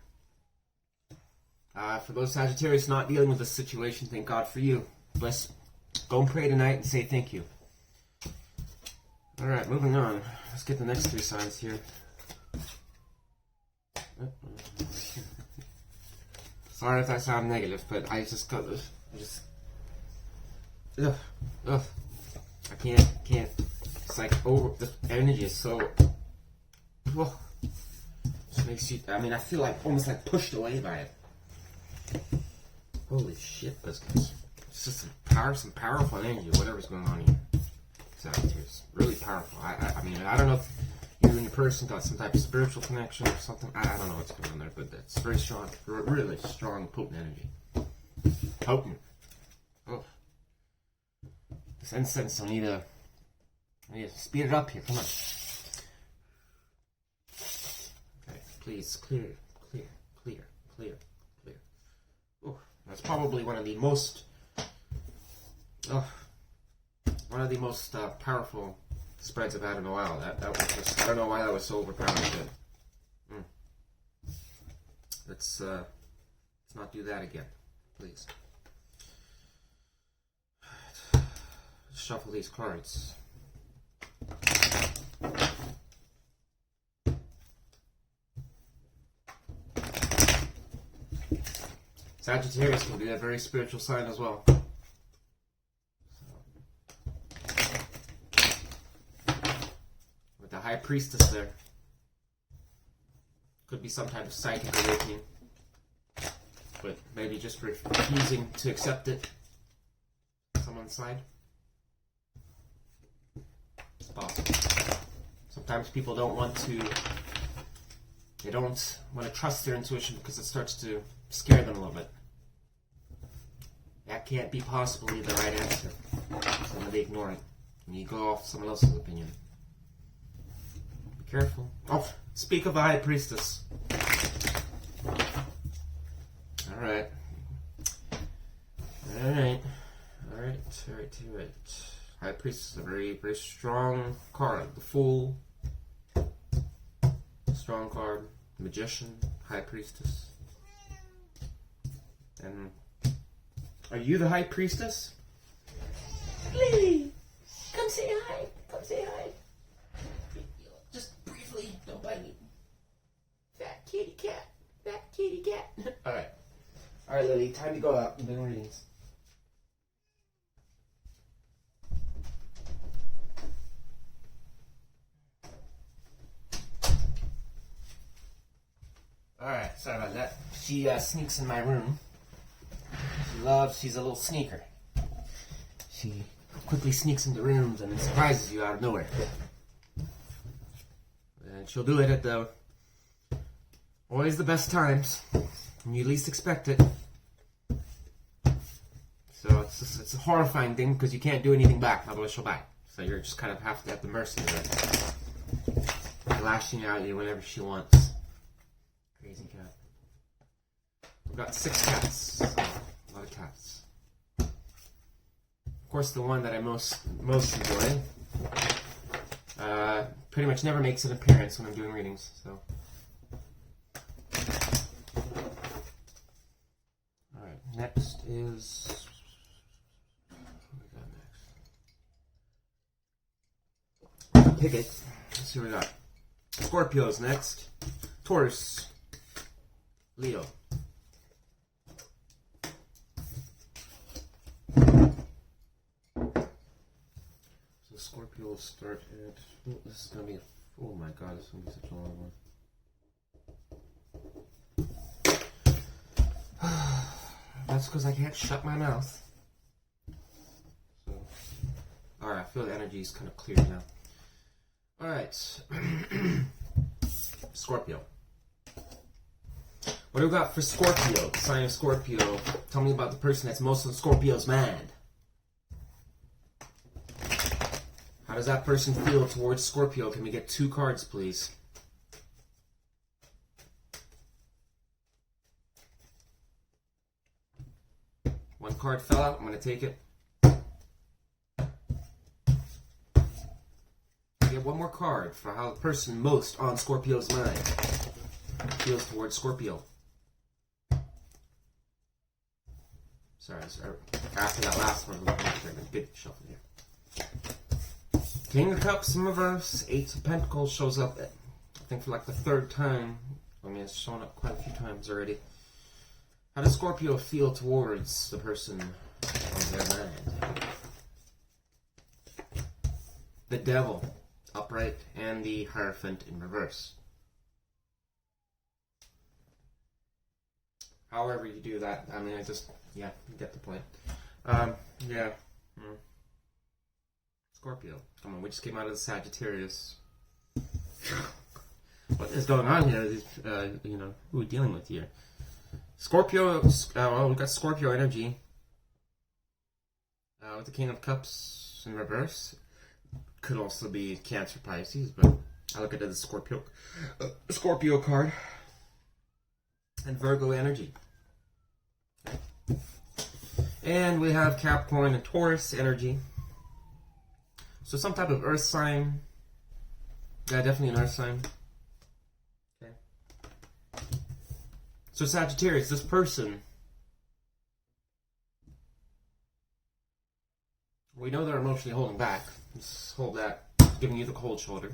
For those Sagittarius not dealing with this situation, thank God for you. Let's go and pray tonight and say thank you. Alright, moving on. Let's get the next three signs here. Sorry if I sound negative, but I just got this. I can't. It's like, the energy is so... Just makes you... I feel like almost like pushed away by it. Holy shit, this guy's... It's just some powerful energy, whatever's going on here. Sagittarius. Really powerful. I don't know if you and your person got some type of spiritual connection or something. I don't know what's going on there, but it's very strong. Really strong, potent energy. Potent. Oh. This incense, I need to speed it up here. Come on. Okay, please, clear. Oh, that's probably one of the most... one of the most powerful spreads I've had in a while. That was just, I don't know why that was so overpowering, but let's not do that again, please. Let's shuffle these cards. Sagittarius can be a very spiritual sign as well. High priestess there. Could be some type of psychic awakening. But maybe just refusing to accept it. Someone's side. It's possible. Sometimes people don't want to... They don't want to trust their intuition because it starts to scare them a little bit. That can't be possibly the right answer. So they ignore it. And you go off someone else's opinion. Careful. Oh, speak of the high priestess. Alright. High priestess is a very, very strong card. The Fool. Strong card. Magician. High priestess. And are you the high priestess? Lily! Come say hi. Don't bite me. Fat kitty cat. Alright, Lily, time to go out and do readings. Alright, sorry about that. She sneaks in my room. She's a little sneaker. She quickly sneaks into rooms and surprises you out of nowhere. And she'll do it at always the best times, when you least expect it. So it's a horrifying thing because you can't do anything back, otherwise she'll bite. So you're just kind of have to at the mercy of her, lashing out at you whenever she wants. Crazy cat. We've got 6 cats. A lot of cats. Of course, the one that I most enjoy pretty much never makes an appearance when I'm doing readings. So, all right. Next is what we got next. Pick it. Let's see what we got. Scorpio's next. Taurus. Leo. So Scorpio will start at... Oh, this is going to be... Oh my god, this is going to be such a long one. That's because I can't shut my mouth. So, alright, I feel the energy is kind of clear now. Alright. Scorpio. What do we got for Scorpio? Sign of Scorpio. Tell me about the person that's most on Scorpio's mind. How does that person feel towards Scorpio? Can we get 2 cards, please? One card fell out. I'm going to take it. Get one more card for how the person most on Scorpio's mind feels towards Scorpio. Sorry, after that last one, I'm going to get shuffle here. King of Cups in reverse, 8 of Pentacles shows up, I think for like the 3rd time. I mean, it's shown up quite a few times already. How does Scorpio feel towards the person on their mind? The Devil, upright, and the Hierophant in reverse. However you do that, I mean, yeah, you get the point. Yeah. Scorpio. Come on, we just came out of the Sagittarius. What is going on here? You know, who are we dealing with here? Scorpio, well, we've got Scorpio energy. With the King of Cups in reverse. Could also be Cancer, Pisces, but I look at it as Scorpio card. And Virgo energy. Okay. And we have Capricorn and Taurus energy. So some type of earth sign. Yeah, definitely an earth sign. Okay. So Sagittarius, this person, we know they're emotionally holding back. Just hold that, giving you the cold shoulder.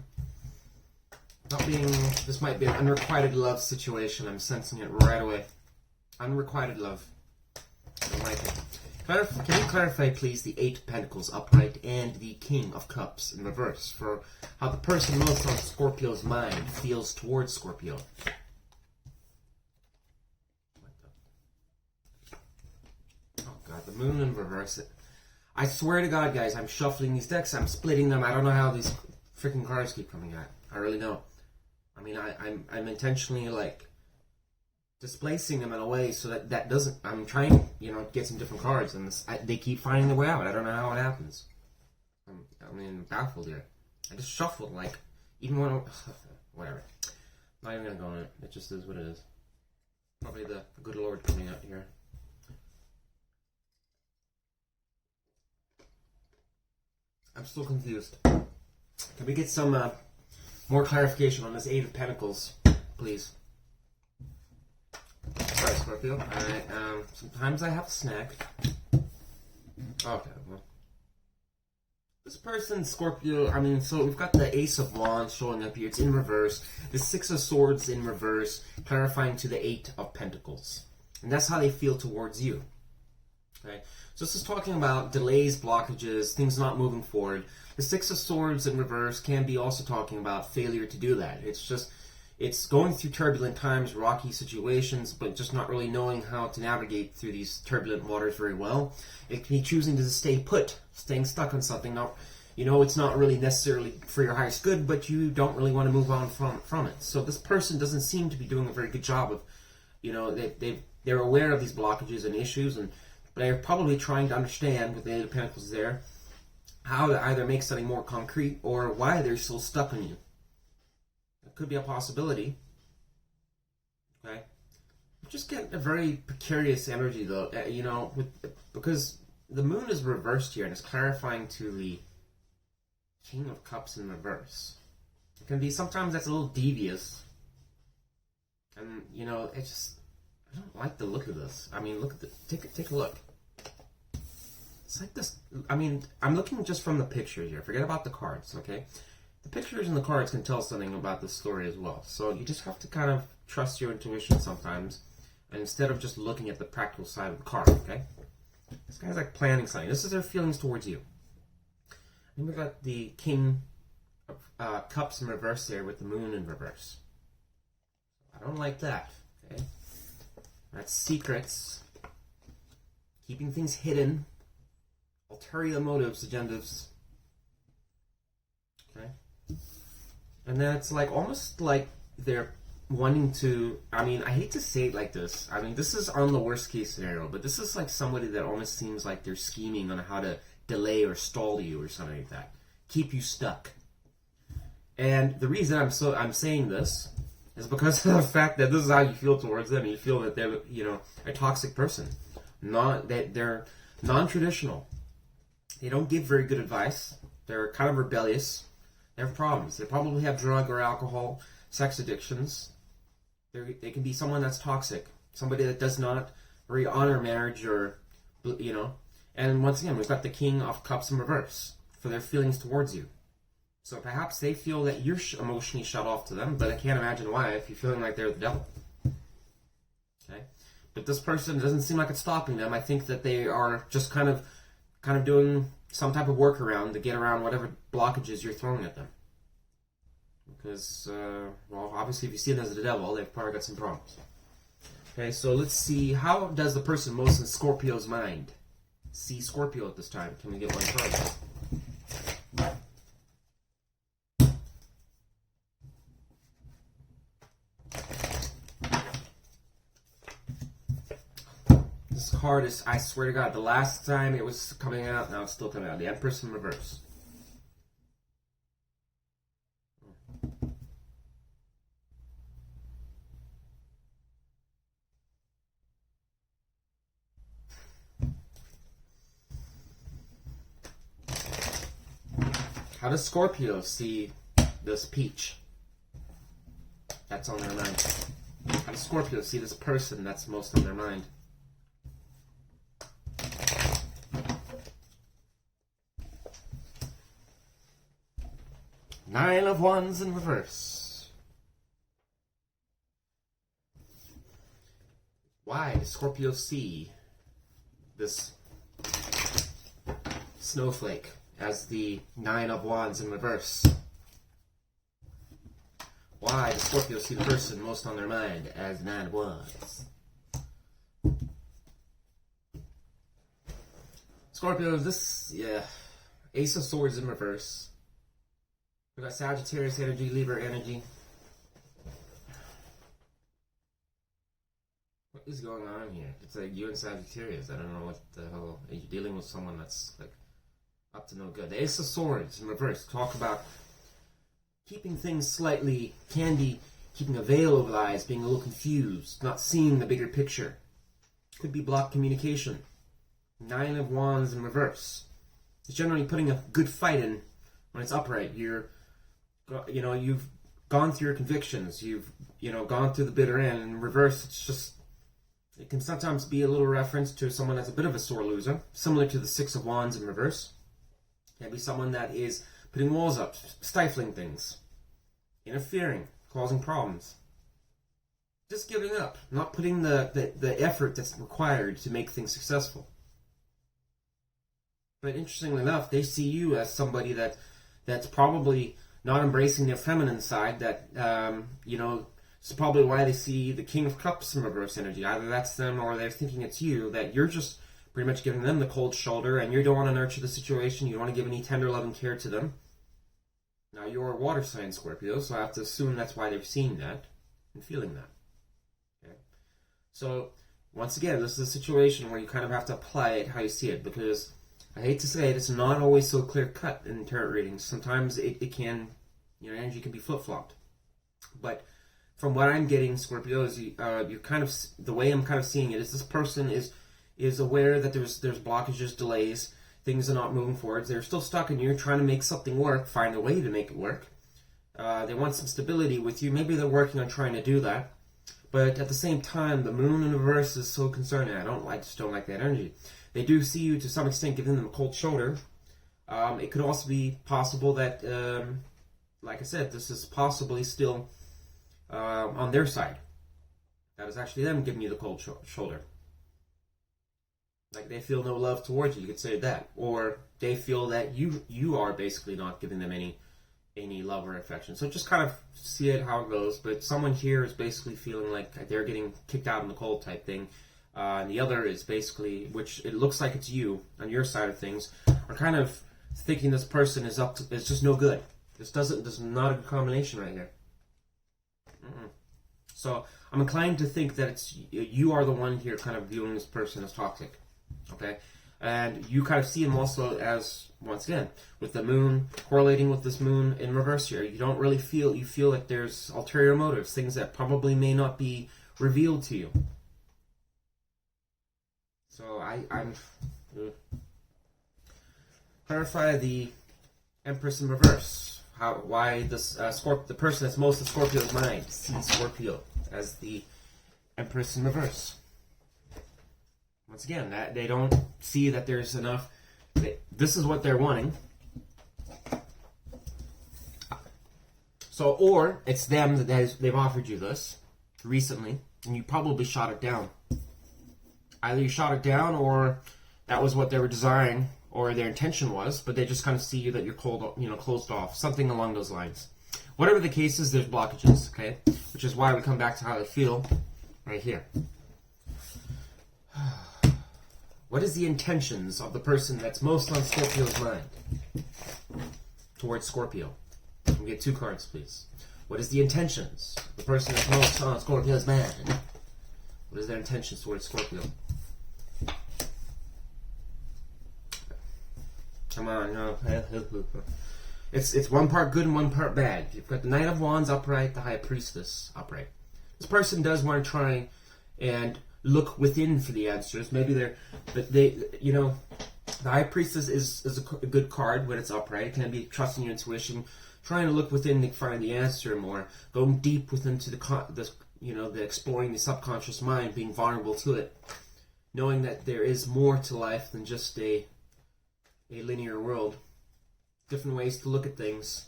This might be an unrequited love situation. I'm sensing it right away. Unrequited love. I don't like it. Can you clarify, please, the 8 of Pentacles upright and the King of Cups in reverse for how the person most on Scorpio's mind feels towards Scorpio? Oh god, the Moon in reverse. I swear to God, guys, I'm shuffling these decks. I'm splitting them. I don't know how these freaking cards keep coming out. I really don't. I mean, I'm intentionally like displacing them in a way so that doesn't. I'm trying, you know, to get some different cards, and they keep finding their way out. I don't know how it happens. I'm baffled here. I just shuffled like even when whatever. Not even gonna go on it. It just is what it is. Probably the good Lord coming out here. I'm still confused. Can we get some more clarification on this 8 of Pentacles, please? Sorry, Scorpio. Alright, sometimes I have a snack. Okay, well. This person, Scorpio, I mean, so we've got the Ace of Wands showing up here. It's in reverse. The 6 of Swords in reverse, clarifying to the 8 of Pentacles. And that's how they feel towards you. Okay? So this is talking about delays, blockages, things not moving forward. The 6 of Swords in reverse can be also talking about failure to do that. It's just, it's going through turbulent times, rocky situations, but just not really knowing how to navigate through these turbulent waters very well. It can be choosing to stay put, staying stuck on something. Now, it's not really necessarily for your highest good, but you don't really want to move on from it. So this person doesn't seem to be doing a very good job of, they're aware of these blockages and issues, but they're probably trying to understand, with the Eight of Pentacles there, how to either make something more concrete or why they're still stuck on you. Could be a possibility. Okay, just getting a very precarious energy though. Because the moon is reversed here and it's clarifying to the King of Cups in reverse. It can be sometimes that's a little devious, and it's just I don't like the look of this. I mean, look at take a look. It's like this. I mean, I'm looking just from the pictures here. Forget about the cards, okay? The pictures and the cards can tell something about the story as well. So you just have to kind of trust your intuition sometimes, and instead of just looking at the practical side of the card, okay? This guy's like planning something. This is their feelings towards you. And we've got the King of Cups in reverse there with the moon in reverse. I don't like that, okay? That's secrets, keeping things hidden, ulterior motives, agendas, okay? And then it's like almost like they're wanting to, I mean, I hate to say it like this. I mean, this is on the worst case scenario, but this is like somebody that almost seems like they're scheming on how to delay or stall you or something like that. Keep you stuck. And the reason I'm saying this is because of the fact that this is how you feel towards them. You feel that they're, a toxic person. That they're non-traditional. They don't give very good advice. They're kind of rebellious. They have problems. They probably have drug or alcohol, sex addictions. They can be someone that's toxic, somebody that does not really honor marriage or, And once again, we've got the King of Cups in reverse for their feelings towards you. So perhaps they feel that you're emotionally shut off to them, but I can't imagine why if you're feeling like they're the devil. Okay, but this person doesn't seem like it's stopping them. I think that they are just kind of doing some type of workaround to get around whatever blockages you're throwing at them. Because, obviously if you see them as the devil, they've probably got some problems. Okay, so let's see, how does the person most in Scorpio's mind see Scorpio at this time? Can we get one card? This card is, I swear to God, the last time it was coming out, now it's still coming out. The Empress in reverse. How does Scorpio see this peach that's on their mind? How does Scorpio see this person that's most on their mind? Nine of Wands in reverse. Why does Scorpio see this snowflake as the Nine of Wands in reverse? Why does Scorpio see the person most on their mind as Nine of Wands? Scorpio, Ace of Swords in reverse. We've got Sagittarius energy, Libra energy. What is going on here? It's like you and Sagittarius. I don't know what the hell. Are you dealing with someone that's like up to no good? The Ace of Swords in reverse. Talk about keeping things slightly candy, keeping a veil over the eyes, being a little confused, not seeing the bigger picture. Could be blocked communication. Nine of Wands in reverse. It's generally putting a good fight in when it's upright. You've gone through your convictions. You've gone through the bitter end. In reverse, it can sometimes be a little reference to someone that's a bit of a sore loser, similar to the Six of Wands in reverse. It can be someone that is putting walls up, stifling things, interfering, causing problems. Just giving up, not putting the effort that's required to make things successful. But interestingly enough, they see you as somebody that's probably not embracing their feminine side, that, you know, it's probably why they see the King of Cups in reverse energy. Either that's them or they're thinking it's you, that you're just pretty much giving them the cold shoulder and you don't want to nurture the situation. You don't want to give any tender love and care to them. Now, you're a water sign, Scorpio, so I have to assume that's why they're seeing that and feeling that. Okay? So, once again, this is a situation where you kind of have to apply it how you see it, because I hate to say it, it's not always so clear-cut in tarot readings. Sometimes it can, you know, energy can be flip-flopped. But from what I'm getting, Scorpio, is you kind of, the way I'm kind of seeing it is this person is aware that there's blockages, delays, things are not moving forwards. They're still stuck in you, trying to make something work, find a way to make it work. They want some stability with you. Maybe they're working on trying to do that. But at the same time, the moon in reverse is so concerning. I just don't like that energy. They do see you to some extent giving them a cold shoulder. It could also be possible that, like I said, this is possibly still on their side. That is actually them giving you the cold shoulder. Like they feel no love towards you, you could say that. Or they feel that you are basically not giving them any love or affection. So just kind of see it how it goes. But someone here is basically feeling like they're getting kicked out in the cold type thing. And the other is basically, which it looks like it's you on your side of things, are kind of thinking this person is it's just no good. This is not a good combination right here. So I'm inclined to think that you are the one here kind of viewing this person as toxic. Okay? And you kind of see him also as, once again, with the moon correlating with this moon in reverse here. You don't really feel, you feel like there's ulterior motives, things that probably may not be revealed to you. So I'm clarify the Empress in reverse. Why this the person that's most of Scorpio's mind sees Scorpio as the Empress in reverse. Once again, that they don't see that there's enough. This is what they're wanting. So, or it's them they've offered you this recently, and you probably shot it down. Either you shot it down, or that was what they were desiring, or their intention was, but they just kind of see you that you're closed off, something along those lines. Whatever the case is, there's blockages, okay? Which is why we come back to how they feel right here. What is the intentions of the person that's most on Scorpio's mind towards Scorpio? Can we get 2 cards, please? What is the intentions of the person that's most on Scorpio's mind? What is their intentions towards Scorpio? Come on, no. It's one part good and one part bad. You've got the Knight of Wands upright, the High Priestess upright. This person does want to try and look within for the answers. Maybe the High Priestess is a good card when it's upright. It can be trusting your intuition, trying to look within to find the answer more, going deep within to the exploring the subconscious mind, being vulnerable to it, knowing that there is more to life than just a linear world. Different ways to look at things.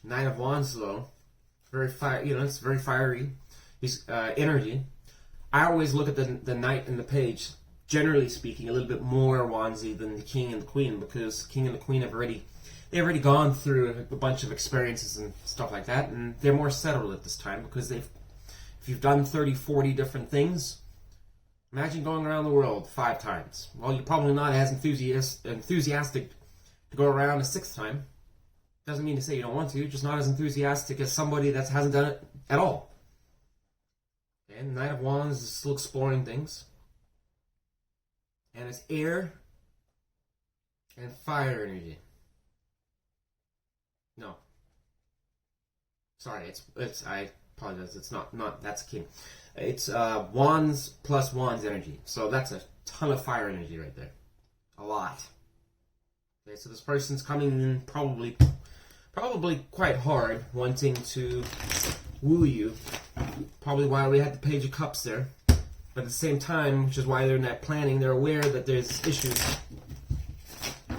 Knight of Wands, though, it's very fiery. He's energy. I always look at the Knight and the Page, generally speaking, a little bit more wandsy than the King and the Queen, because the King and the Queen have already gone through a bunch of experiences and stuff like that, and they're more settled at this time because if you've done 30, 40 different things, imagine going around the world 5 times. Well, you're probably not as enthusiastic to go around a 6th time. Doesn't mean to say you don't want to, you're just not as enthusiastic as somebody that hasn't done it at all. And Knight of Wands is still exploring things. And it's air and fire energy. No. Sorry, it's I apologize, it's not that's King. It's Wands plus Wands energy. So that's a ton of fire energy right there. A lot. Okay, so this person's coming in probably quite hard, wanting to woo you. Probably why we had the Page of Cups there. But at the same time, which is why they're in that planning, they're aware that there's issues. Can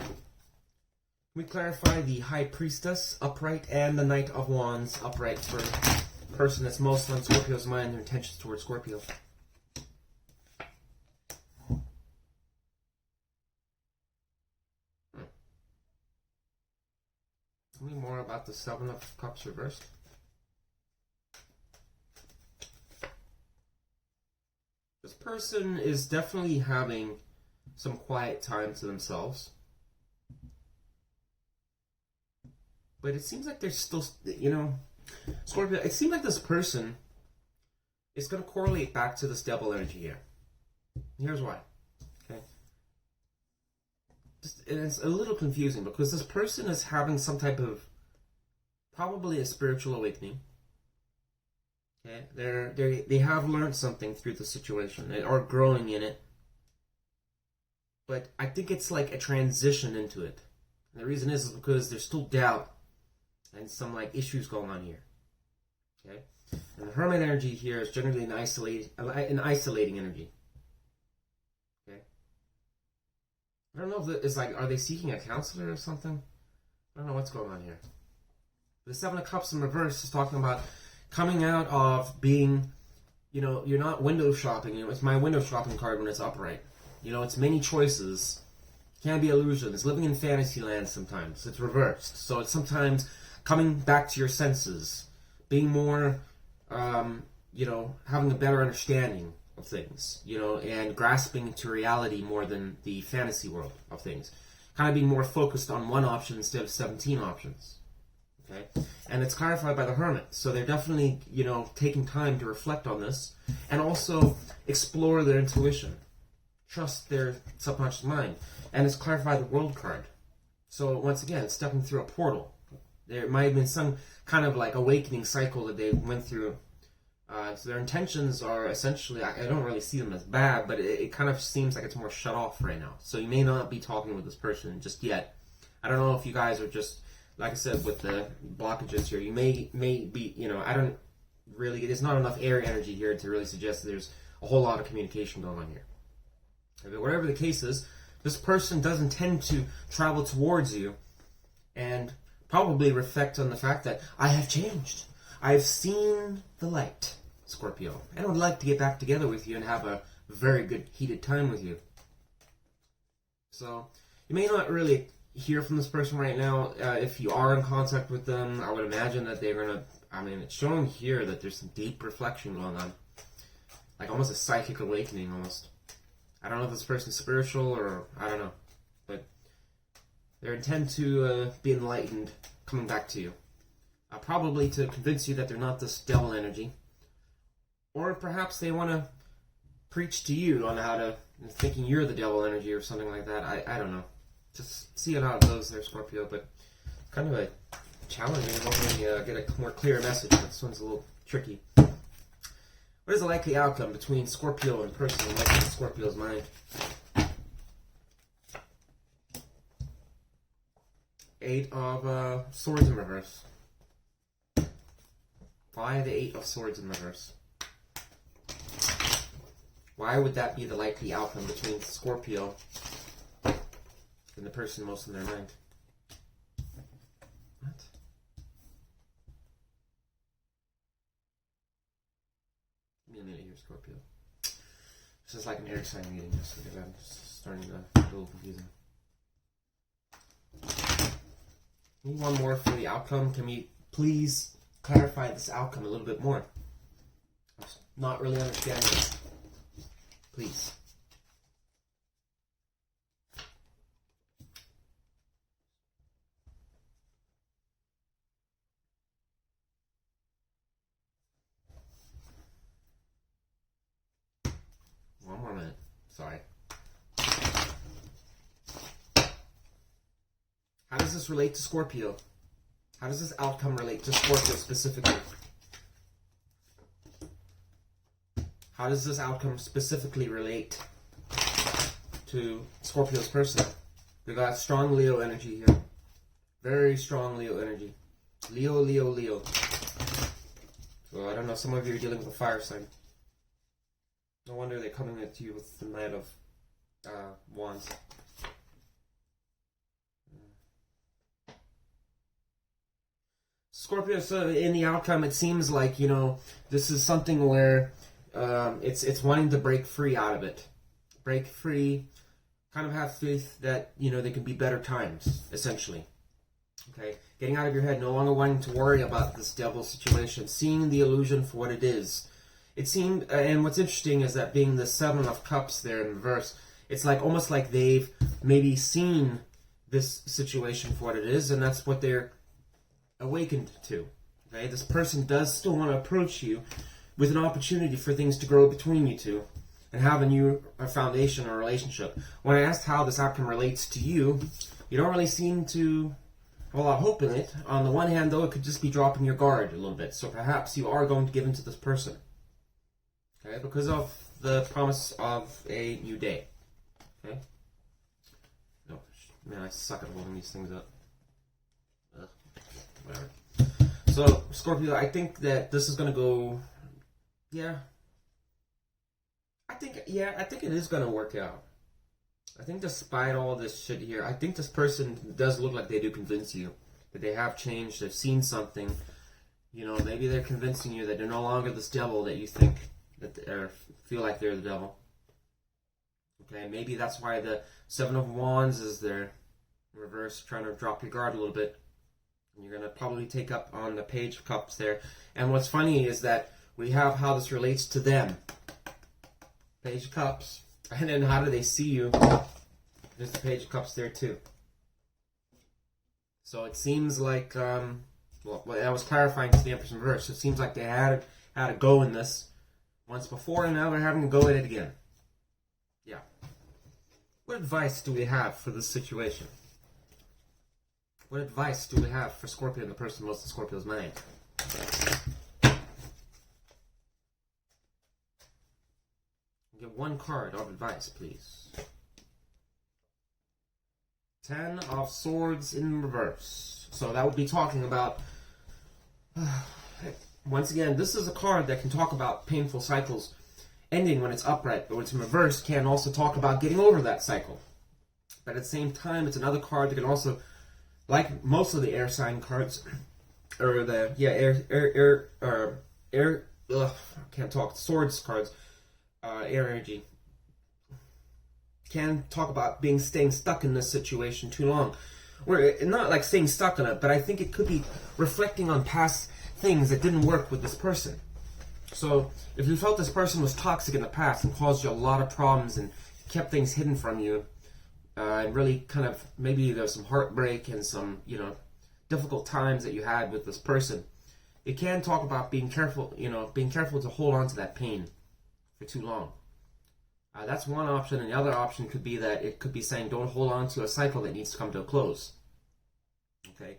we clarify the High Priestess upright and the Knight of Wands upright for the person that's most on Scorpio's mind, their intentions towards Scorpio? Tell me more about the Seven of Cups reversed. This person is definitely having some quiet time to themselves. But it seems like they're still, you know, Scorpio, it seems like this person is going to correlate back to this devil energy here. Here's why. Okay. And it's a little confusing because this person is having some type of, probably a spiritual awakening. Okay. They have learned something through the situation. They are growing in it. But I think it's like a transition into it. And the reason is because there's still doubt and some like issues going on here. Okay? And the Hermit energy here is generally an isolating energy. Okay? I don't know if it's like, are they seeking a counselor or something? I don't know what's going on here. The Seven of Cups in reverse is talking about coming out of being, you know, you're not window shopping. You know, it's my window shopping card when it's upright. You know, it's many choices. Can't be illusion. It's living in fantasy land sometimes. It's reversed. So it's sometimes coming back to your senses. Being more, you know, having a better understanding of things. You know, and grasping to reality more than the fantasy world of things. Kind of being more focused on one option instead of 17 options. Okay? And it's clarified by the Hermit. So they're definitely, you know, taking time to reflect on this. And also explore their intuition. Trust their subconscious mind. And it's clarified the World card. So once again, it's stepping through a portal. There might have been some kind of like awakening cycle that they went through. So their intentions are essentially, I don't really see them as bad, but it kind of seems like it's more shut off right now. So you may not be talking with this person just yet. I don't know if you guys are just, like I said, with the blockages here, you may be, you know, I don't really, there's not enough air energy here to really suggest that there's a whole lot of communication going on here. But whatever the case is, this person does intend to travel towards you and probably reflect on the fact that I have changed. I have seen the light, Scorpio, and I would like to get back together with you and have a very good heated time with you. So you may not really hear from this person right now. If you are in contact with them, I would imagine that they're going to, I mean, it's showing here that there's some deep reflection going on. Like almost a psychic awakening almost. I don't know if this person's spiritual or I don't know, but they intend to be enlightened coming back to you. Probably to convince you that they're not this devil energy. Or perhaps they want to preach to you on how to, thinking you're the devil energy or something like that. I don't know. Just see how it goes there, Scorpio, but kind of a challenging. Hopefully get a more clear message, but this one's a little tricky. What is the likely outcome between Scorpio and person and what's in Scorpio's mind? Eight of Swords in reverse. Why the Eight of Swords in reverse? Why would that be the likely outcome between Scorpio and the person most in their mind? What? Give me a minute here, Scorpio. This is like an air sign meeting just because I'm starting to get a little confusing. Need one more for the outcome. Can we please clarify this outcome a little bit more? I'm not really understanding it. Please. One more minute. Sorry. How does this relate to Scorpio? How does this outcome relate to Scorpio specifically? How does this outcome specifically relate to Scorpio's person? We got strong Leo energy here. Very strong Leo energy. Leo, Leo, Leo. So I don't know, some of you are dealing with a fire sign. No wonder they're coming at you with the Knight of Wands. Scorpio, so in the outcome, it seems like, you know, this is something where it's wanting to break free out of it. Break free, kind of have faith that, you know, there can be better times, essentially. Okay, getting out of your head, no longer wanting to worry about this devil situation, seeing the illusion for what it is. It seemed, and what's interesting is that being the Seven of Cups there in reverse, it's like almost like they've maybe seen this situation for what it is, and that's what they're awakened to. Okay, this person does still want to approach you with an opportunity for things to grow between you two and have a new foundation or relationship. When I asked how this outcome relates to you, you don't really seem to have a lot of hope in it. On the one hand, though, it could just be dropping your guard a little bit. So perhaps you are going to give in to this person. Okay, because of the promise of a new day. Okay? No, man, I suck at holding these things up. Ugh. Whatever. So, Scorpio, I think that this is going to go... Yeah. I think it is going to work out. I think despite all this shit here, I think this person does look like they do convince you that they have changed, they've seen something. You know, maybe they're convincing you that they're no longer this devil that you think, that or feel like they're the devil. Okay, maybe that's why the Seven of Wands is there in reverse, trying to drop your guard a little bit. And you're going to probably take up on the Page of Cups there. And what's funny is that we have how this relates to them. Page of Cups. And then how do they see you? There's the Page of Cups there too. So it seems like, well, I was clarifying to the Empress in reverse. It seems like they had a go in this once before, and now they're having to go at it again. Yeah. What advice do we have for this situation? What advice do we have for Scorpio and the person most in Scorpio's mind? Give one card of advice, please. Ten of Swords in reverse. So that would be talking about... once again, this is a card that can talk about painful cycles ending when it's upright, but when it's in reverse, can also talk about getting over that cycle. But at the same time, it's another card that can also, like most of the air sign cards, or the, swords cards, air energy, can talk about staying stuck in this situation too long. Or not like staying stuck in it, but I think it could be reflecting on past things that didn't work with this person. So if you felt this person was toxic in the past and caused you a lot of problems and kept things hidden from you, and really kind of, maybe there's some heartbreak and some, difficult times that you had with this person, it can talk about being careful, being careful to hold on to that pain for too long. That's one option, and the other option could be that it could be saying don't hold on to a cycle that needs to come to a close. Okay,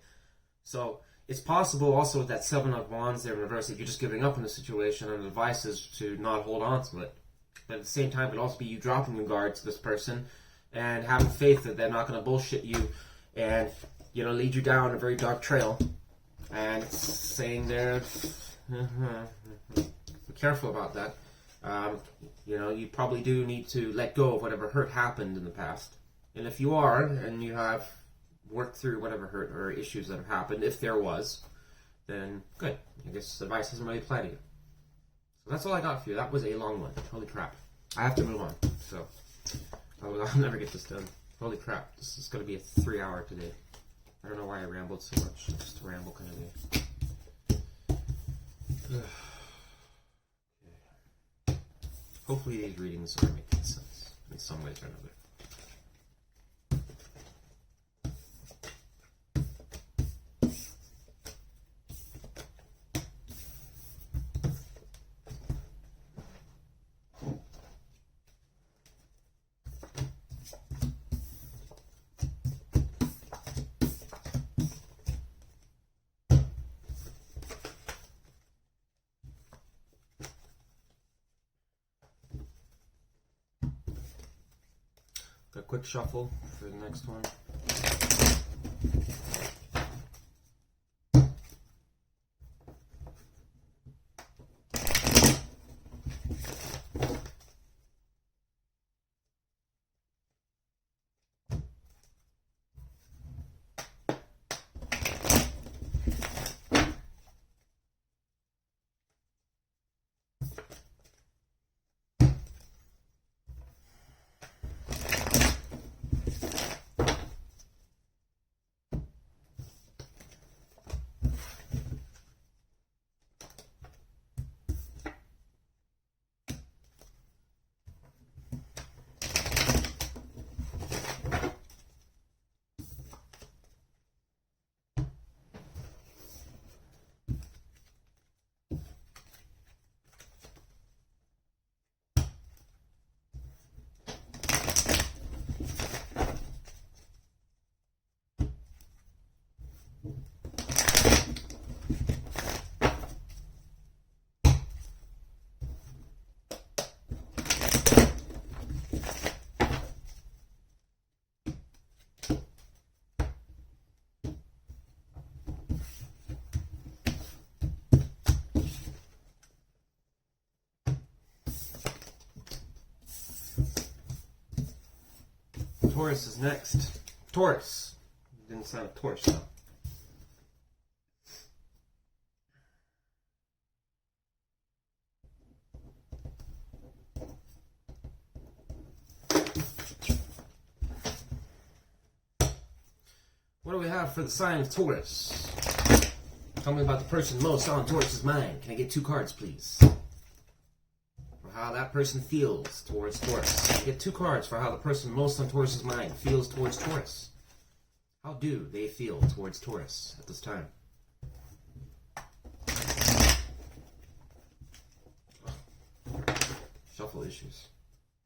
so it's possible also with that Seven of Wands there in reverse that you're just giving up on the situation, and the advice is to not hold on to it. But at the same time, it could also be you dropping your guard to this person and having faith that they're not going to bullshit you and lead you down a very dark trail, and saying there, be careful about that. You probably do need to let go of whatever hurt happened in the past. And if you are, and you have worked through whatever hurt or issues that have happened, if there was, then good. I guess advice doesn't really apply to you. So that's all I got for you. That was a long one. Holy crap. I have to move on. So I'll never get this done. Holy crap. This is going to be a 3-hour today. I don't know why I rambled so much. Just a ramble kind of day. Hopefully these readings are making sense in some ways or another. A quick shuffle for the next one. Taurus is next. Taurus. Didn't sound a Taurus though. What do we have for the sign of Taurus? Tell me about the person most on Taurus's mind. Can I get 2 cards, please? For how that person feels towards Taurus. Get 2 cards for how the person most on Taurus's mind feels towards Taurus. How do they feel towards Taurus at this time? Shuffle issues.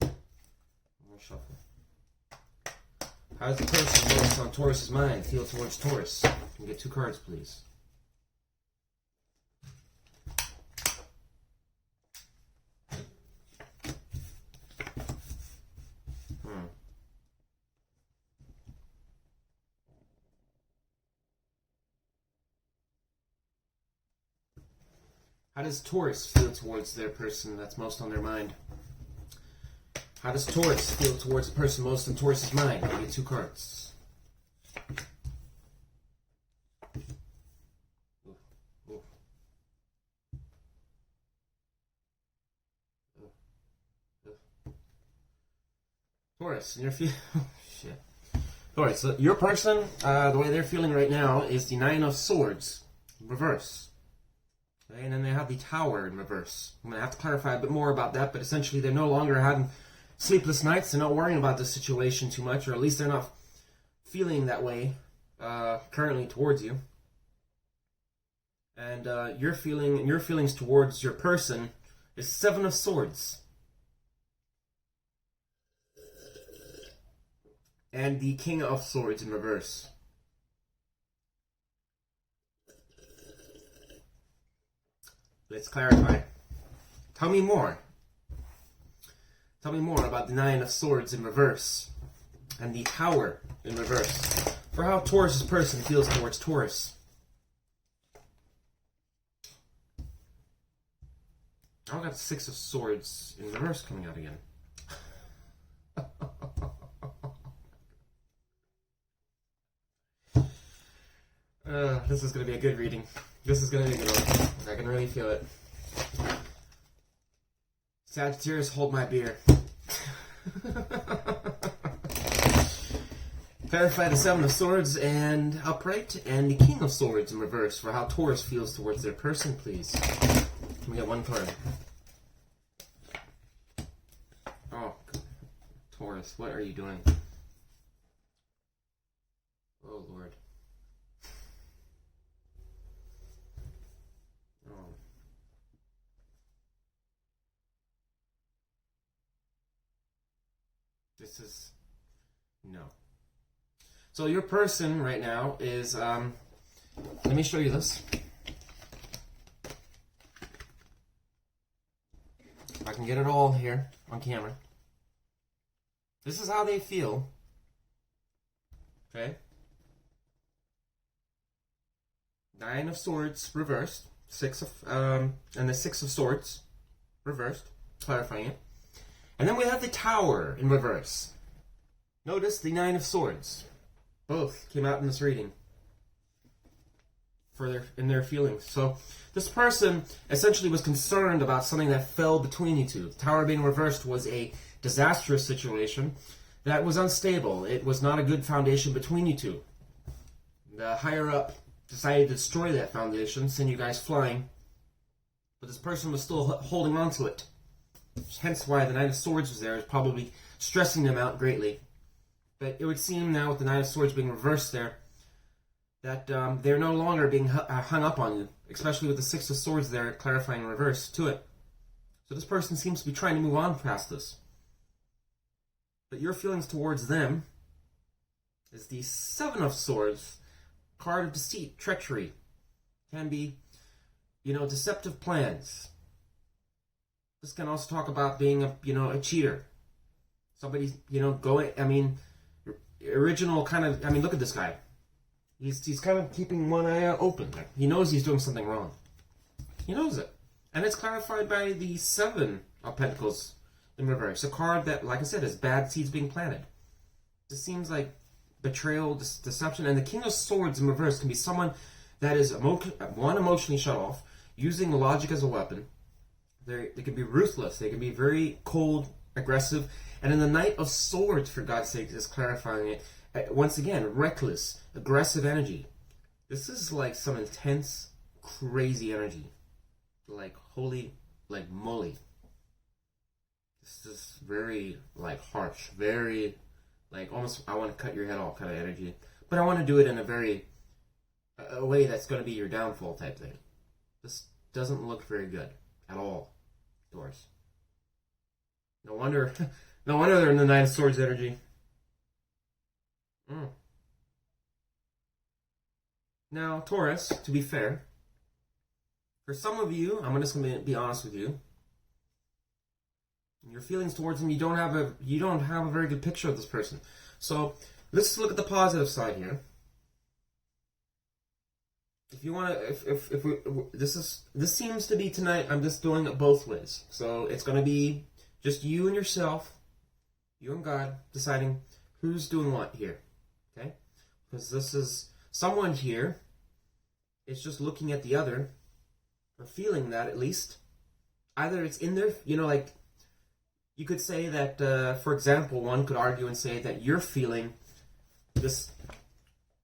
More shuffle. How does the person most on Taurus's mind feel towards Taurus? Can you get 2 cards, please? How does Taurus feel towards their person that's most on their mind? How does Taurus feel towards the person most on Taurus's mind? I get 2 cards. Ooh. Taurus, and your shit. Taurus, so your person, the way they're feeling right now is the 9 of Swords, reverse. Okay, and then they have the Tower in reverse. I'm going to have to clarify a bit more about that, but essentially they're no longer having sleepless nights. They're not worrying about this situation too much, or at least they're not feeling that way currently towards you. And your feelings towards your person is 7 of Swords. And the King of Swords in reverse. Let's clarify. Tell me more. Tell me more about the 9 of Swords in reverse and the Tower in reverse for how Taurus's person feels towards Taurus. I got the 6 of Swords in reverse coming out again. This is going to be a good reading. This is going to be a good one. I can really feel it. Sagittarius, hold my beer. Clarify the 7 of Swords and upright, and the King of Swords in reverse for how Taurus feels towards their person, please. We got 1 card. Oh, Taurus, what are you doing? Oh, Lord. This is no. So your person right now is let me show you this. If I can get it all here on camera. This is how they feel. Okay. 9 of Swords reversed, 6 of and the 6 of Swords reversed, clarifying it. And then we have the Tower in reverse. Notice the 9 of Swords. Both came out in this reading. In their feelings. So this person essentially was concerned about something that fell between you two. The Tower being reversed was a disastrous situation that was unstable. It was not a good foundation between you two. The higher up decided to destroy that foundation, send you guys flying. But this person was still holding on to it. Hence why the 9 of Swords was there, is probably stressing them out greatly. But it would seem now with the 9 of Swords being reversed there, that they're no longer being hung up on you, especially with the 6 of Swords there clarifying in reverse to it. So this person seems to be trying to move on past this. But your feelings towards them is the 7 of Swords, card of deceit, treachery. Can be, deceptive plans. This can also talk about being a cheater. Somebody, original kind of, look at this guy. He's kind of keeping one eye open. He knows he's doing something wrong. He knows it. And it's clarified by the 7 of Pentacles in reverse. A card that, like I said, is bad seeds being planted. Just seems like betrayal, deception. And the King of Swords in reverse can be someone that is emotionally shut off, using logic as a weapon. They can be ruthless. They can be very cold, aggressive. And in the Knight of Swords, for God's sake, is clarifying it. Once again, reckless, aggressive energy. This is like some intense, crazy energy. Like, holy, like, moly. This is very, like, harsh. Very, like, almost, I want to cut your head off kind of energy. But I want to do it in a way that's going to be your downfall type thing. This doesn't look very good at all, Taurus. No wonder they're in the Knight of Swords energy. Now, Taurus, to be fair, for some of you, I'm just going to be honest with you. Your feelings towards him, you don't have a very good picture of this person. So let's look at the positive side here. If you want to, this seems to be tonight. I'm just doing it both ways. So it's going to be just you and yourself, you and God, deciding who's doing what here. Okay, because this is someone here. It's just looking at the other, or feeling that at least. Either it's in their, like, you could say that, for example, one could argue and say that you're feeling this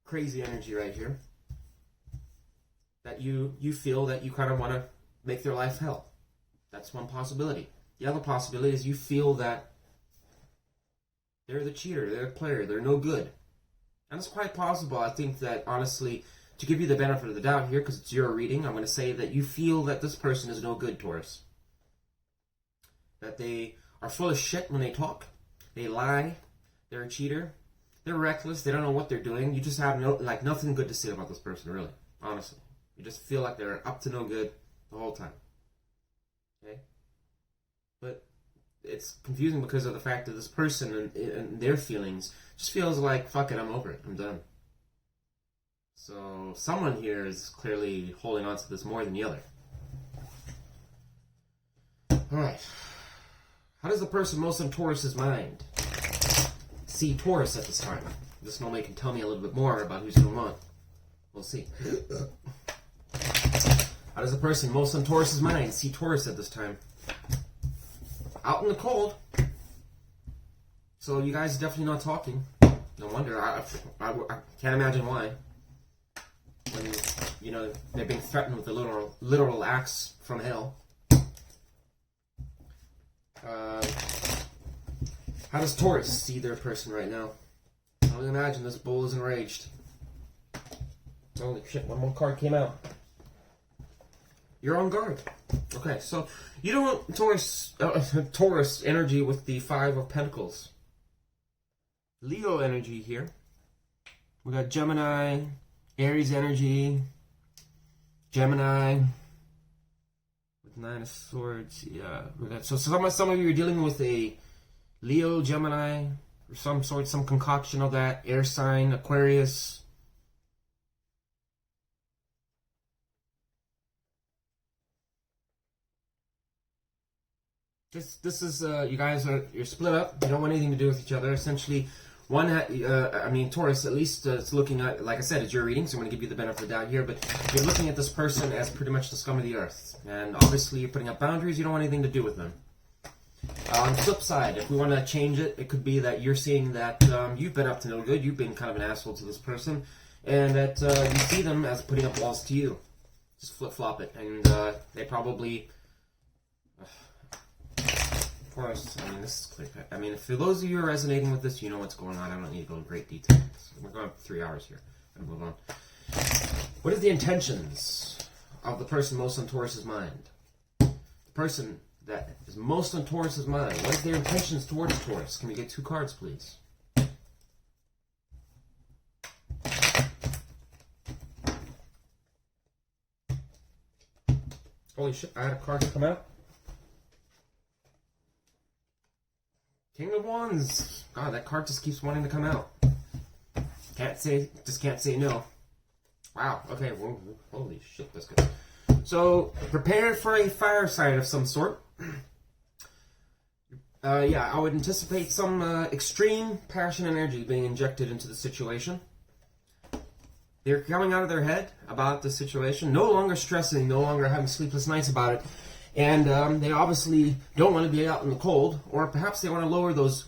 crazy energy right here. That you feel that you kind of want to make their life hell. That's one possibility. The other possibility is you feel that they're the cheater, they're the player, they're no good. And it's quite possible, I think that, honestly, to give you the benefit of the doubt here, because it's your reading, I'm going to say that you feel that this person is no good, Taurus. That they are full of shit when they talk. They lie. They're a cheater. They're reckless. They don't know what they're doing. You just have nothing good to say about this person, really. Honestly. You just feel like they're up to no good the whole time. Okay? But it's confusing because of the fact that this person and their feelings just feels like, fuck it, I'm over it. I'm done. So someone here is clearly holding on to this more than the other. Alright. How does the person most on Taurus's mind see Taurus at this time? This normally can tell me a little bit more about who's going on. We'll see. How does the person most on Taurus's mind see Taurus at this time? Out in the cold. So you guys are definitely not talking. No wonder. I can't imagine why. When, they're being threatened with a literal axe from hell. How does Taurus see their person right now? I can only imagine this bull is enraged. Holy shit, one more card came out. You're on guard. Okay, so you don't want Taurus energy with the Five of Pentacles. Leo energy here. We got Gemini, Aries energy, Gemini with Nine of Swords. Yeah, we got, so some of you are dealing with a Leo, Gemini, or some concoction of that. Air sign, Aquarius. This is you guys you're split up. You don't want anything to do with each other. Essentially, Taurus, at least it's looking at, like I said, it's your reading, so I'm going to give you the benefit of the doubt here. But you're looking at this person as pretty much the scum of the earth, and obviously you're putting up boundaries. You don't want anything to do with them. On the flip side, if we want to change it, it could be that you're seeing that you've been up to no good. You've been kind of an asshole to this person, and that you see them as putting up walls to you. Just flip flop it, and they probably. Taurus, this is clear cut. If for those of you who are resonating with this, you know what's going on. I don't need to go into great detail. We're going 3 hours here. I'm going to move on. What is the intentions of the person most on Taurus's mind? The person that is most on Taurus's mind. What is their intentions towards Taurus? Can we get 2 cards, please? Holy shit, I had a card to come out. King of Wands. God, that card just keeps wanting to come out. Can't say no. Wow, okay, whoa, holy shit, that's good. So, prepare for a fireside of some sort. Yeah, I would anticipate some extreme passion and energy being injected into the situation. They're coming out of their head about the situation, no longer stressing, no longer having sleepless nights about it. And they obviously don't want to be out in the cold, or perhaps they want to lower those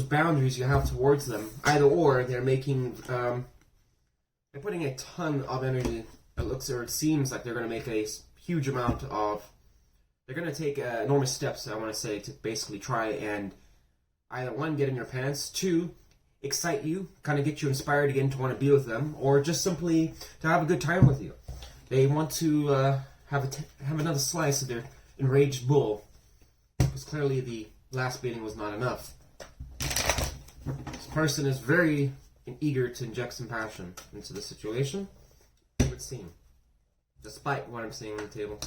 boundaries you have towards them. Either or, they're making, they're putting a ton of energy. It looks, or it seems like they're going to make a huge amount of, they're going to take enormous steps, I want to say, to basically try and either one, get in your pants, two, excite you, kind of get you inspired again to want to be with them, or just simply to have a good time with you. They want to have another slice of their enraged bull, because clearly the last beating was not enough. This person is very eager to inject some passion into the situation, it would seem, despite what I'm seeing on the table.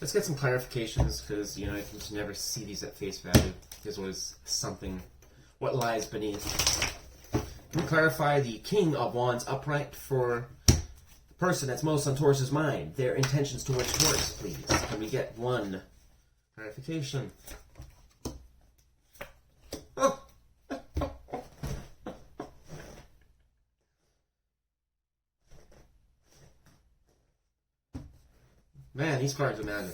Let's get some clarifications, because, you know, you can just never see these at face value. There's always something, what lies beneath. Can we clarify the King of Wands upright for the person that's most on Taurus's mind? Their intentions towards Taurus, please. Can we get one clarification? Oh. Man, these cards are magic.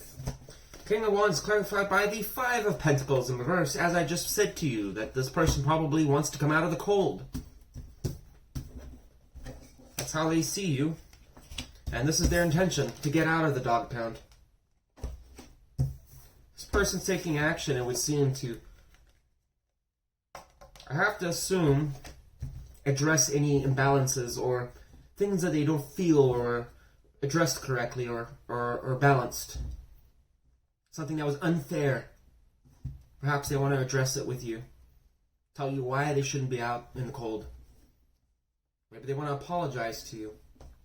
King of Wands clarified by the Five of Pentacles in reverse, as I just said to you, that this person probably wants to come out of the cold. That's how they see you. And this is their intention, to get out of the dog pound. This person's taking action, it would seem to, I have to assume, address any imbalances or things that they don't feel or addressed correctly or balanced. Something that was unfair. Perhaps they want to address it with you. Tell you why they shouldn't be out in the cold. Maybe they want to apologize to you.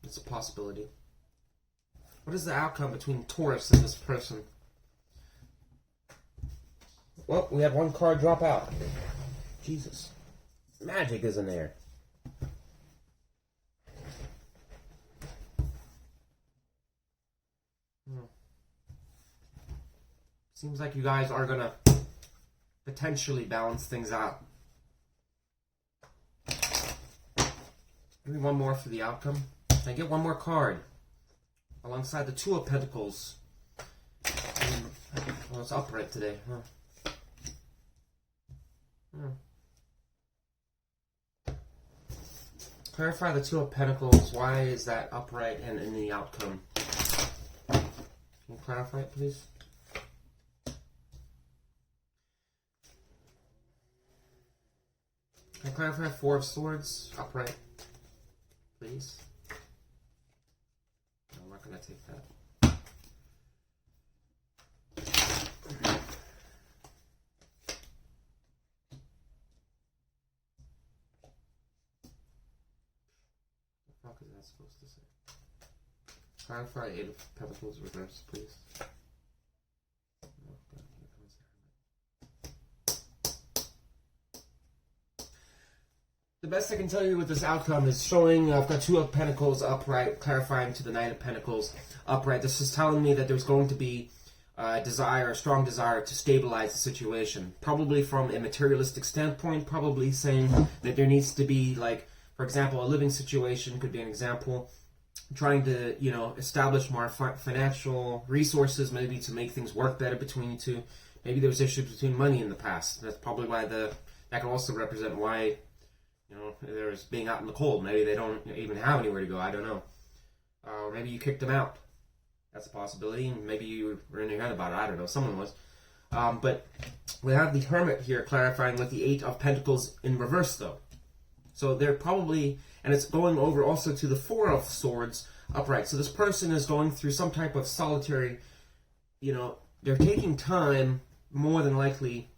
It's a possibility. What is the outcome between Taurus and this person? Well, we had one card drop out. Jesus. Magic is in there. Seems like you guys are going to potentially balance things out. Give me one more for the outcome. Can I get one more card? Alongside the Two of Pentacles. Well, it's upright today, huh? Clarify the Two of Pentacles. Why is that upright and in the outcome? Can you clarify it, please? Can I clarify Four of Swords upright, please? No, I'm not going to take that. What the fuck is that supposed to say? Clarify Eight of Pentacles reverse, please. The best I can tell you with this outcome is showing I've got Two of Pentacles upright, clarifying to the Knight of Pentacles upright. This is telling me that there's going to be a strong desire to stabilize the situation. Probably from a materialistic standpoint, probably saying that there needs to be, like, for example, a living situation could be an example. Trying to, you know, establish more financial resources, maybe to make things work better between you two. Maybe there was issues between money in the past. That's probably why that can also represent why, you know, there's being out in the cold. Maybe they don't even have anywhere to go. I don't know. Or maybe you kicked them out. That's a possibility. Maybe you were in your head about it. I don't know. Someone was. But we have the Hermit here clarifying with the Eight of Pentacles in reverse, though. So they're probably, and it's going over also to the Four of Swords upright. So this person is going through some type of solitary, you know, they're taking time, more than likely.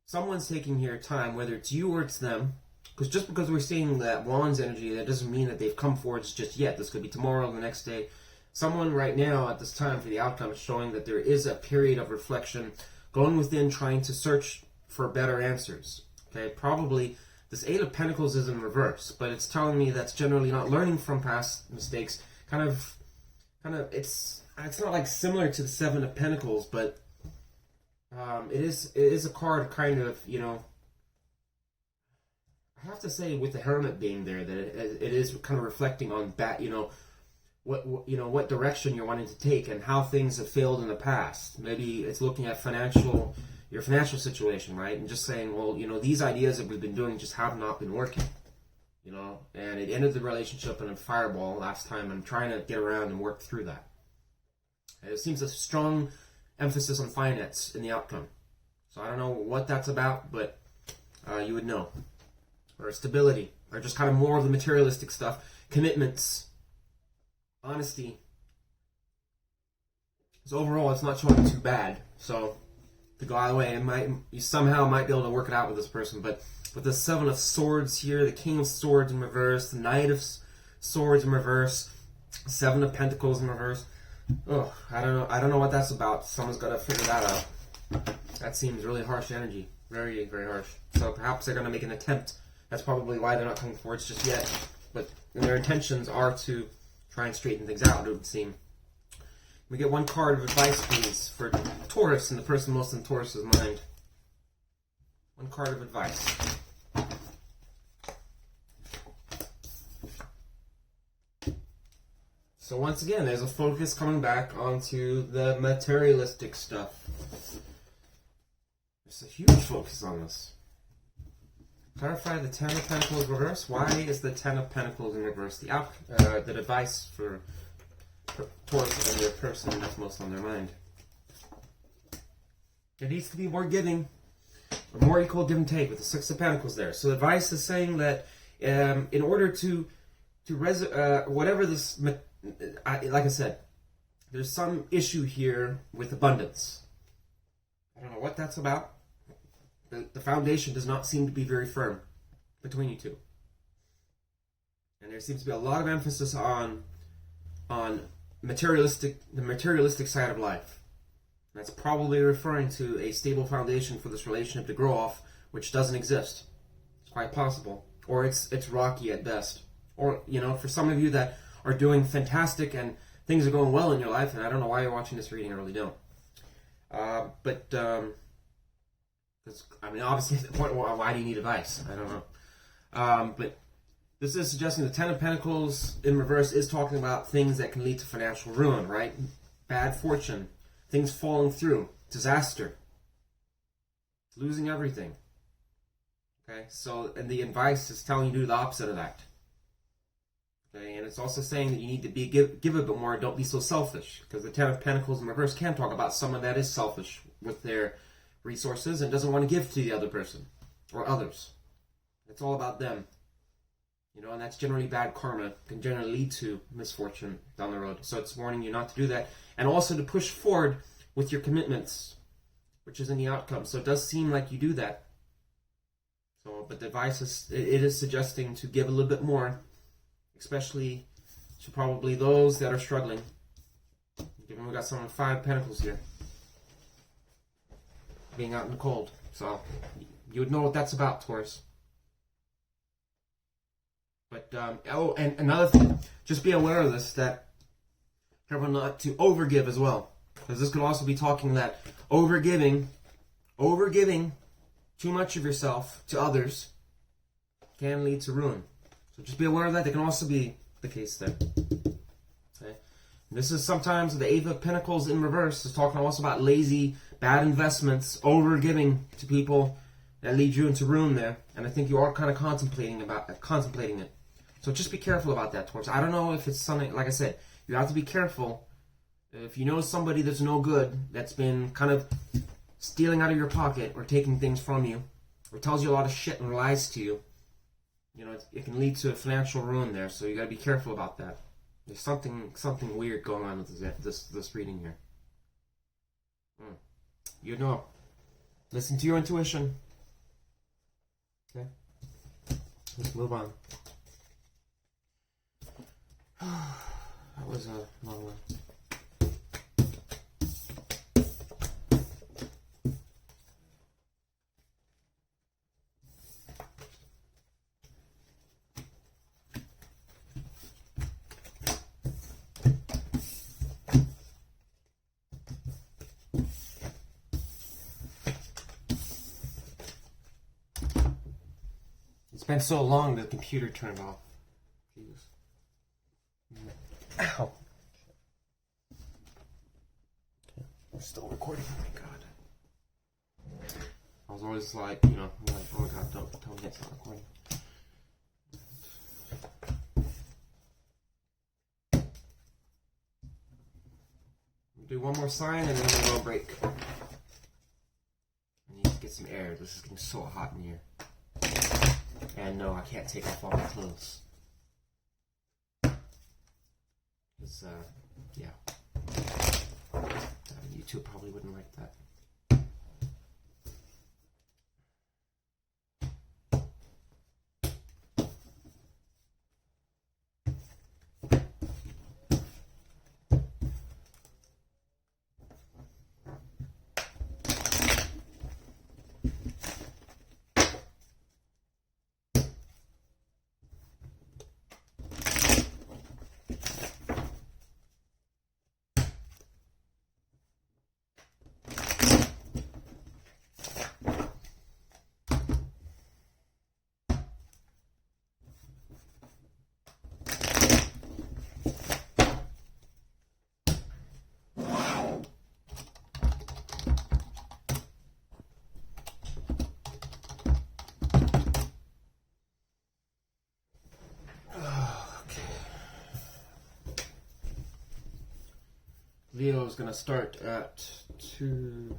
Someone's taking here time, whether it's you or it's them. Because just because we're seeing that Wands energy, that doesn't mean that they've come forward just yet. This could be tomorrow, the next day. Someone right now at this time for the outcome is showing that there is a period of reflection, going within, trying to search for better answers. Okay, probably this Eight of Pentacles is in reverse, but it's telling me that's generally not learning from past mistakes. Kind of, it's not like similar to the Seven of Pentacles, but it is a card kind of, you know, I have to say with the Hermit being there that it is kind of reflecting on that, you know, what direction you're wanting to take and how things have failed in the past. Maybe it's looking at your financial situation, right? And just saying, well, you know, these ideas that we've been doing just have not been working, you know, and it ended the relationship in a fireball last time. I'm trying to get around and work through that. And it seems a strong emphasis on finance in the outcome. So I don't know what that's about, but you would know. Or stability, or just kind of more of the materialistic stuff, commitments, honesty. So overall, it's not showing too bad. So to go either way, you somehow might be able to work it out with this person. But with the Seven of Swords here, the King of Swords in reverse, the Knight of Swords in reverse, Seven of Pentacles in reverse. Oh, I don't know what that's about. Someone's got to figure that out. That seems really harsh energy, very, very harsh. So perhaps they're going to make an attempt. That's probably why they're not coming forward just yet. But their intentions are to try and straighten things out, it would seem. We get one card of advice, please, for Taurus and the person most in Taurus's mind. One card of advice. So once again, there's a focus coming back onto the materialistic stuff. There's a huge focus on this. Clarify the Ten of Pentacles reverse. Why is the Ten of Pentacles in reverse? The advice for Taurus and their person that's most on their mind. There needs to be more giving, or more equal give and take with the Six of Pentacles there. So the advice is saying that in order to whatever this, like I said, there's some issue here with abundance. I don't know what that's about. The foundation does not seem to be very firm between you two. And there seems to be a lot of emphasis on the materialistic side of life. That's probably referring to a stable foundation for this relationship to grow off, which doesn't exist. It's quite possible. Or it's rocky at best. Or, you know, for some of you that are doing fantastic and things are going well in your life, and I don't know why you're watching this reading, I really don't. I mean, obviously, at the point, why do you need advice? I don't know. But this is suggesting the Ten of Pentacles in reverse is talking about things that can lead to financial ruin, right? Bad fortune, things falling through, disaster, losing everything. Okay, so, and the advice is telling you to do the opposite of that. Okay, and it's also saying that you need to give a bit more, don't be so selfish, because the Ten of Pentacles in reverse can talk about someone that is selfish with their resources and doesn't want to give to the other person or others. It's all about them, you know, and that's generally bad karma, can generally lead to misfortune down the road. So it's warning you not to do that, and also to push forward with your commitments, which is in the outcome. So it does seem like you do that. So, but the advice is suggesting to give a little bit more, especially to probably those that are struggling. Given we got someone 5 Pentacles here, being out in the cold. So you would know what that's about, Taurus. But, and another thing, just be aware of this, that careful not to overgive as well. Because this could also be talking that overgiving too much of yourself to others can lead to ruin. So just be aware of that. That can also be the case there. Okay? And this is sometimes the Eight of Pentacles in reverse is talking also about lazy, bad investments, overgiving to people that lead you into ruin there. And I think you are kind of contemplating it. So just be careful about that, Taurus. I don't know if it's something, like I said, you have to be careful. If you know somebody that's no good, that's been kind of stealing out of your pocket or taking things from you, or tells you a lot of shit and lies to you, you know, it can lead to a financial ruin there. So you got to be careful about that. There's something weird going on with this reading here. You know, listen to your intuition. Okay, let's move on. That was a long one. It's been so long the computer turned off. Jesus. Ow. Okay. We're still recording. Oh my god. I was always like, you know, I'm like, oh my god, don't tell me it's not recording. Do one more sign and then we'll go break. I need to get some air. This is getting so hot in here. And no, I can't take off all my clothes. Because, yeah. YouTube probably wouldn't like that. Leo is going to start at 2.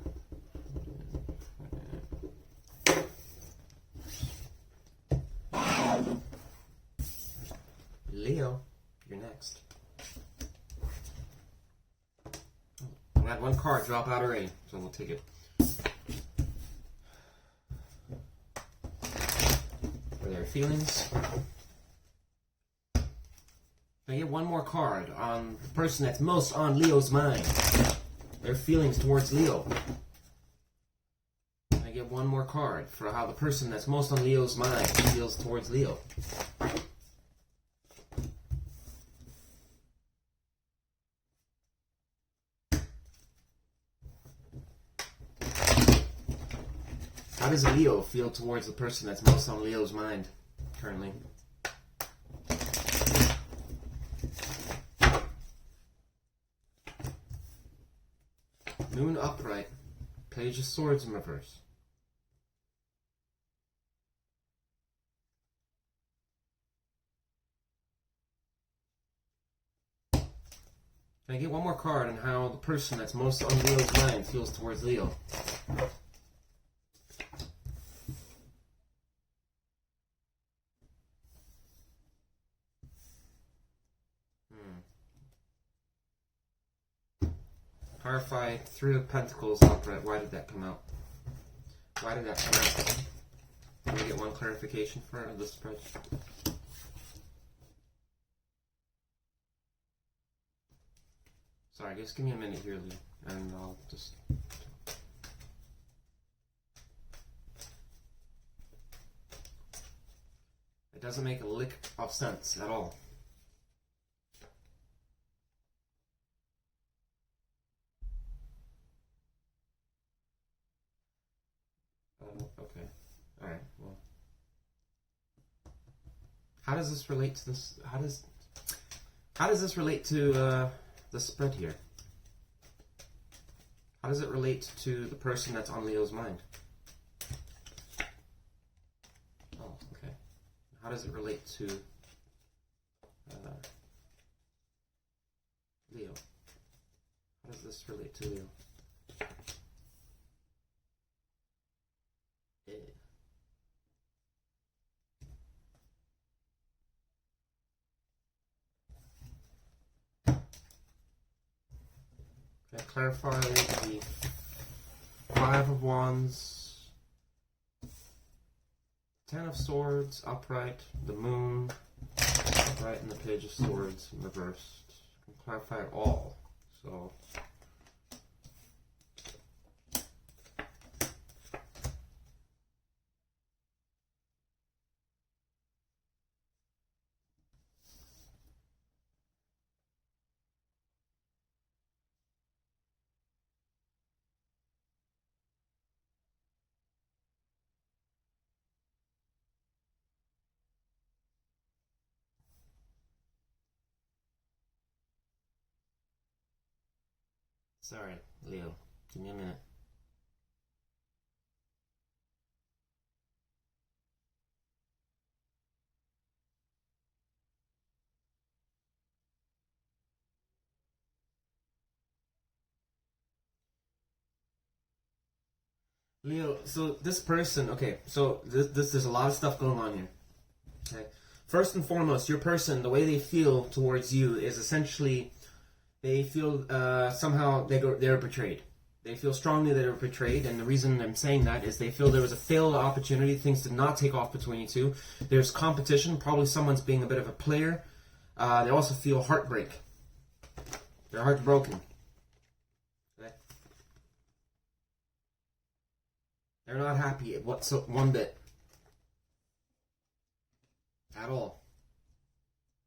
Leo, you're next. We'll have one card drop out already, so we'll take it. Are there feelings? I get one more card on the person that's most on Leo's mind. Their feelings towards Leo. I get one more card for how the person that's most on Leo's mind feels towards Leo. How does Leo feel towards the person that's most on Leo's mind currently? Moon upright, Page of Swords in reverse. Can I get one more card on how the person that's most on Leo's mind feels towards Leo? Clarify 3 of Pentacles upright. Why did that come out? Why did that come out? Can we get one clarification for this spread? Sorry, just give me a minute here, Lee, and I'll just... It doesn't make a lick of sense at all. Okay. Alright, well. How does this relate to this? How does this relate to the spread here? How does it relate to the person that's on Leo's mind? Oh, okay. How does it relate to Leo? How does this relate to Leo? Clarify the 5 of Wands, 10 of Swords upright, the Moon upright, and the Page of Swords reversed. Clarify it all. So. Sorry, Leo. Give me a minute. Leo, so this person, okay, so there's a lot of stuff going on here. Okay. First and foremost, your person, the way they feel towards you is essentially they feel somehow they're betrayed. They feel strongly that they were betrayed, and the reason I'm saying that is they feel there was a failed opportunity, things did not take off between you two. There's competition, probably someone's being a bit of a player. They also feel heartbreak. Their heart's broken. Okay. They're not happy one bit. At all.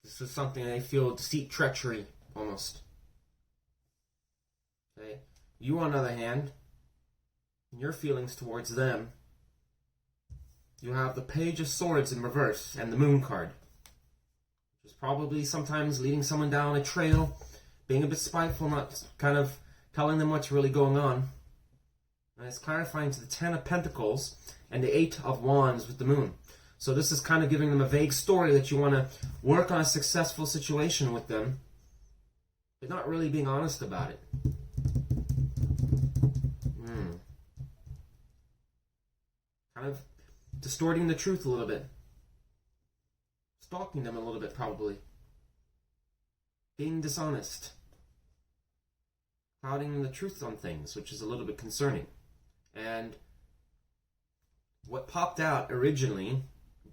This is something they feel deceit, treachery, almost. Okay. You, on the other hand, your feelings towards them, you have the Page of Swords in reverse and the Moon card. Which is probably sometimes leading someone down a trail, being a bit spiteful, not kind of telling them what's really going on. And it's clarifying to the Ten of Pentacles and the Eight of Wands with the Moon. So this is kind of giving them a vague story that you want to work on a successful situation with them, but not really being honest about it. Kind of distorting the truth a little bit. Stalking them a little bit, probably. Being dishonest. Clouding the truth on things, which is a little bit concerning. And what popped out originally,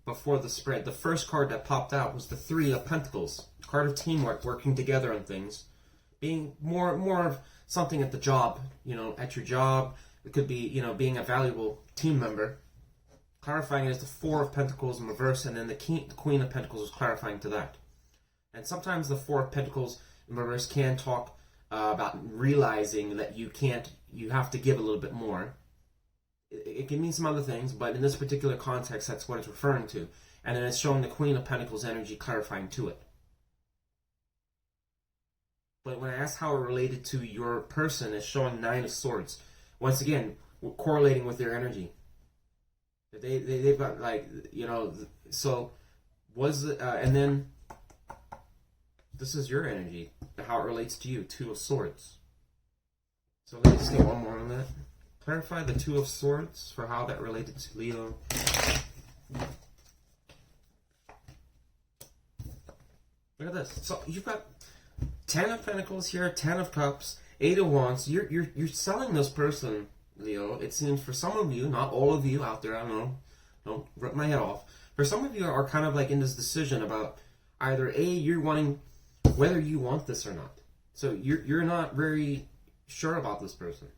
before the spread, the first card that popped out was the Three of Pentacles. Card of teamwork, working together on things. Being more of something at the job, at your job. It could be, being a valuable team member. Clarifying is the Four of Pentacles in reverse, and then the Queen of Pentacles is clarifying to that. And sometimes the Four of Pentacles in reverse can talk about realizing that you have to give a little bit more. It can mean some other things, but in this particular context, that's what it's referring to. And then it's showing the Queen of Pentacles energy clarifying to it. But when I asked how it related to your person, it's showing Nine of Swords. Once again, correlating with their energy. They've got, so was it, and then this is your energy, how it relates to you, Two of Swords. So let's just get one more on that. Clarify the Two of Swords for how that related to Leo. Look at this. So you've got Ten of Pentacles here, Ten of Cups, Eight of Wands. You're selling this person, Leo. It seems for some of you, not all of you out there, I don't know, don't rip my head off. For some of you are kind of like in this decision about either you're wanting whether you want this or not. So you're not very sure about this person.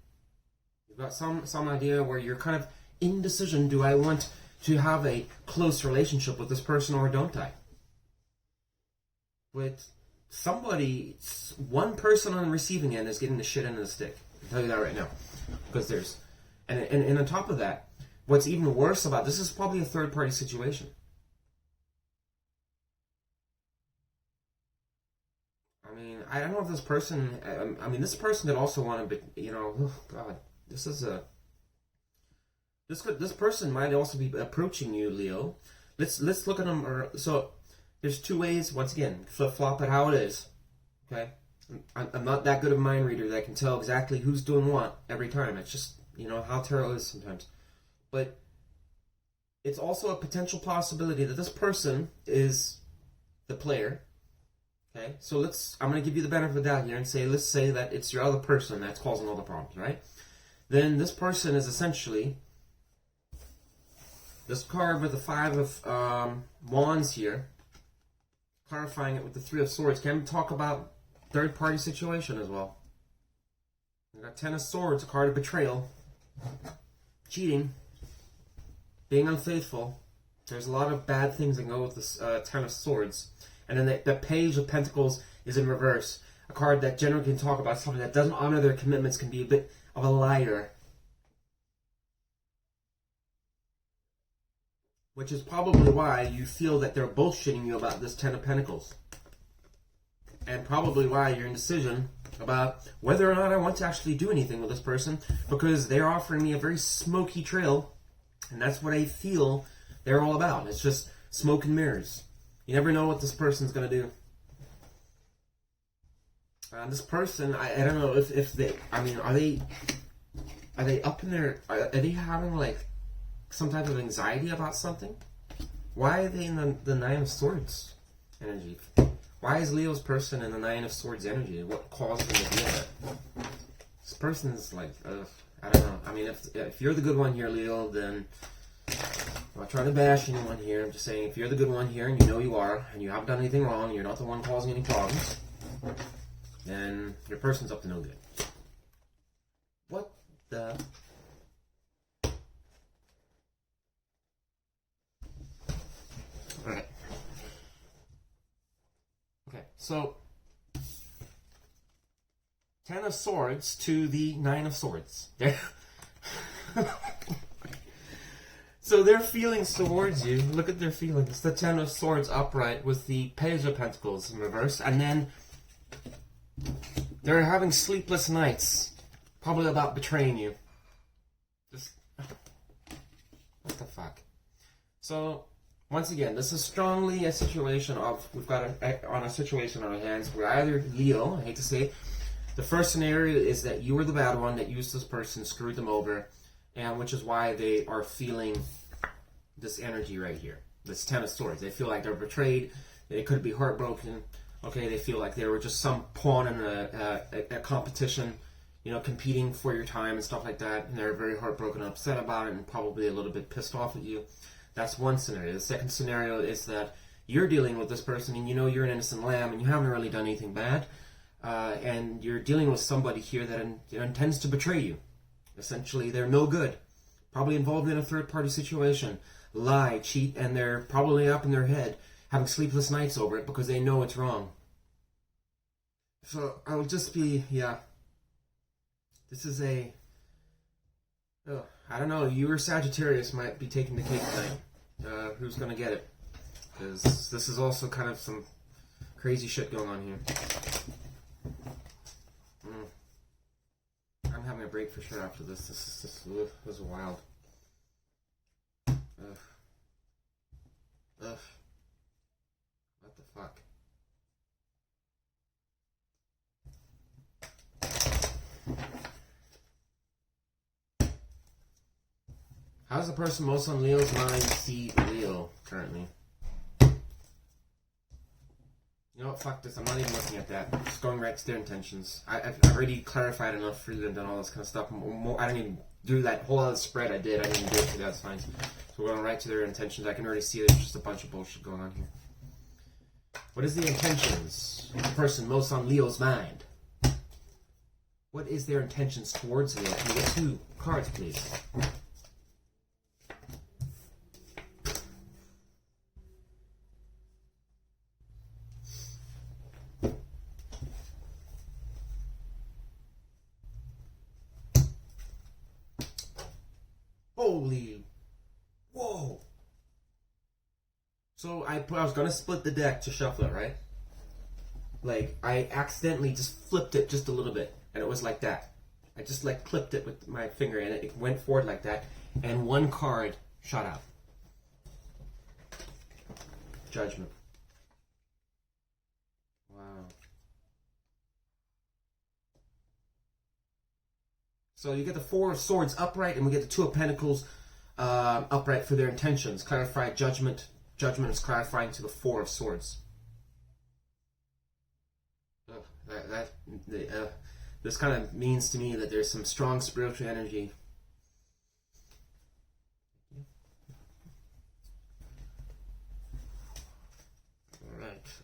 You've got some idea where you're kind of indecision. Do I want to have a close relationship with this person or don't I? With somebody, one person on the receiving end is getting the shit end of the stick. I'll tell you that right now. Because there's, and on top of that, what's even worse about this is probably a third party situation. I mean, I don't know if this person, this person could also want to be, oh God, this person might also be approaching you, Leo. Let's look at them. So there's two ways. Once again, flip flop it how it is. Okay, I'm not that good of a mind reader that I can tell exactly who's doing what every time. It's just how tarot is sometimes. But it's also a potential possibility that this person is the player. Okay, so I'm going to give you the benefit of the doubt here and let's say that it's your other person that's causing all the problems, right? Then this person is essentially this card with the Five of Wands here, clarifying it with the Three of Swords. Can talk about third-party situation as well. We've got Ten of Swords, a card of betrayal, cheating, being unfaithful. There's a lot of bad things that go with this Ten of Swords. And then the Page of Pentacles is in reverse. A card that generally can talk about something that doesn't honor their commitments, can be a bit of a liar. Which is probably why you feel that they're bullshitting you about this Ten of Pentacles. and probably why you're in decision about whether or not I want to actually do anything with this person, because they're offering me a very smoky trail, and that's what I feel they're all about. It's just smoke and mirrors. You never know what this person's going to do. This person, I don't know if they, I mean, are they up in their, are they having like some type of anxiety about something? Why are they in the Nine of Swords energy? Why is Leo's person in the Nine of Swords energy? What caused them to do that? This person is like, I don't know. I mean, if you're the good one here, Leo, then I'm not trying to bash anyone here. I'm just saying, if you're the good one here, and you know you are, and you haven't done anything wrong, and you're not the one causing any problems, then your person's up to no good. What the... Alright. Okay, so... Ten of Swords to the Nine of Swords. So their feelings towards you, look at their feelings. The Ten of Swords upright with the Page of Pentacles in reverse, and then they're having sleepless nights, probably about betraying you. Just, what the fuck? So, once again, this is strongly a situation of, we've got a situation on our hands where either Leo, I hate to say it, the first scenario is that you were the bad one that used this person, screwed them over, and which is why they are feeling this energy right here, this Ten of Swords. They feel like they're betrayed, they could be heartbroken. Okay, they feel like they were just some pawn in a competition, you know, competing for your time and stuff like that, and they're very heartbroken and upset about it and probably a little bit pissed off at you. That's one scenario. The second scenario is that you're dealing with this person and you know you're an innocent lamb and you haven't really done anything bad, and you're dealing with somebody here that intends to betray you. Essentially, they're no good. Probably involved in a third-party situation. Lie, cheat, and they're probably up in their head having sleepless nights over it because they know it's wrong. So I would just be, yeah. This is a, I don't know, you or Sagittarius might be taking the cake tonight. Who's going to get it? Because this is also kind of some crazy shit going on here. I'm having a break for sure after this. This is wild. Ugh. What the fuck? How's the person most on Leo's mind see Leo currently? You know what? Fuck this. I'm not even looking at that. I'm just going right to their intentions. I've already clarified enough for you and done all this kind of stuff. I didn't even do that whole other spread I did. I didn't even do it for that signs. So we're going right to their intentions. I can already see there's just a bunch of bullshit going on here. What is the intentions of the person most on Leo's mind? What is their intentions towards Leo? Can we get 2 cards, please? Holy, whoa! So I was gonna split the deck to shuffle it, right? Like I accidentally just flipped it just a little bit, and it was like that. I just like clipped it with my finger, and it went forward like that, and 1 card shot out. Judgment. Wow. So you get the 4 of Swords upright, and we get the 2 of Pentacles upright for their intentions. Clarify judgment. Judgment is clarifying to the 4 of Swords. This kind of means to me that there's some strong spiritual energy.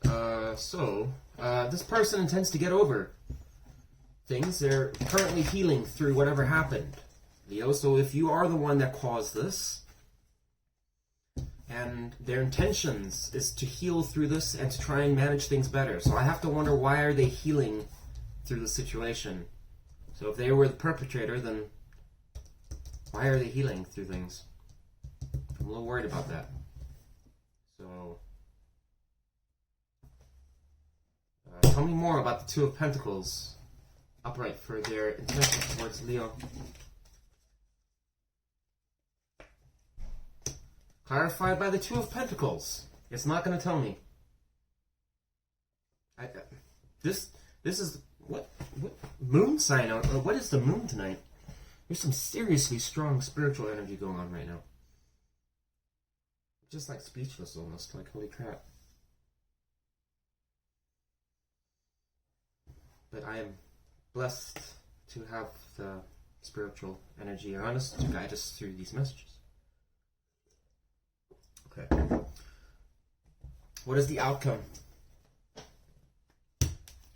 Alright. This person intends to get over things. They're currently healing through whatever happened, Leo. So if you are the one that caused this, and their intentions is to heal through this and to try and manage things better. So I have to wonder, why are they healing through the situation? So if they were the perpetrator, then why are they healing through things? I'm a little worried about that. So Tell me more about the Two of Pentacles upright for their intention towards Leo. Clarified by the Two of Pentacles. It's not going to tell me. This is what moon sign or what is the moon tonight? There's some seriously strong spiritual energy going on right now. Just like speechless almost, like holy crap. But I am blessed to have the spiritual energy around us to guide us through these messages. Okay. What is the outcome?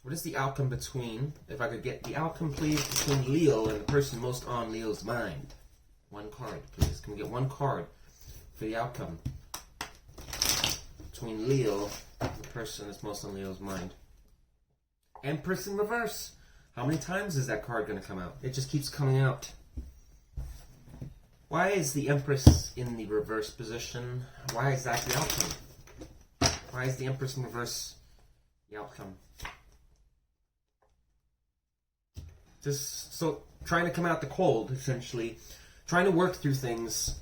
What is the outcome between, if I could get the outcome please, between Leo and the person most on Leo's mind? One card, please. Can we get one card for the outcome between Leo and the person that's most on Leo's mind? Empress in reverse. How many times is that card going to come out? It just keeps coming out. Why is the Empress in the reverse position? Why is that the outcome? Why is the Empress in reverse the outcome? Just so trying to come out the cold, essentially, trying to work through things.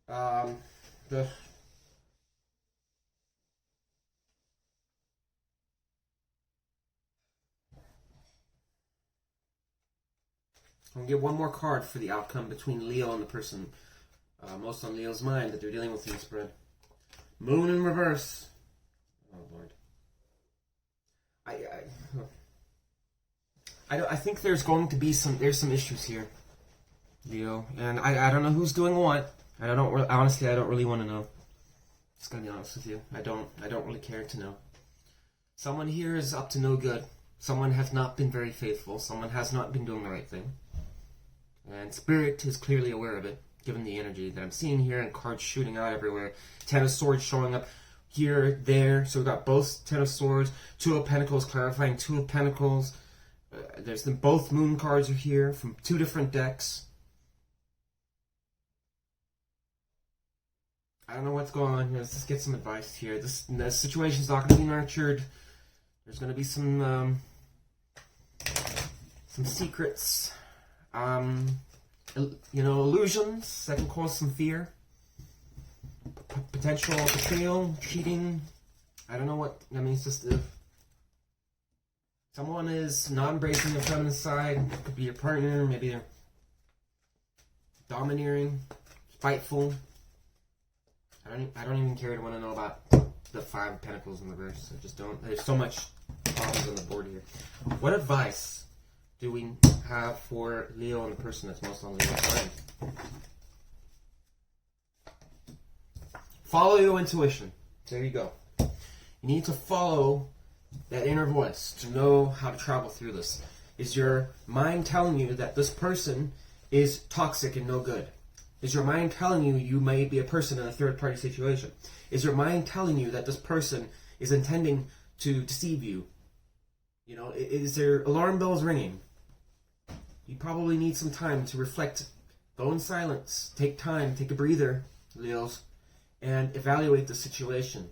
I'm gonna get one more card for the outcome between Leo and the person most on Leo's mind that they're dealing with in the spread. Moon in reverse. Oh Lord. I think there's going to be some issues here, Leo, and I don't know who's doing what. And honestly I don't really want to know. Just gonna be honest with you. I don't really care to know. Someone here is up to no good. Someone has not been very faithful. Someone has not been doing the right thing. And Spirit is clearly aware of it, given the energy that I'm seeing here and cards shooting out everywhere. Ten of Swords showing up here, there. So we've got both Ten of Swords, Two of Pentacles clarifying Two of Pentacles. There's both moon cards are here from two different decks. I don't know what's going on here. Let's just get some advice here. This situation's not going to be nurtured. There's going to be some secrets, illusions that can cause some fear, potential betrayal, cheating. I don't know what. I mean, it's just someone is not embracing their feminine side. It could be your partner. Maybe they're domineering, spiteful. I don't even care to want to know about the Five of Pentacles in reverse. I just don't. There's so much problems on the board here. What advice do we have for Leo and the person that's most on Leo's mind? Follow your intuition. There you go. You need to follow that inner voice to know how to travel through this. Is your mind telling you that this person is toxic and no good? Is your mind telling you you may be a person in a third-party situation? Is your mind telling you that this person is intending to deceive you? You know, is there alarm bells ringing? You probably need some time to reflect. Go in silence. Take time. Take a breather, Leos, and evaluate the situation.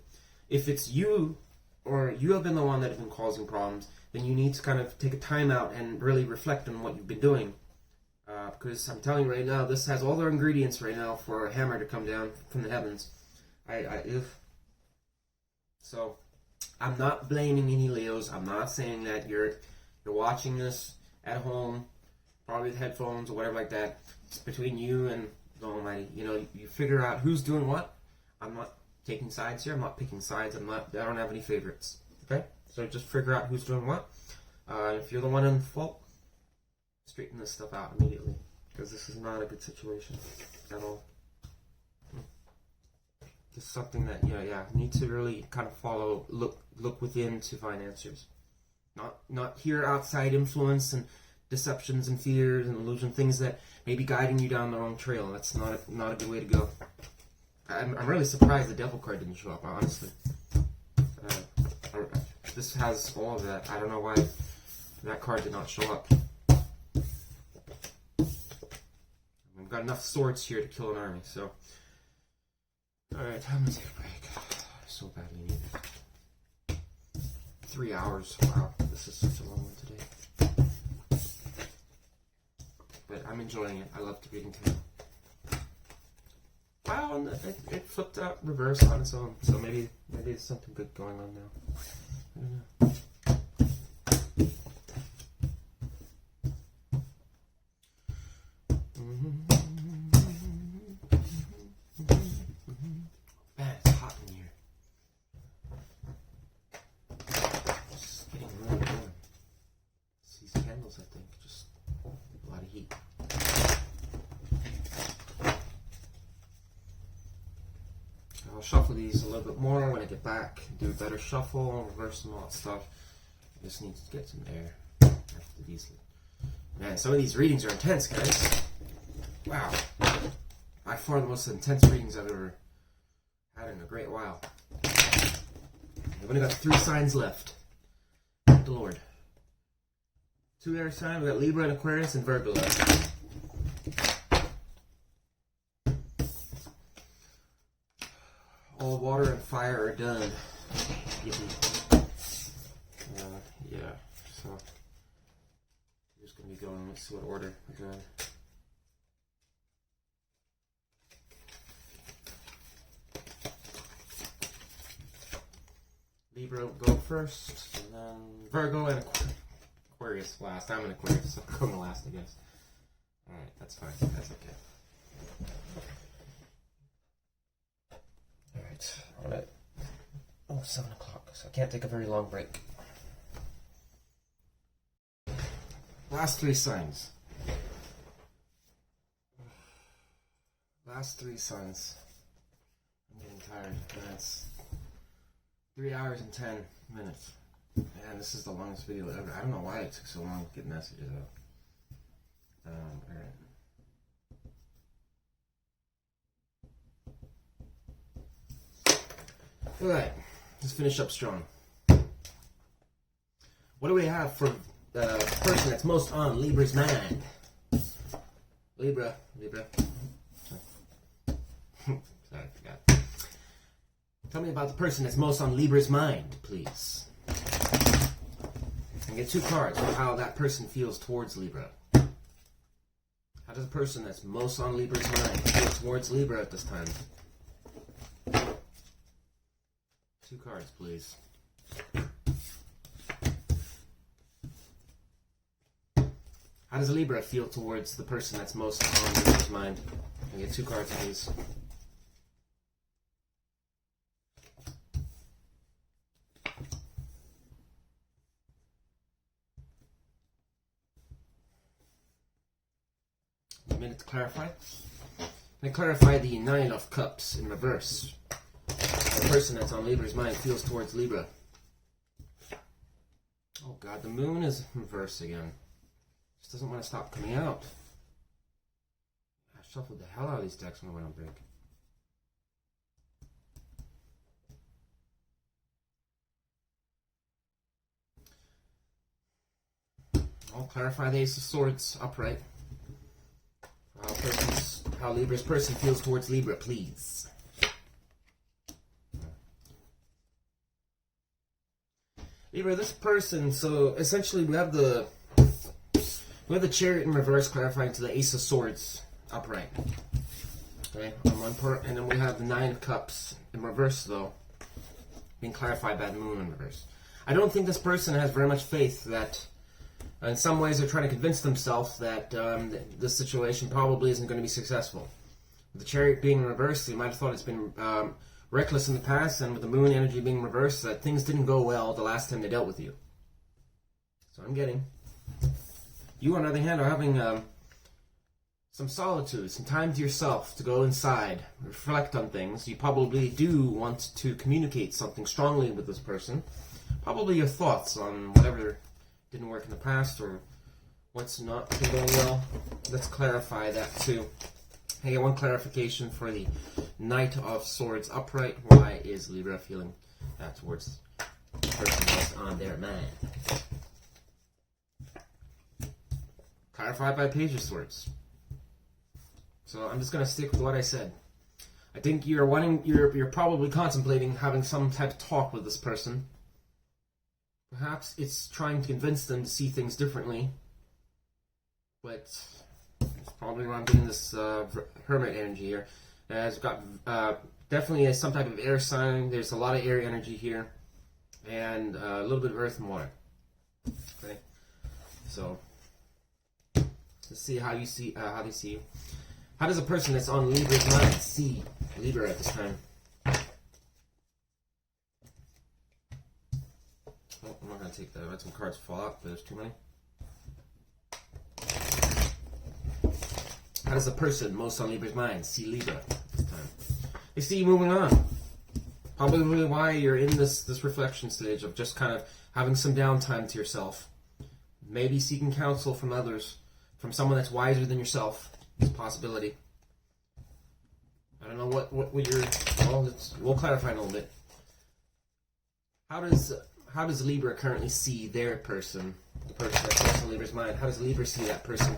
If it's you, or you have been the one that has been causing problems, then you need to kind of take a time out and really reflect on what you've been doing. Because I'm telling you right now, this has all the ingredients right now for a hammer to come down from the heavens. So, I'm not blaming any Leos. I'm not saying that you're watching this at home, probably with headphones or whatever like that. It's between you and the Almighty. You know, you figure out who's doing what. I'm not taking sides here. I'm not picking sides. I don't have any favorites. Okay? So just figure out who's doing what. If you're the one in fault, straighten this stuff out immediately, because this is not a good situation at all. This is something that you need to really kind of follow, look within to find answers. Not hear outside influence and deceptions and fears and illusion, things that may be guiding you down the wrong trail. That's not a good way to go. I'm really surprised the Devil card didn't show up, honestly. This has all of that. I don't know why that card did not show up. We've got enough swords here to kill an army, so. Alright, time to take a break. So badly needed. 3 hours. Wow, this is such a long one today. But I'm enjoying it. I love reading tarot. Wow, and it flipped out reverse on its own. So maybe there's something good going on now. I don't know. Man, it's hot in here. It's getting really warm. It's these candles, I think, just a lot of heat. I'll shuffle these a little bit more when I get back, do a better shuffle, reverse them, all that stuff. I just need to get some air after these. Man, some of these readings are intense, guys. Wow. By far the most intense readings I've ever had in a great while. We've only got 3 signs left. Thank the Lord. 2 air signs. We've got Libra and Aquarius and Virgo left. All water and fire are done. Yeah, so I'm just going to be going. Let's see what order we're going. Libra will go first, and then Virgo and Aquarius last. I'm an Aquarius, so I'm going last, I guess. Alright, that's fine. That's okay. Alright. Oh, 7 o'clock, so I can't take a very long break. Last 3 signs. Last 3 signs. I'm getting tired. That's 3 hours and 10 minutes. Man, this is the longest video ever. I don't know why it took so long to get messages out. Alright, let's finish up strong. What do we have for the person that's most on Libra's mind? Libra. Sorry, I forgot. Tell me about the person that's most on Libra's mind, please. And get 2 cards for how that person feels towards Libra. How does a person that's most on Libra's mind feel towards Libra at this time? 2 cards, please. How does Libra feel towards the person that's most on Libra's mind? Can I get 2 cards, please? A minute to clarify. Can I clarify the 9 of Cups in reverse? The person that's on Libra's mind feels towards Libra. Oh God, the moon is in reverse again. Just doesn't want to stop coming out. I shuffled the hell out of these decks when I went on break. I'll clarify the Ace of Swords upright. How Libra's person feels towards Libra, please. Libra, this person, so essentially we have the Chariot in reverse clarifying to the Ace of Swords upright. Okay, on one part, and then we have the 9 of Cups in reverse though, being clarified by the moon in reverse. I don't think this person has very much faith that, in some ways they're trying to convince themselves that this situation probably isn't going to be successful. With the Chariot being in reverse, they might have thought it's been reckless in the past, and with the moon energy being reversed, that things didn't go well the last time they dealt with you. So I'm getting. You, on the other hand, are having some solitude, some time to yourself to go inside, reflect on things. You probably do want to communicate something strongly with this person. Probably your thoughts on whatever didn't work in the past or what's not been going well. Let's clarify that too. I get one clarification for the Knight of Swords upright. Why is Libra feeling that towards the person that's on their mind? Clarified by Page of Swords. So I'm just going to stick with what I said. I think you're probably contemplating having some type of talk with this person. Perhaps it's trying to convince them to see things differently, but it's probably where I'm getting this hermit energy here. It's got definitely some type of air sign. There's a lot of air energy here, and a little bit of earth and water. Okay, so let's see how you see how they see you. How does a person that's on Libra's mind see Libra at this time? Oh, I'm not going to take that. I had some cards fall out, but there's too many. How does a person most on Libra's mind see Libra at this time? They see you moving on. Probably why you're in this reflection stage of just kind of having some downtime to yourself. Maybe seeking counsel from others, from someone that's wiser than yourself. It's a possibility. I don't know what you're... Well, we'll clarify in a little bit. How does Libra currently see their person? The person that's also in Libra's mind. How does Libra see that person?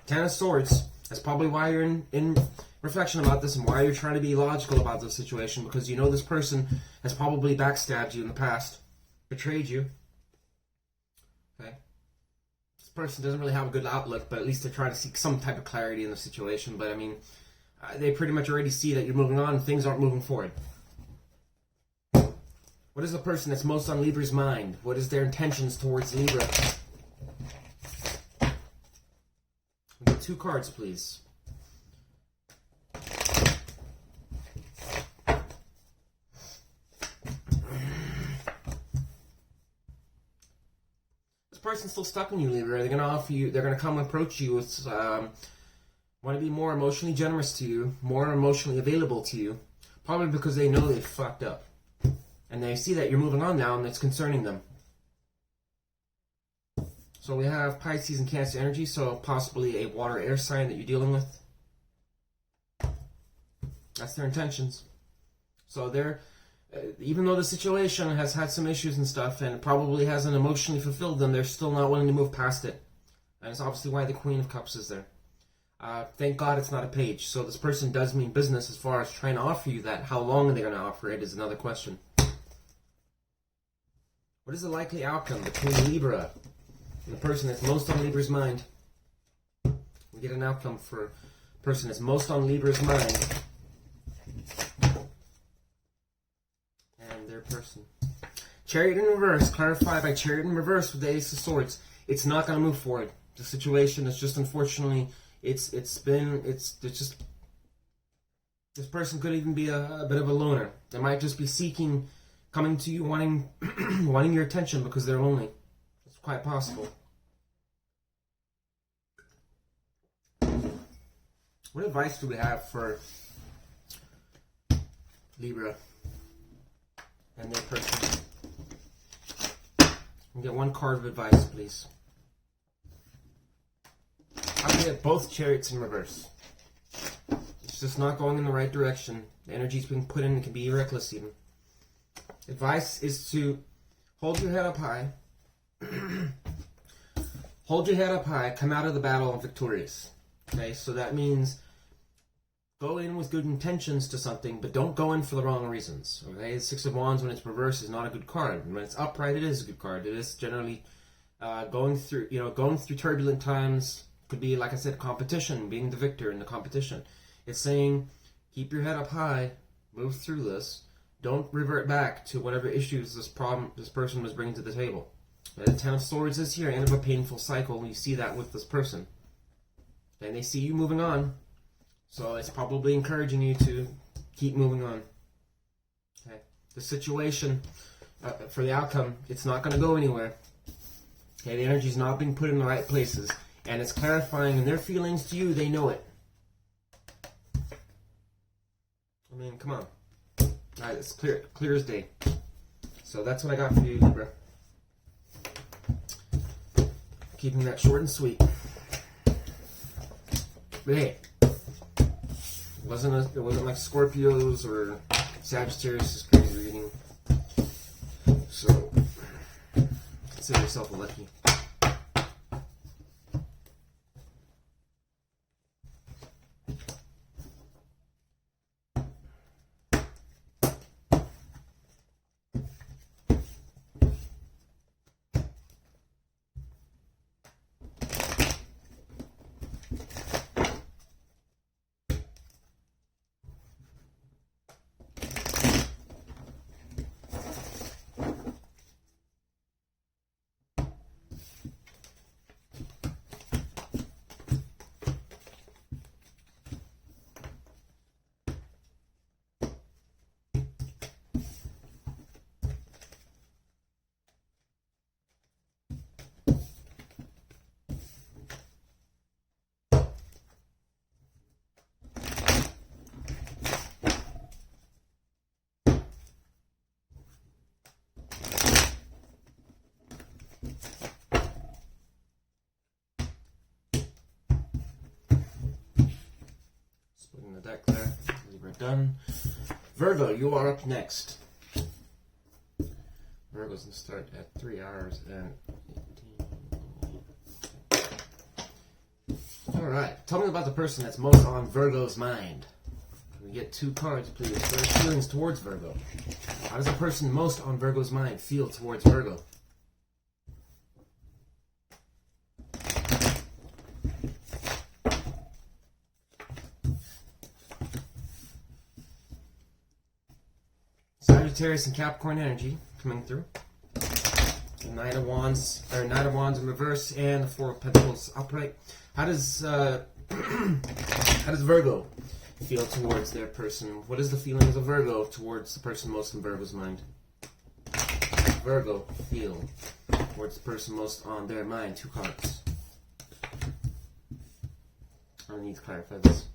Ten of Swords. That's probably why you're in reflection about this and why you're trying to be logical about this situation, because you know this person has probably backstabbed you in the past, betrayed you. Okay? This person doesn't really have a good outlook, but at least they're trying to seek some type of clarity in the situation. But I mean, they pretty much already see that you're moving on and things aren't moving forward. What is the person that's most on Libra's mind? What is their intentions towards Libra? We'll get 2 cards, please. This person's still stuck in you, Libra. They're going to offer you, they're going to come approach you with, want to be more emotionally generous to you, more emotionally available to you, probably because they know they fucked up. And they see that you're moving on now and it's concerning them. So we have Pisces and Cancer energy, so possibly a water air sign that you're dealing with. That's their intentions. So they're, even though the situation has had some issues and stuff and probably hasn't emotionally fulfilled them, they're still not willing to move past it. And it's obviously why the Queen of Cups is there. Thank God it's not a page. So this person does mean business as far as trying to offer you that. How long are they going to offer it is another question. What is the likely outcome between Libra and the person that's most on Libra's mind? We get an outcome for a person that's most on Libra's mind and their person. Chariot in reverse, clarified by Chariot in reverse with the Ace of Swords. It's not going to move forward. The situation is just, unfortunately, it's just, this person could even be a bit of a loner. They might just be seeking, coming to you, wanting wanting your attention because they're lonely. It's quite possible. What advice do we have for Libra and their person? We'll get 1 card of advice, please. How do we get both Chariots in reverse? It's just not going in the right direction. The energy's being put in, it can be reckless even. Advice is to hold your head up high. Hold your head up high, come out of the battle victorious. Okay, so that means go in with good intentions to something, but don't go in for the wrong reasons. Okay, the 6 of Wands when it's reversed is not a good card. When it's upright, it is a good card. It is generally going through turbulent times. Could be, like I said, competition, being the victor in the competition. It's saying keep your head up high, move through this. Don't revert back to whatever issues this person was bringing to the table. The 10 of Swords is here, end of a painful cycle. You see that with this person. And they see you moving on. So it's probably encouraging you to keep moving on. Okay. The situation, for the outcome, it's not going to go anywhere. Okay, the energy's not being put in the right places. And it's clarifying, and their feelings to you, they know it. I mean, come on. Alright, it's clear as day. So that's what I got for you, Libra. Keeping that short and sweet. But hey, it wasn't like Scorpios or Sagittarius, just crazy reading. So consider yourself a lucky. deck there. We're done. Virgo, you are up next. Virgo's going to start at 3 hours and 18. Alright, tell me about the person that's most on Virgo's mind. Can we get 2 cards, please? First, feelings towards Virgo. How does a person most on Virgo's mind feel towards Virgo? Sagittarius and Capricorn energy coming through. The Knight of Wands in reverse, and the Four of Pentacles upright. How does Virgo feel towards their person? What is the feelings of Virgo towards the person most in Virgo's mind? Virgo feel towards the person most on their mind. 2 cards. I need to clarify this.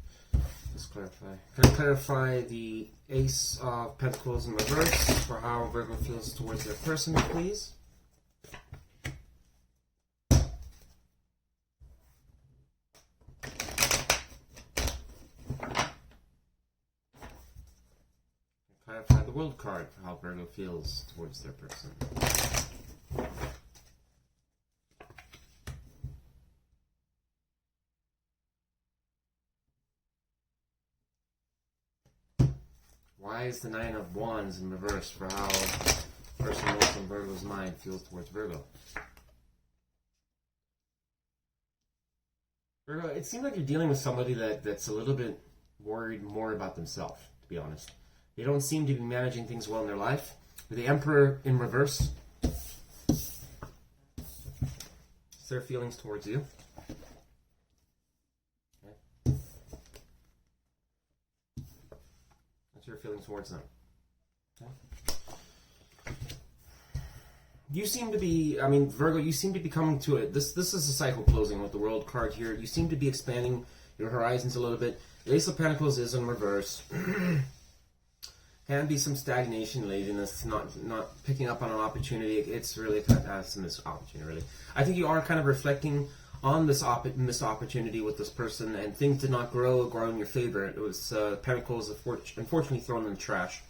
Let's clarify. Can I clarify the Ace of Pentacles in reverse for how Virgo feels towards their person, please? Clarify the World card for how Virgo feels towards their person. Why is the Nine of Wands in reverse for how the person most on Virgo's mind feels towards Virgo? Virgo, it seems like you're dealing with somebody that's a little bit worried more about themselves, to be honest. They don't seem to be managing things well in their life. With the Emperor in reverse, it's their feelings towards you. Okay. What's your feelings towards them? Okay. You seem to be, Virgo, you seem to be coming to it. This is a cycle closing with the World card here. You seem to be expanding your horizons a little bit. The Ace of Pentacles is in reverse. Can be some stagnation, laziness, not picking up on an opportunity. It's really some missed opportunity, really. I think you are kind of reflecting on this missed opportunity with this person, and things did not grow in your favor. It was Pentacles, unfortunately, thrown in the trash.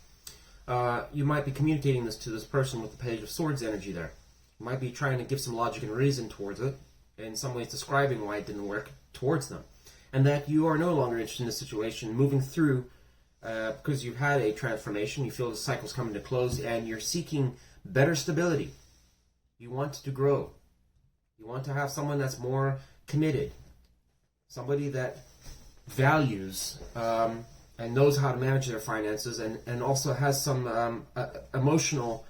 You might be communicating this to this person with the Page of Swords energy there. You might be trying to give some logic and reason towards it, in some ways describing why it didn't work towards them. And that you are no longer interested in the situation, moving through because you've had a transformation, you feel the cycle's coming to close, and you're seeking better stability. You want to grow. You want to have someone that's more committed, somebody that values and knows how to manage their finances, and also has some emotional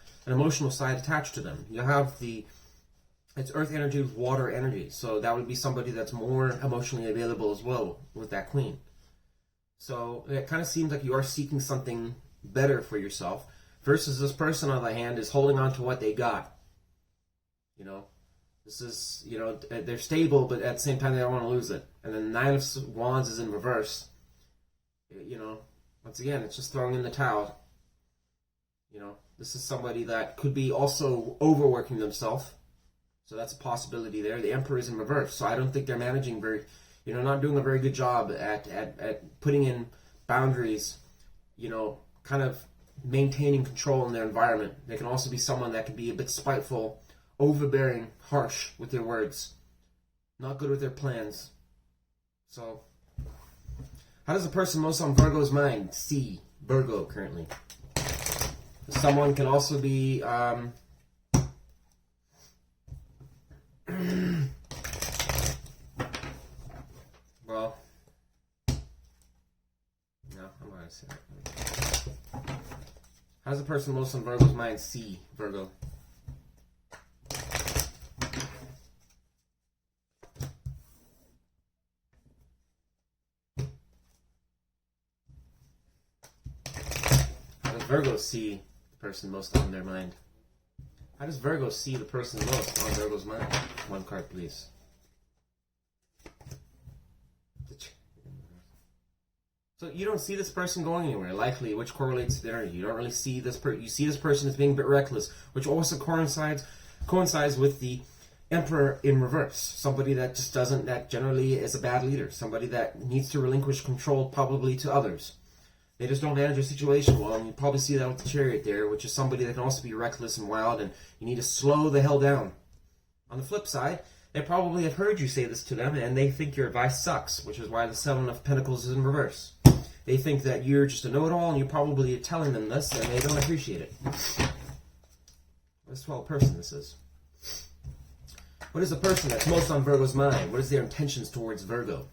side attached to them. You have it's earth energy with water energy, so that would be somebody that's more emotionally available as well with that Queen. So it kind of seems like you are seeking something better for yourself, versus this person, on the other hand, is holding on to what they got. This is, they're stable, but at the same time they don't want to lose it. And then the Nine of Wands is in reverse. Once again, it's just throwing in the towel. This is somebody that could be also overworking themselves. So that's a possibility there. The Emperor is in reverse, so I don't think they're managing not doing a very good job at putting in boundaries, kind of maintaining control in their environment. They can also be someone that can be a bit spiteful, overbearing, harsh with their words, not good with their plans. So, how does a person most on Virgo's mind see Virgo currently? Someone can also be well, no, I'm not going to say that. How does a person most on Virgo's mind see Virgo? How does Virgo see the person most on their mind? How does Virgo see the person most on Virgo's mind? 1 card, please. So you don't see this person going anywhere, likely, which correlates to the energy. You don't really see this person. You see this person as being a bit reckless, which also coincides with the Emperor in reverse. Somebody that just doesn't, that generally is a bad leader. Somebody that needs to relinquish control probably to others. They just don't manage a situation well, and you probably see that with the Chariot there, which is somebody that can also be reckless and wild, and you need to slow the hell down. On the flip side, they probably have heard you say this to them, and they think your advice sucks, which is why the Seven of Pentacles is in reverse. They think that you're just a know-it-all, and you're probably telling them this, and they don't appreciate it. What a swell person this is. What is the person that's most on Virgo's mind? What is their intentions towards Virgo?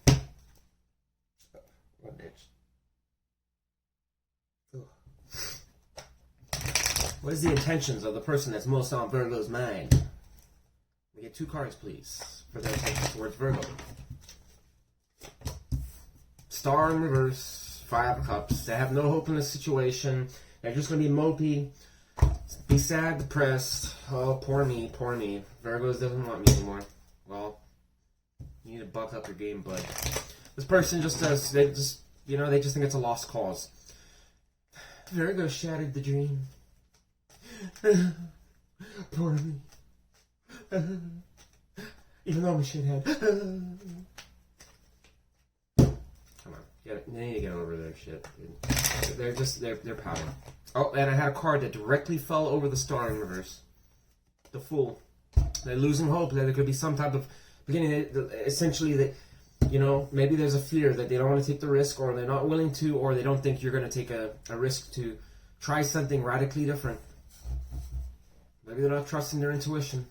What bitch? What is the intentions of the person that's most on Virgo's mind? We get 2 cards, please, for their intentions towards Virgo. Star in reverse, 5 of Cups. They have no hope in the situation. They're just going to be mopey, be sad, depressed. Oh, poor me, poor me. Virgos doesn't want me anymore. Well, you need to buck up your game, bud. This person just does, they just think it's a lost cause. Virgo shattered the dream. Poor me. Even though I'm a shithead. Come on. They need to get over their shit, dude. They're pouting. Oh, and I had a card that directly fell over the star in reverse. The Fool. They're losing hope that there could be some type of beginning. Essentially, maybe there's a fear that they don't want to take the risk, or they're not willing to, or they don't think you're going to take a risk to try something radically different. Maybe they're not trusting their intuition.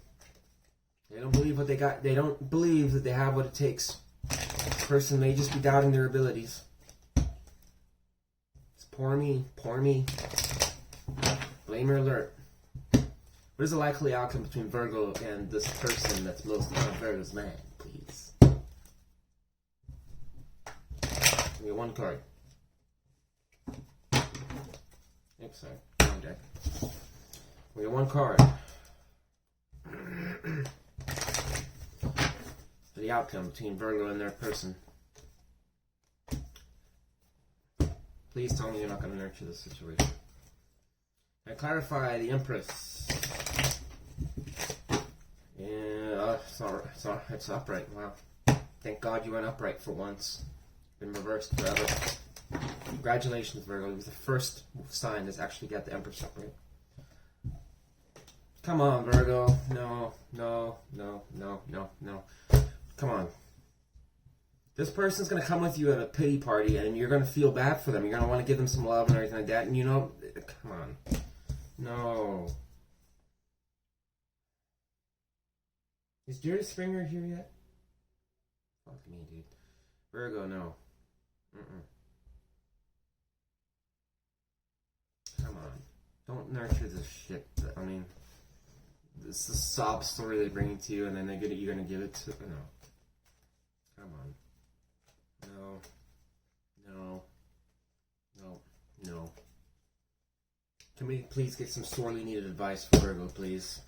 They don't believe what they got. They don't believe that they have what it takes. This person may just be doubting their abilities. It's poor me, poor me. Blamer alert. What is the likely outcome between Virgo and this person that's most on Virgo's mind, please? Give me 1 card. Oops, sorry. Wrong deck. We have 1 card. For the outcome between Virgo and their person. Please tell me you're not going to nurture this situation. I clarify the Empress. Yeah, it's upright. Wow. Thank God you went upright for once. Been reversed forever. Congratulations, Virgo. It was the first sign that's actually got the Empress upright. Come on, Virgo. No. Come on. This person's going to come with you at a pity party, and you're going to feel bad for them. You're going to want to give them some love and everything like that. And come on. No. Is Jerry Springer here yet? Fuck me, dude. Virgo, no. Come on. Don't nurture this shit. I mean, this is a sob story they bring to you, and then you're gonna give it to... No. Come on. No. Can we please get some sorely needed advice for Virgo, please?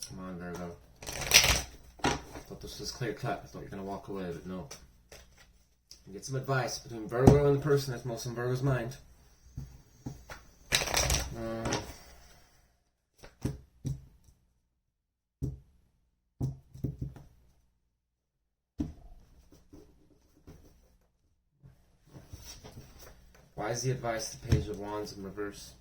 Come on, Virgo. I thought this was clear cut. I thought you were gonna walk away, but no. Get some advice between Virgo and the person that's most on Virgo's mind. Why is the advice the Page of Wands in reverse?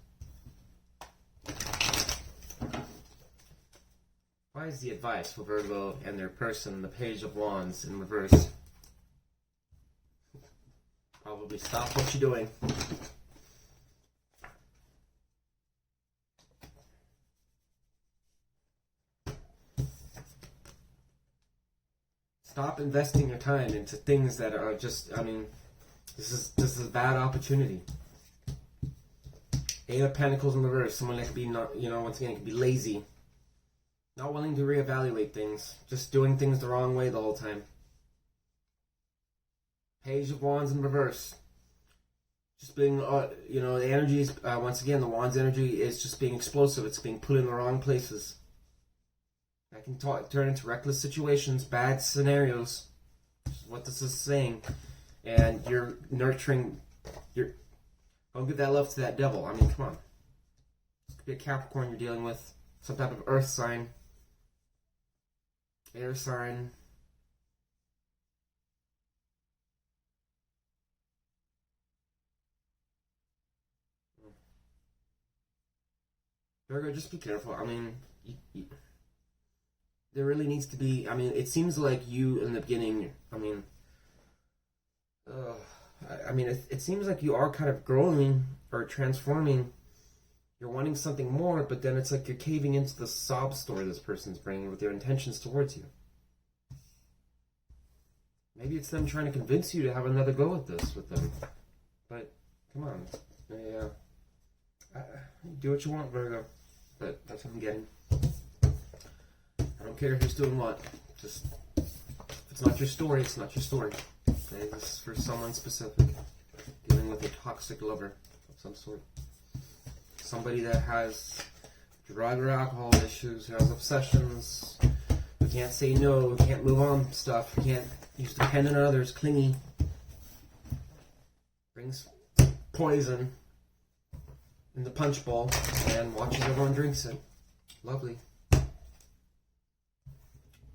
Why is the advice for Virgo and their person the Page of Wands in reverse? Probably stop what you're doing. Stop investing your time into things that are just, this is a bad opportunity. 8 of Pentacles in reverse. Someone that could be once again, could be lazy. Not willing to reevaluate things. Just doing things the wrong way the whole time. Page of Wands in reverse. Just being, the energy is, once again, the Wands energy is just being explosive. It's being put in the wrong places. That can turn into reckless situations, bad scenarios. Which is what this is saying. And you're nurturing, don't give that love to that devil. Come on. This could be a Capricorn you're dealing with. Some type of earth sign. Air sign. Virgo, just be careful. I mean, there really needs to be, I mean, it seems like you in the beginning, I mean, it seems like you are kind of growing or transforming. You're wanting something more, but then it's like you're caving into the sob story this person's bringing with their intentions towards you. Maybe it's them trying to convince you to have another go at this with them. But, come on. Yeah. Do what you want, Virgo. But that's what I'm getting. I don't care who's doing what. Just, if it's not your story, it's not your story. Okay, this is for someone specific. Dealing with a toxic lover of some sort. Somebody that has drug or alcohol issues, who has obsessions, who can't say no, who can't move on stuff, who can't, who's dependent on others, clingy. Brings poison in the punch bowl and watches everyone drinks it. Lovely.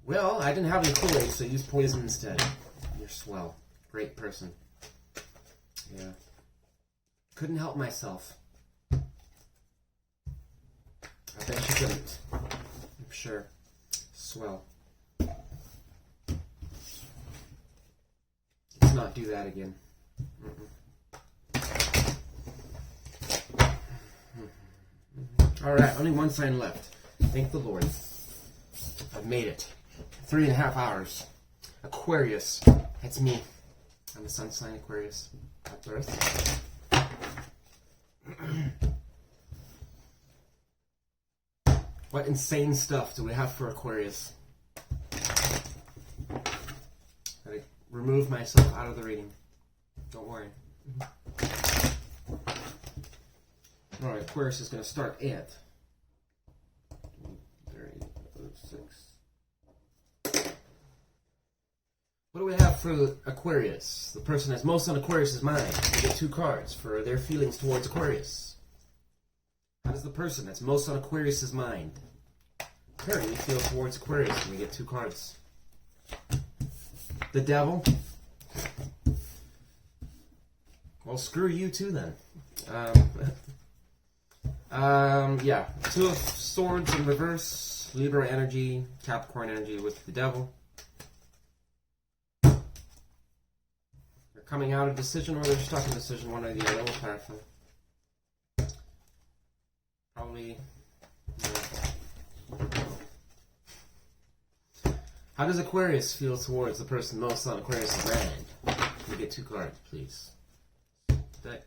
Well, I didn't have any Kool-Aid, so use poison instead. You're swell. Great person. Yeah. Couldn't help myself. I bet you couldn't. I'm sure. Swell. Let's not do that again. Alright, only one sign left. Thank the Lord. I've made it. 3.5 hours. Aquarius. That's me. I'm a sun sign Aquarius. At birth. What insane stuff do we have for Aquarius? Gotta remove myself out of the reading. Don't worry. Alright, Aquarius is going to start at 36. What do we have for Aquarius? The person that's most on Aquarius' mind. We get 2 cards for their feelings towards Aquarius. How does the person that's most on Aquarius' mind currently feel towards Aquarius? And we get 2 cards. The Devil. Well, screw you too then. Yeah. 2 of Swords in reverse. Libra energy. Capricorn energy with the Devil. They're coming out of decision or they're stuck in decision, one or the other. We'll clarify. Probably. How does Aquarius feel towards the person most on Aquarius' mind? Can we get 2 cards, please? Deck.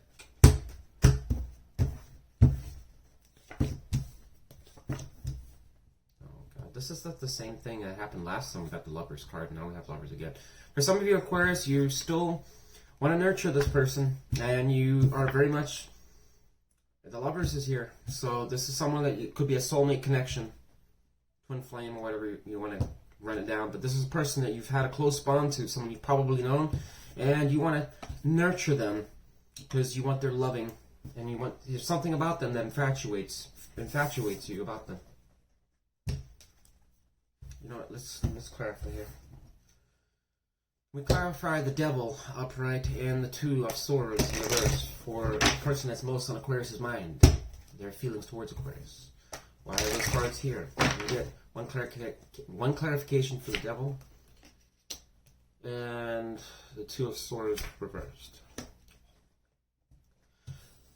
This is the same thing that happened last time we got the Lovers card. Now we have Lovers again. For some of you Aquarius, you still want to nurture this person, and you are very much... The Lovers is here. So this is someone that it could be a soulmate connection. Twin flame or whatever you want to run it down. But this is a person that you've had a close bond to, someone you've probably known, and you want to nurture them because you want their loving, and you want... There's something about them that infatuates you about them. You know what, let's clarify here. We clarify the Devil upright and the 2 of Swords in reverse for the person that's most on Aquarius' mind. Their feelings towards Aquarius. Why are those cards here? We get one clarification for the Devil and the 2 of Swords reversed.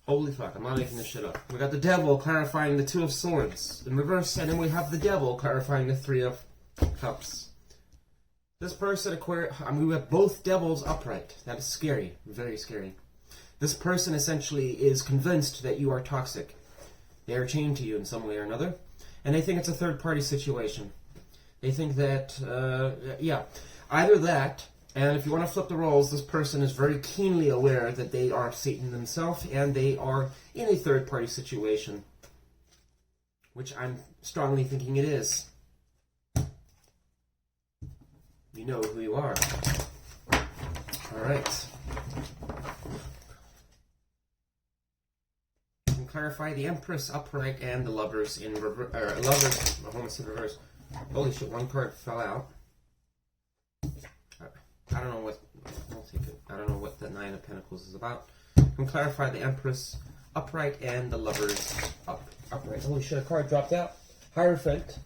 Holy fuck, I'm not making this shit up. We got the Devil clarifying the 2 of Swords in reverse, and then we have the Devil clarifying the 3 of Cups. This person, Aquarius, I mean, we have both Devils upright. That is scary. Very scary. This person essentially is convinced that you are toxic. They are chained to you in some way or another. And they think it's a third-party situation. They think that, yeah, either that, and if you want to flip the roles, this person is very keenly aware that they are Satan themselves, and they are in a third-party situation. Which I'm strongly thinking it is. You know who you are. Alright. You can clarify the Empress upright and the Lovers in reverse. Lovers, almost in reverse. Holy shit, one card fell out. I don't know what, I don't know what the Nine of Pentacles is about. You can clarify the Empress upright and the Lovers upright. Holy shit, a card dropped out. Hierophant.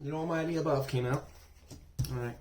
The Almighty Above came out. Alright.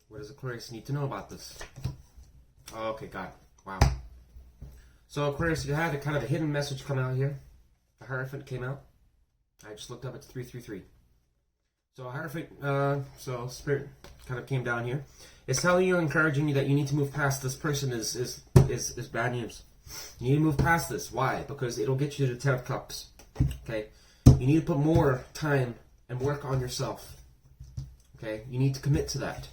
What does Aquarius need to know about this? Oh, okay, got it. Wow. So Aquarius, you had a kind of a hidden message come out here. A Hierophant came out. I just looked up, it's 333. So a Hierophant, so Spirit kind of came down here. It's telling you, encouraging you that you need to move past this person is bad news. You need to move past this. Why? Because it'll get you to the 10 of Cups. Okay? You need to put more time and work on yourself. Okay? You need to commit to that.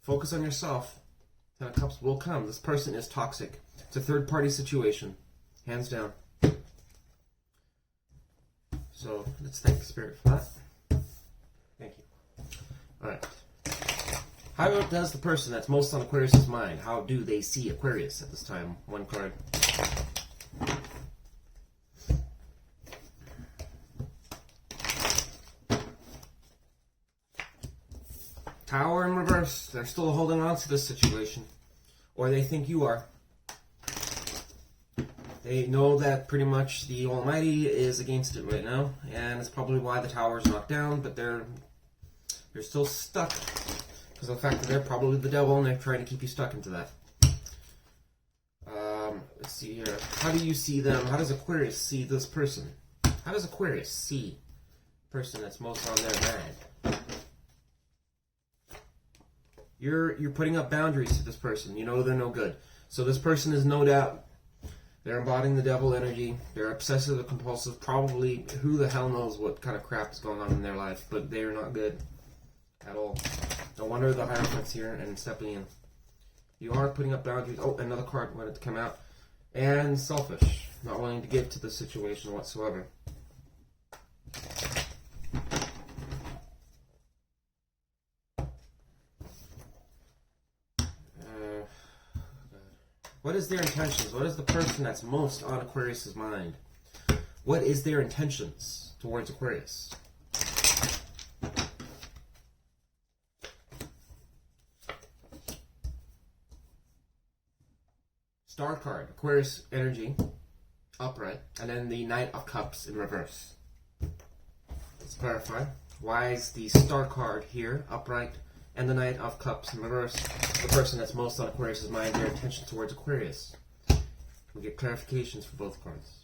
Focus on yourself. 10 of Cups will come. This person is toxic. It's a third-party situation. Hands down. So, let's thank the Spirit for that. Thank you. Alright. How does the person that's most on Aquarius' mind, how do they see Aquarius at this time? One card. Tower in reverse. They're still holding on to this situation. Or they think you are. They know that pretty much the Almighty is against it right now. And it's probably why the tower is knocked down. But they're still stuck. Because of the fact that they're probably the devil and they're trying to keep you stuck into that. Let's see here. How do you see them? How does Aquarius see this person? How does Aquarius see the person that's most on their mind? You're putting up boundaries to this person. You know they're no good. So this person is no doubt, they're embodying the devil energy. They're obsessive and compulsive. Probably, who the hell knows what kind of crap is going on in their life. But they are not good at all. No wonder the Hierophant's here and stepping in. You are putting up boundaries. Oh, another card wanted to come out. And selfish. Not willing to give to the situation whatsoever. What is their intentions? What is the person that's most on Aquarius' mind? What is their intentions towards Aquarius? Star card, Aquarius energy, upright, and then the Knight of Cups in reverse. Let's clarify. Why is the Star card here, upright, and the Knight of Cups in reverse? The person that's most on Aquarius' mind, their intention towards Aquarius. We get clarifications for both cards.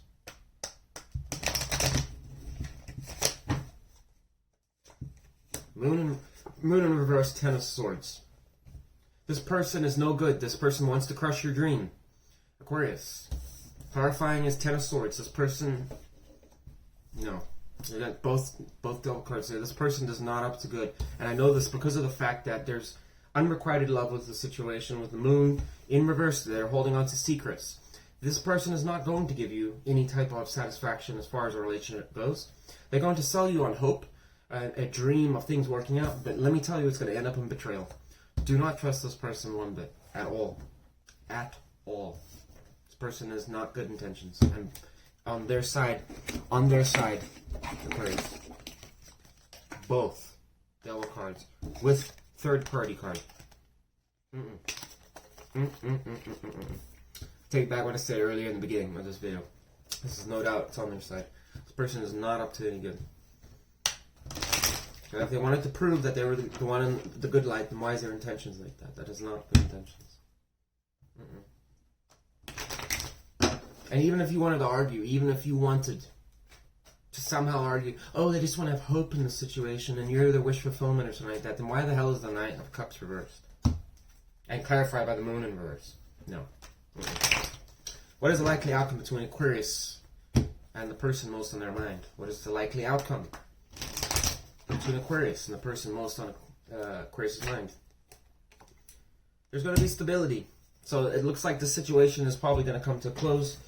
Moon in reverse, 10 of Swords. This person is no good. This person wants to crush your dream. Aquarius. Clarifying is 10 of Swords. This person, no. You got both devil cards there. This person is not up to good. And I know this because of the fact that there's unrequited love with the situation with the Moon in reverse. They're holding on to secrets. This person is not going to give you any type of satisfaction as far as a relationship goes. They're going to sell you on hope, a dream of things working out. But let me tell you, it's going to end up in betrayal. Do not trust this person one bit. At all. At all. This person has not good intentions. And on their side, Aquarius. Both devil cards with third party card. Take back what I said earlier in the beginning of this video. This is no doubt, it's on their side. This person is not up to any good. And if they wanted to prove that they were the one in the good light, then why is their intentions like that? That is not good intentions. And even if you wanted to argue, even if you wanted to somehow argue, oh, they just want to have hope in the situation and you're the wish fulfillment or something like that, then why the hell is the Knight of Cups reversed? And clarified by the Moon in reverse. No. What is the likely outcome between Aquarius and the person most on their mind? What is the likely outcome? between Aquarius and the person most on Aquarius' mind. There's going to be stability. So it looks like the situation is probably going to come to a close.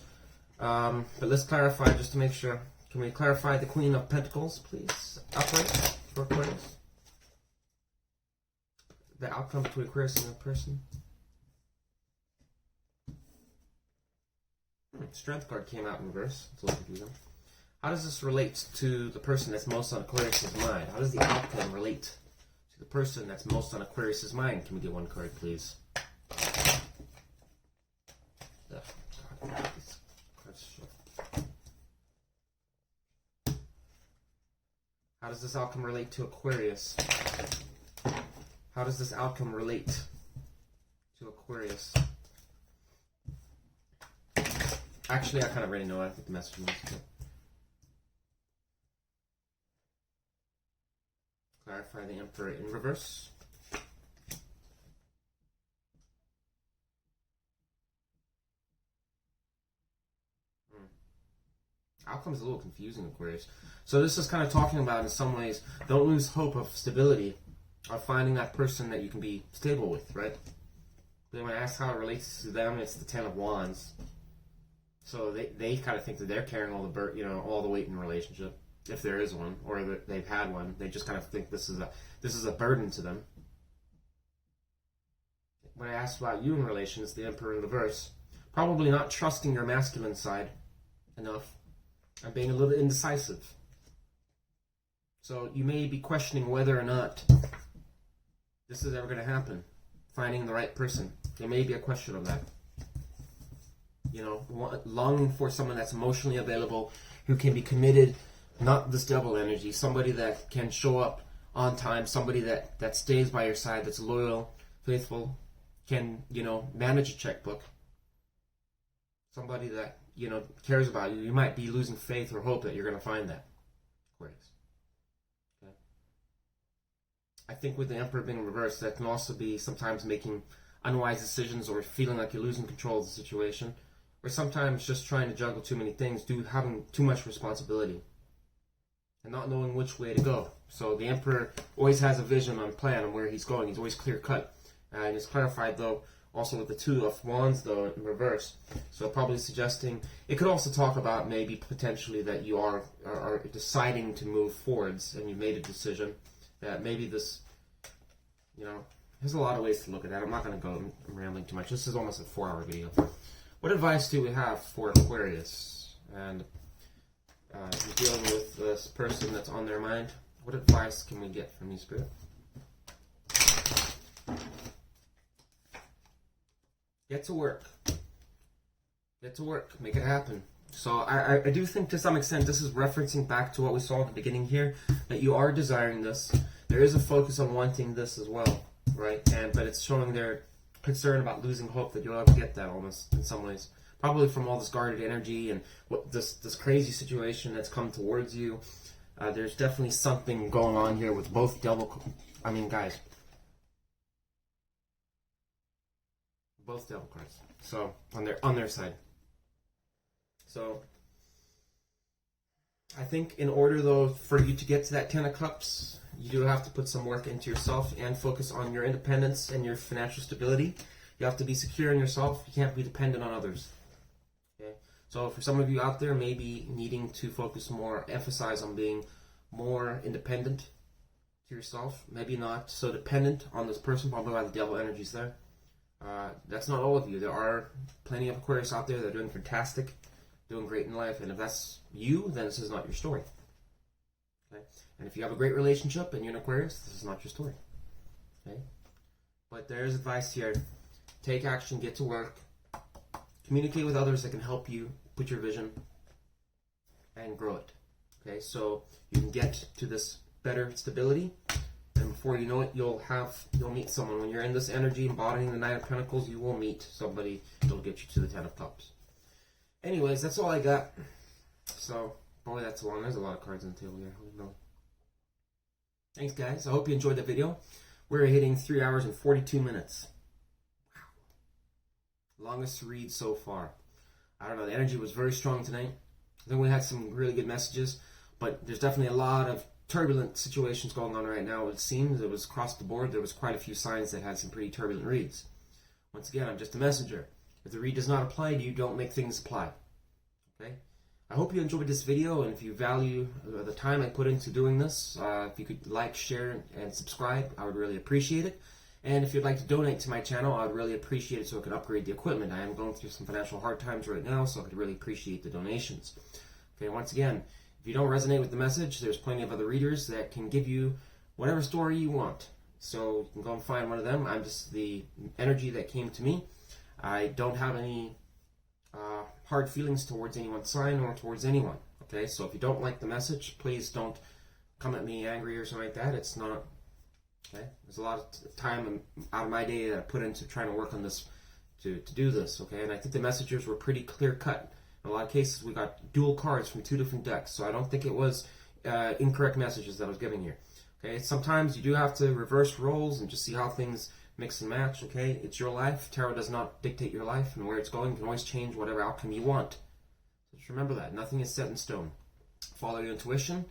But let's clarify just to make sure. Can we clarify the Queen of Pentacles, please? Upright for Aquarius. The outcome between Aquarius and the person. Strength card came out in reverse. It's a little confusing. How does this relate to the person that's most on Aquarius' mind? How does the outcome relate to the person that's most on Aquarius' mind? Can we get one card, please? How does this outcome relate to Aquarius? How does this outcome relate to Aquarius? Actually, I kind of already know. I think the message was good. Clarify the Emperor in reverse. Outcome's a little confusing, Aquarius. So this is kind of talking about, in some ways, don't lose hope of stability, or finding that person that you can be stable with, right? Then when I ask how it relates to them, it's the Ten of Wands. So they kind of think that they're carrying all the all the weight in the relationship, if there is one, or that they've had one. They just kind of think this is a burden to them. When I ask about you in relation, it's the Emperor in reverse. Probably not trusting your masculine side enough, and being a little indecisive. So you may be questioning whether or not this is ever going to happen. Finding the right person. There may be a question of that. You know, longing for someone that's emotionally available, who can be committed, not this double energy, somebody that can show up on time, somebody that stays by your side, that's loyal, faithful, can, manage a checkbook. Somebody that, cares about you. You might be losing faith or hope that you're going to find that. Aquarius. Okay. I think with the Emperor being in reverse, that can also be sometimes making unwise decisions, or feeling like you're losing control of the situation, or sometimes just trying to juggle too many things, having too much responsibility, and not knowing which way to go. So the Emperor always has a vision on plan on where he's going. He's always clear cut. And it's clarified, though, also with the Two of Wands, though, in reverse. So probably suggesting, it could also talk about maybe potentially that you are deciding to move forwards, and you made a decision that maybe this, there's a lot of ways to look at that. I'm not going to go rambling too much. This is almost a 4-hour video. What advice do we have for Aquarius? And dealing with this person that's on their mind, what advice can we get from you, Spirit? Get to work. Get to work. Make it happen. So I do think to some extent this is referencing back to what we saw at the beginning here, that you are desiring this. There is a focus on wanting this as well, right? But it's showing their concern about losing hope that you'll ever get that, almost, in some ways. Probably from all this guarded energy and what this crazy situation that's come towards you. There's definitely something going on here with both guys. Both devil cards. So on their side. So I think in order, though, for you to get to that 10 of Cups, you do have to put some work into yourself and focus on your independence and your financial stability. You have to be secure in yourself. You can't be dependent on others. Okay? So for some of you out there, maybe needing to focus more, emphasize on being more independent to yourself. Maybe not so dependent on this person, probably why the devil energy is there. That's not all of you. There are plenty of Aquarius out there that are doing fantastic, doing great in life. And if that's you, then this is not your story. Okay? And if you have a great relationship and you're an Aquarius, this is not your story. Okay? But there is advice here. Take action, get to work, communicate with others that can help you put your vision and grow it. Okay? So you can get to this better stability. And before you know it, you'll meet someone. When you're in this energy, embodying the Nine of Pentacles, you will meet somebody that'll get you to the 10 of Cups. Anyways, that's all I got. So, boy, that's long. There's a lot of cards on the table here. I don't know. Thanks, guys. I hope you enjoyed the video. We're hitting 3 hours and 42 minutes. Wow. Longest read so far. I don't know. The energy was very strong tonight. I think we had some really good messages. But there's definitely a lot of turbulent situations going on right now. It seems it was across the board. There was quite a few signs that had some pretty turbulent reads. Once again, I'm just a messenger. If the read does not apply to you, don't make things apply. Okay? I hope you enjoyed this video, and if you value the time I put into doing this, if you could like, share, and subscribe, I would really appreciate it. And if you'd like to donate to my channel, I would really appreciate it so I can upgrade the equipment. I am going through some financial hard times right now, so I could really appreciate the donations. Okay, once again, if you don't resonate with the message, there's plenty of other readers that can give you whatever story you want. So you can go and find one of them. I'm just the energy that came to me. I don't have any hard feelings towards anyone's sign or towards anyone. Okay, so if you don't like the message, please don't come at me angry or something like that. It's not. Okay, there's a lot of time out of my day that I put into trying to work on this to do this. Okay, and I think the messages were pretty clear cut. In a lot of cases, we got dual cards from 2 different decks, so I don't think it was incorrect messages that I was giving here. Okay, sometimes you do have to reverse roles and just see how things mix and match. Okay, it's your life. Tarot does not dictate your life and where it's going. You can always change whatever outcome you want. So just remember that nothing is set in stone. Follow your intuition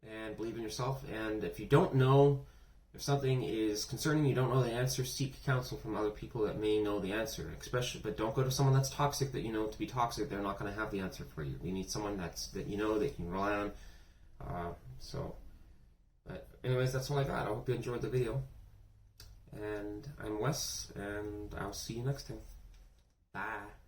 and believe in yourself. And if you don't know, if something is concerning you, don't know the answer, seek counsel from other people that may know the answer. But don't go to someone that's toxic that you know to be toxic. They're not going to have the answer for you. You need someone that you know that you can rely on. But anyways, that's all I got. I hope you enjoyed the video. And I'm Wes, and I'll see you next time. Bye.